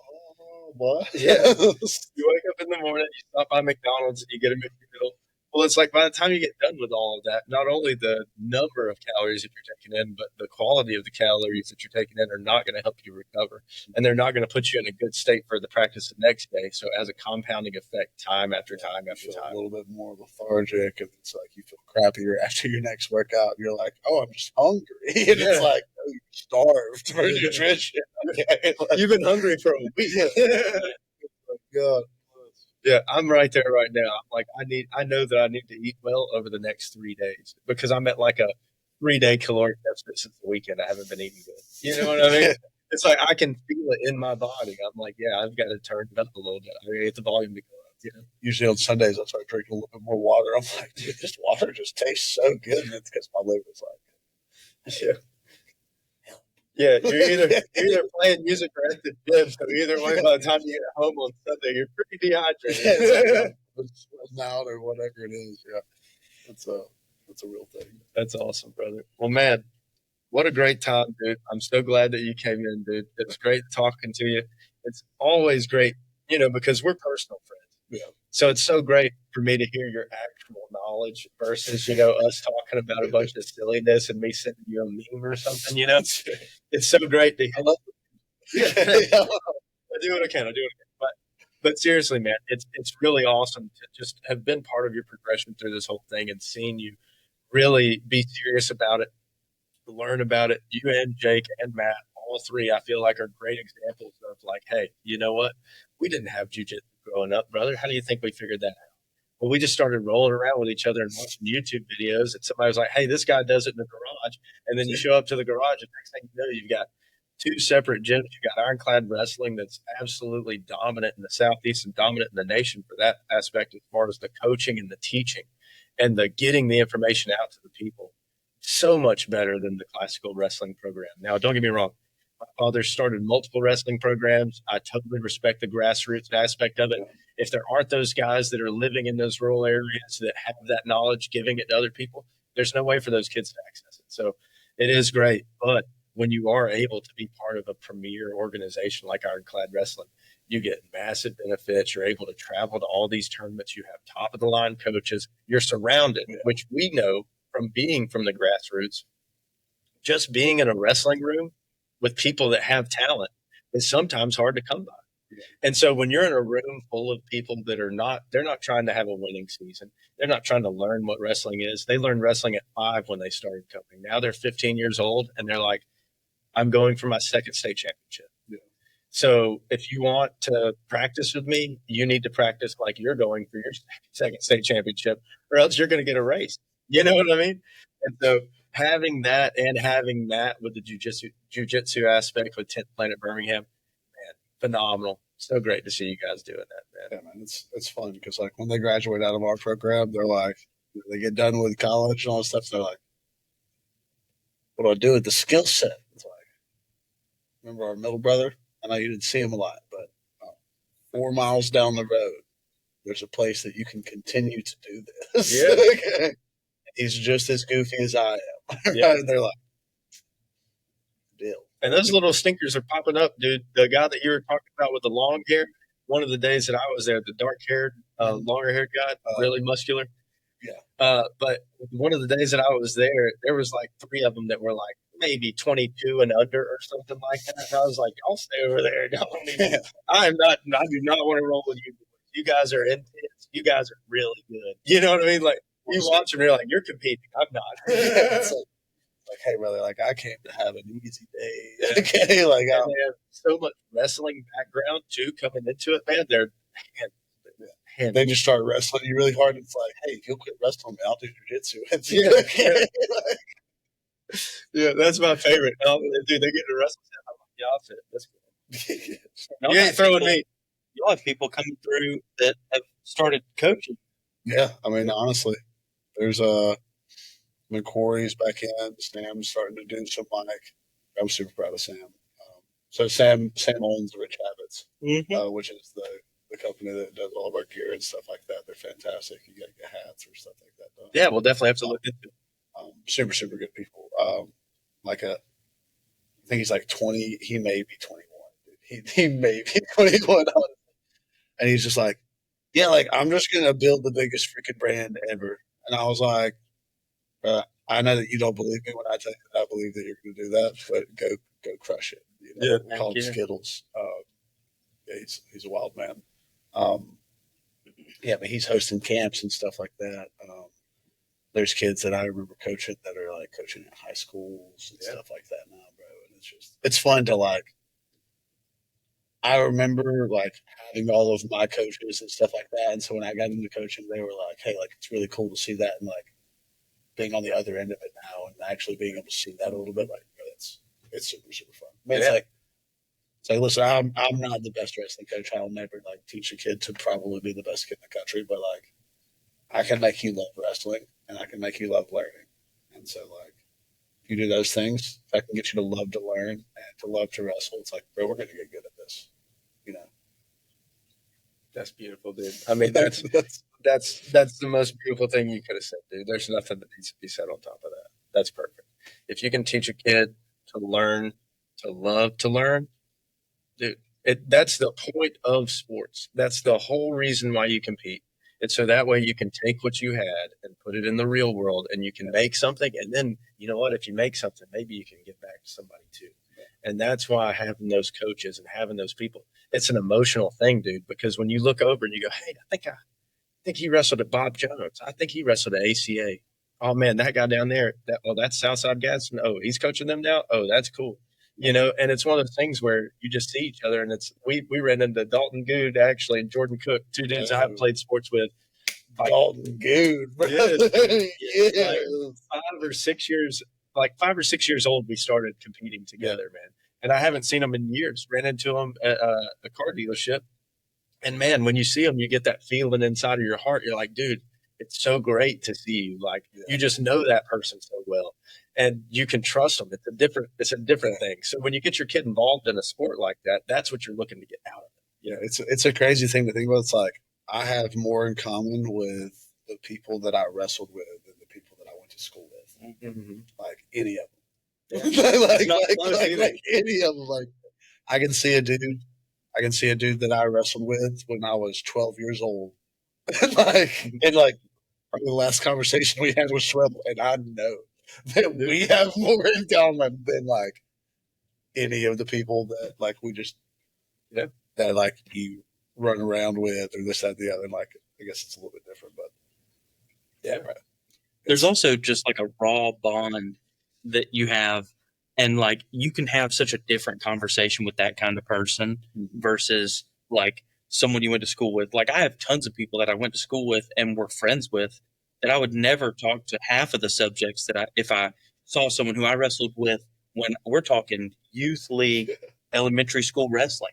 What? Yeah. You wake up in the morning, you stop by McDonald's, and you get a McNoodle. Well, it's like by the time you get done with all of that, not only the number of calories that you're taking in, but the quality of the calories that you're taking in are not going to help you recover. And they're not going to put you in a good state for the practice the next day. So it has a compounding effect time after time after time. A little bit more lethargic, and it's like you feel crappier after your next workout. You're like, oh, I'm just hungry. And it's like, oh, you're starved for nutrition. Okay. You've been hungry for a week. Oh, God. Yeah, I'm right there right now. I'm like, I know that I need to eat well over the next 3 days, because I'm at like a 3-day caloric deficit since the weekend. I haven't been eating good. You know what I mean? It's like I can feel it in my body. I'm like, yeah, I've got to turn it up a little bit. I gotta get the volume to go up. Usually on Sundays, I start drinking a little bit more water. I'm like, dude, this water just tastes so good. And it's because my liver's like, yeah. Yeah, you're either playing music or at the gym. So either way, by the time you get home on Sunday, you're pretty dehydrated. Out or whatever it is. Yeah, that's a real thing. That's awesome, brother. Well, man, what a great time, dude. I'm so glad that you came in, dude. It's great talking to you. It's always great, because we're personal friends. Yeah. So it's so great for me to hear your actual knowledge versus, us talking about a bunch of silliness and me sending you a meme or something, It's so great to hear. I do what I can. But seriously, man, it's really awesome to just have been part of your progression through this whole thing and seeing you really be serious about it, learn about it. You and Jake and Matt, all three, I feel like are great examples of like, hey, you know what? We didn't have jiu-jitsu growing up, brother. How do you think we figured that out? Well, we just started rolling around with each other and watching YouTube videos, and somebody was like, hey, this guy does it in the garage. And then you show up to the garage, and next thing you know, you've got 2 separate gyms. You got Ironclad Wrestling that's absolutely dominant in the Southeast and dominant in the nation for that aspect, as far as the coaching and the teaching and the getting the information out to the people. So much better than the classical wrestling program. Now, don't get me wrong. My father started multiple wrestling programs. I totally respect the grassroots aspect of it. If there aren't those guys that are living in those rural areas that have that knowledge, giving it to other people, there's no way for those kids to access it. So it is great. But when you are able to be part of a premier organization like Ironclad Wrestling, you get massive benefits. You're able to travel to all these tournaments. You have top of the line coaches. You're surrounded, which we know from being from the grassroots, just being in a wrestling room with people that have talent is sometimes hard to come by. And so when you're in a room full of people that they're not trying to have a winning season. They're not trying to learn what wrestling is. They learned wrestling at 5 when they started coming. Now they're 15 years old and they're like, I'm going for my second state championship. Yeah. So if you want to practice with me, you need to practice like you're going for your second state championship, or else you're going to get erased. You know what I mean? And so having that and having that with the jiu-jitsu aspect with 10th Planet Birmingham, man, phenomenal. So great to see you guys doing that, man. Yeah, man, it's fun because like when they graduate out of our program, they're like, they get done with college and all that stuff. They're like, what do I do with the skill set? It's like, remember our middle brother? I know you didn't see him a lot, but 4 miles down the road, there's a place that you can continue to do this. Yeah. He's just as goofy as I am. Yeah. And they're like, deal. And those little stinkers are popping up, dude. The guy that you were talking about with the long hair, one of the days that I was there, the dark-haired, longer-haired guy, really muscular. Yeah. But one of the days that I was there was like 3 of them that were like maybe 22 and under or something like that. And I was like, I'll stay over there. I do not want to roll with you. You guys are intense. You guys are really good. You know what I mean? Like, you watch them, you're like, you're competing. I'm not. It's like, hey, brother, like, I came to have an easy day. Okay, like, they have so much wrestling background too coming into it, man. They just start wrestling you really hard. And it's like, hey, if you'll quit wrestling me, I'll do jiu-jitsu. Yeah, that's my favorite. Dude, they get to wrestle. I'm like, yeah, I'll fit. That's cool. You ain't throwing me. You'll have people coming through that have started coaching. Yeah, I mean, honestly, there's Corey's back in. Sam's starting to do some like. I'm super proud of Sam. So Sam owns Rich Habits, which is the company that does all of our gear and stuff like that. They're fantastic. You got to get hats or stuff like that done. Yeah, we'll definitely have to look into it. Super, super good people. I think he's like 20. He may be 21. He may be 21. And he's just like, yeah, like, I'm just going to build the biggest freaking brand ever. And I was like, I know that you don't believe me when I tell you that I believe that you're going to do that, but go crush it. You know, Yeah, call him Skittles. Yeah, he's a wild man. Yeah, but he's hosting camps and stuff like that. There's kids that I remember coaching that are like coaching in high schools and stuff like that now, bro. And it's fun to like. I remember like having all of my coaches and stuff like that, and so when I got into coaching, they were like, "Hey, like it's really cool to see that," and like being on the other end of it now and actually being able to see that a little bit, like bro, it's super super fun. I mean, it's like listen, I'm not the best wrestling coach. I'll never like teach a kid to probably be the best kid in the country, but like I can make you love wrestling and I can make you love learning, and so like. If you do those things, if I can get you to love to learn and to love to wrestle, it's like, bro, we're going to get good at this. You know, that's beautiful, dude. I mean, that's the most beautiful thing you could have said, dude. There's nothing that needs to be said on top of that. That's perfect. If you can teach a kid to learn, to love to learn, dude, that's the point of sports. That's the whole reason why you compete. It's so that way you can take what you had and put it in the real world, and you can make something. And then, you know what? If you make something, maybe you can give back to somebody too. And that's why having those coaches and having those people, it's an emotional thing, dude, because when you look over and you go, hey, I think he wrestled at Bob Jones. I think he wrestled at ACA. Oh, man, that guy down there, that's Southside Gadsden. Oh, he's coaching them now? Oh, that's cool. You know, and it's one of those things where you just see each other, and we ran into Dalton Good, actually, and Jordan Cook, 2 dudes I haven't played sports with. Dalton Good. Yeah. Like 5 or 6 years old, we started competing together, man. And I haven't seen them in years. Ran into them at a car dealership. And, man, when you see them, you get that feeling inside of your heart. You're like, dude, it's so great to see you. Like, you just know that person so well. And you can trust them. It's a different thing. So when you get your kid involved in a sport like that, that's what you're looking to get out of it. You know, it's a crazy thing to think about. It's like I have more in common with the people that I wrestled with than the people that I went to school with. Mm-hmm. Like any of them. Yeah. like any of them. Like I can see a dude that I wrestled with when I was 12 years old. and probably the last conversation we had was 12, and I know that we have more in common than like any of the people that like we just that like you run around with or this, that, the other. Like I guess it's a little bit different, but right. There's also just like a raw bond that you have, and like you can have such a different conversation with that kind of person versus like someone you went to school with. Like I have tons of people that I went to school with and were friends with that I would never talk to half of the subjects that if I saw someone who I wrestled with when we're talking youth league, elementary school wrestling.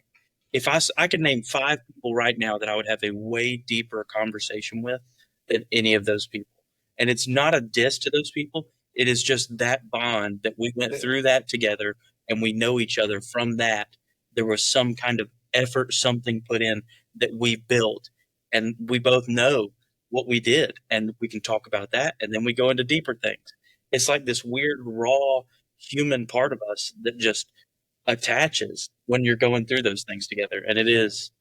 If I could name 5 people right now that I would have a way deeper conversation with than any of those people. And it's not a diss to those people. It is just that bond that we went through that together and we know each other from that. There was some kind of effort, something put in that we built. And we both know what we did. And we can talk about that. And then we go into deeper things. It's like this weird, raw human part of us that just attaches when you're going through those things together. And it is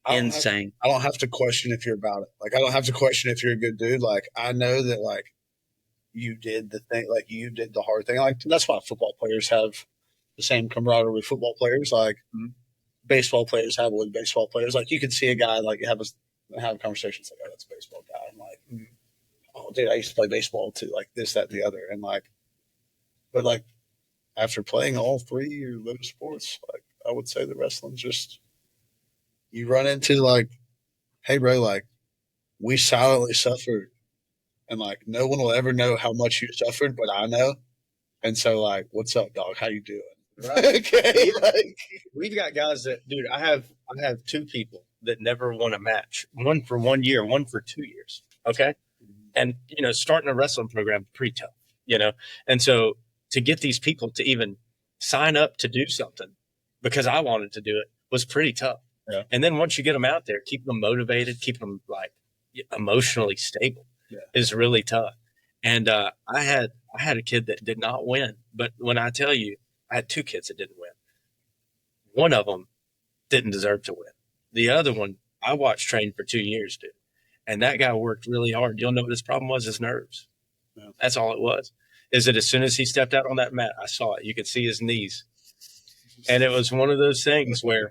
insane. I don't have to question if you're about it. Like, I don't have to question if you're a good dude. Like, I know that, like, you did the thing, like, you did the hard thing. Like, that's why football players have the same camaraderie with football players. Like, baseball players have with baseball players. Like, you could see a guy, like, have a conversation, like, oh, that's a baseball guy. I'm like, oh, dude, I used to play baseball too. Like, this, that, the other. And, like, but, like, after playing all 3 of those sports, like, I would say the wrestling's just, you run into, like, hey, bro, like, we silently suffered. And, like, no one will ever know how much you suffered, but I know. And so, like, what's up, dog? How you doing? Right. Okay. Like, we've got guys that, dude, I have 2 people that never won a match. One for 1 year, one for 2 years. Okay. And, starting a wrestling program, pretty tough, And so to get these people to even sign up to do something because I wanted to do it was pretty tough. Yeah. And then once you get them out there, keep them motivated, keep them like emotionally stable is really tough. And I had a kid that did not win, but when I tell you, I had 2 kids that didn't win. One of them didn't deserve to win. The other one, I watched train for 2 years, dude. And that guy worked really hard. You'll know what his problem was, his nerves. Yeah. That's all it was. Is that as soon as he stepped out on that mat, I saw it. You could see his knees. And it was one of those things where,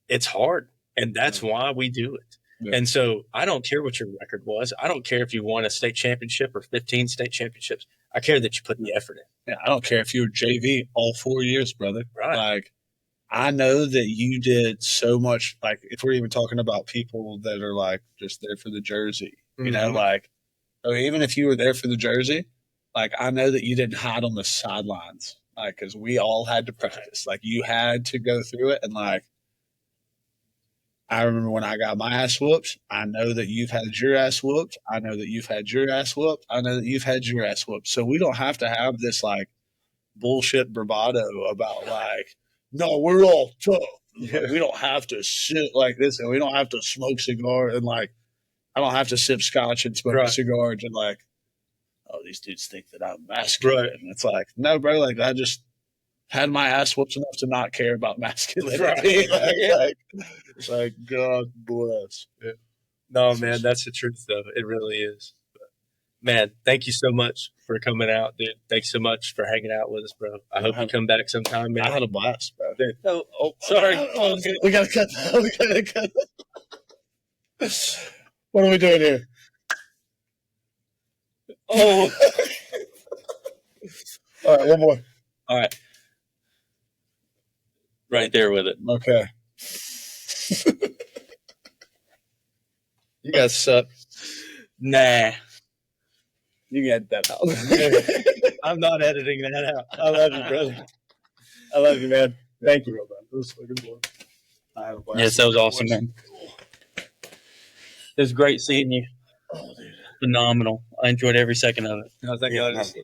it's hard. And that's why we do it. Yeah. And so I don't care what your record was. I don't care if you won a state championship or 15 state championships. I care that you put the effort in. Yeah, I don't care if you were JV all 4 years, brother. Right. Like, I know that you did so much. Like, if we're even talking about people that are, like, just there for the jersey, like, or even if you were there for the jersey, like, I know that you didn't hide on the sidelines, like, because we all had to practice. Like, you had to go through it. And, like, I remember when I got my ass whooped, I know that you've had your ass whooped. I know that you've had your ass whooped. I know that you've had your ass whooped. So we don't have to have this, like, bullshit bravado about, like, no, we're all tough. Yeah. We don't have to sit like this, and we don't have to smoke cigars, and, like, I don't have to sip scotch and smoke cigars and, like, oh, these dudes think that I'm masculine. Right. And it's like, no, bro, like, I just had my ass whooped enough to not care about masculinity. Right. It's like, God bless. Yeah. No, man, that's the truth, though. It really is. But, man, thank you so much for coming out, dude. Thanks so much for hanging out with us, bro. I hope you come back sometime, man. I had a blast, bro. Dude. Oh, sorry. We got to cut that. We got to cut that. What are we doing here? Oh. All right, one more. All right. Right there with it. Okay. You guys suck. Nah. You can edit that out. I'm not editing that out. I love you, brother. I love you, man. Thank you, man. It was fucking fun. Yes, that was awesome, man. It was great seeing you. Oh, dude. Phenomenal. I enjoyed every second of it. I think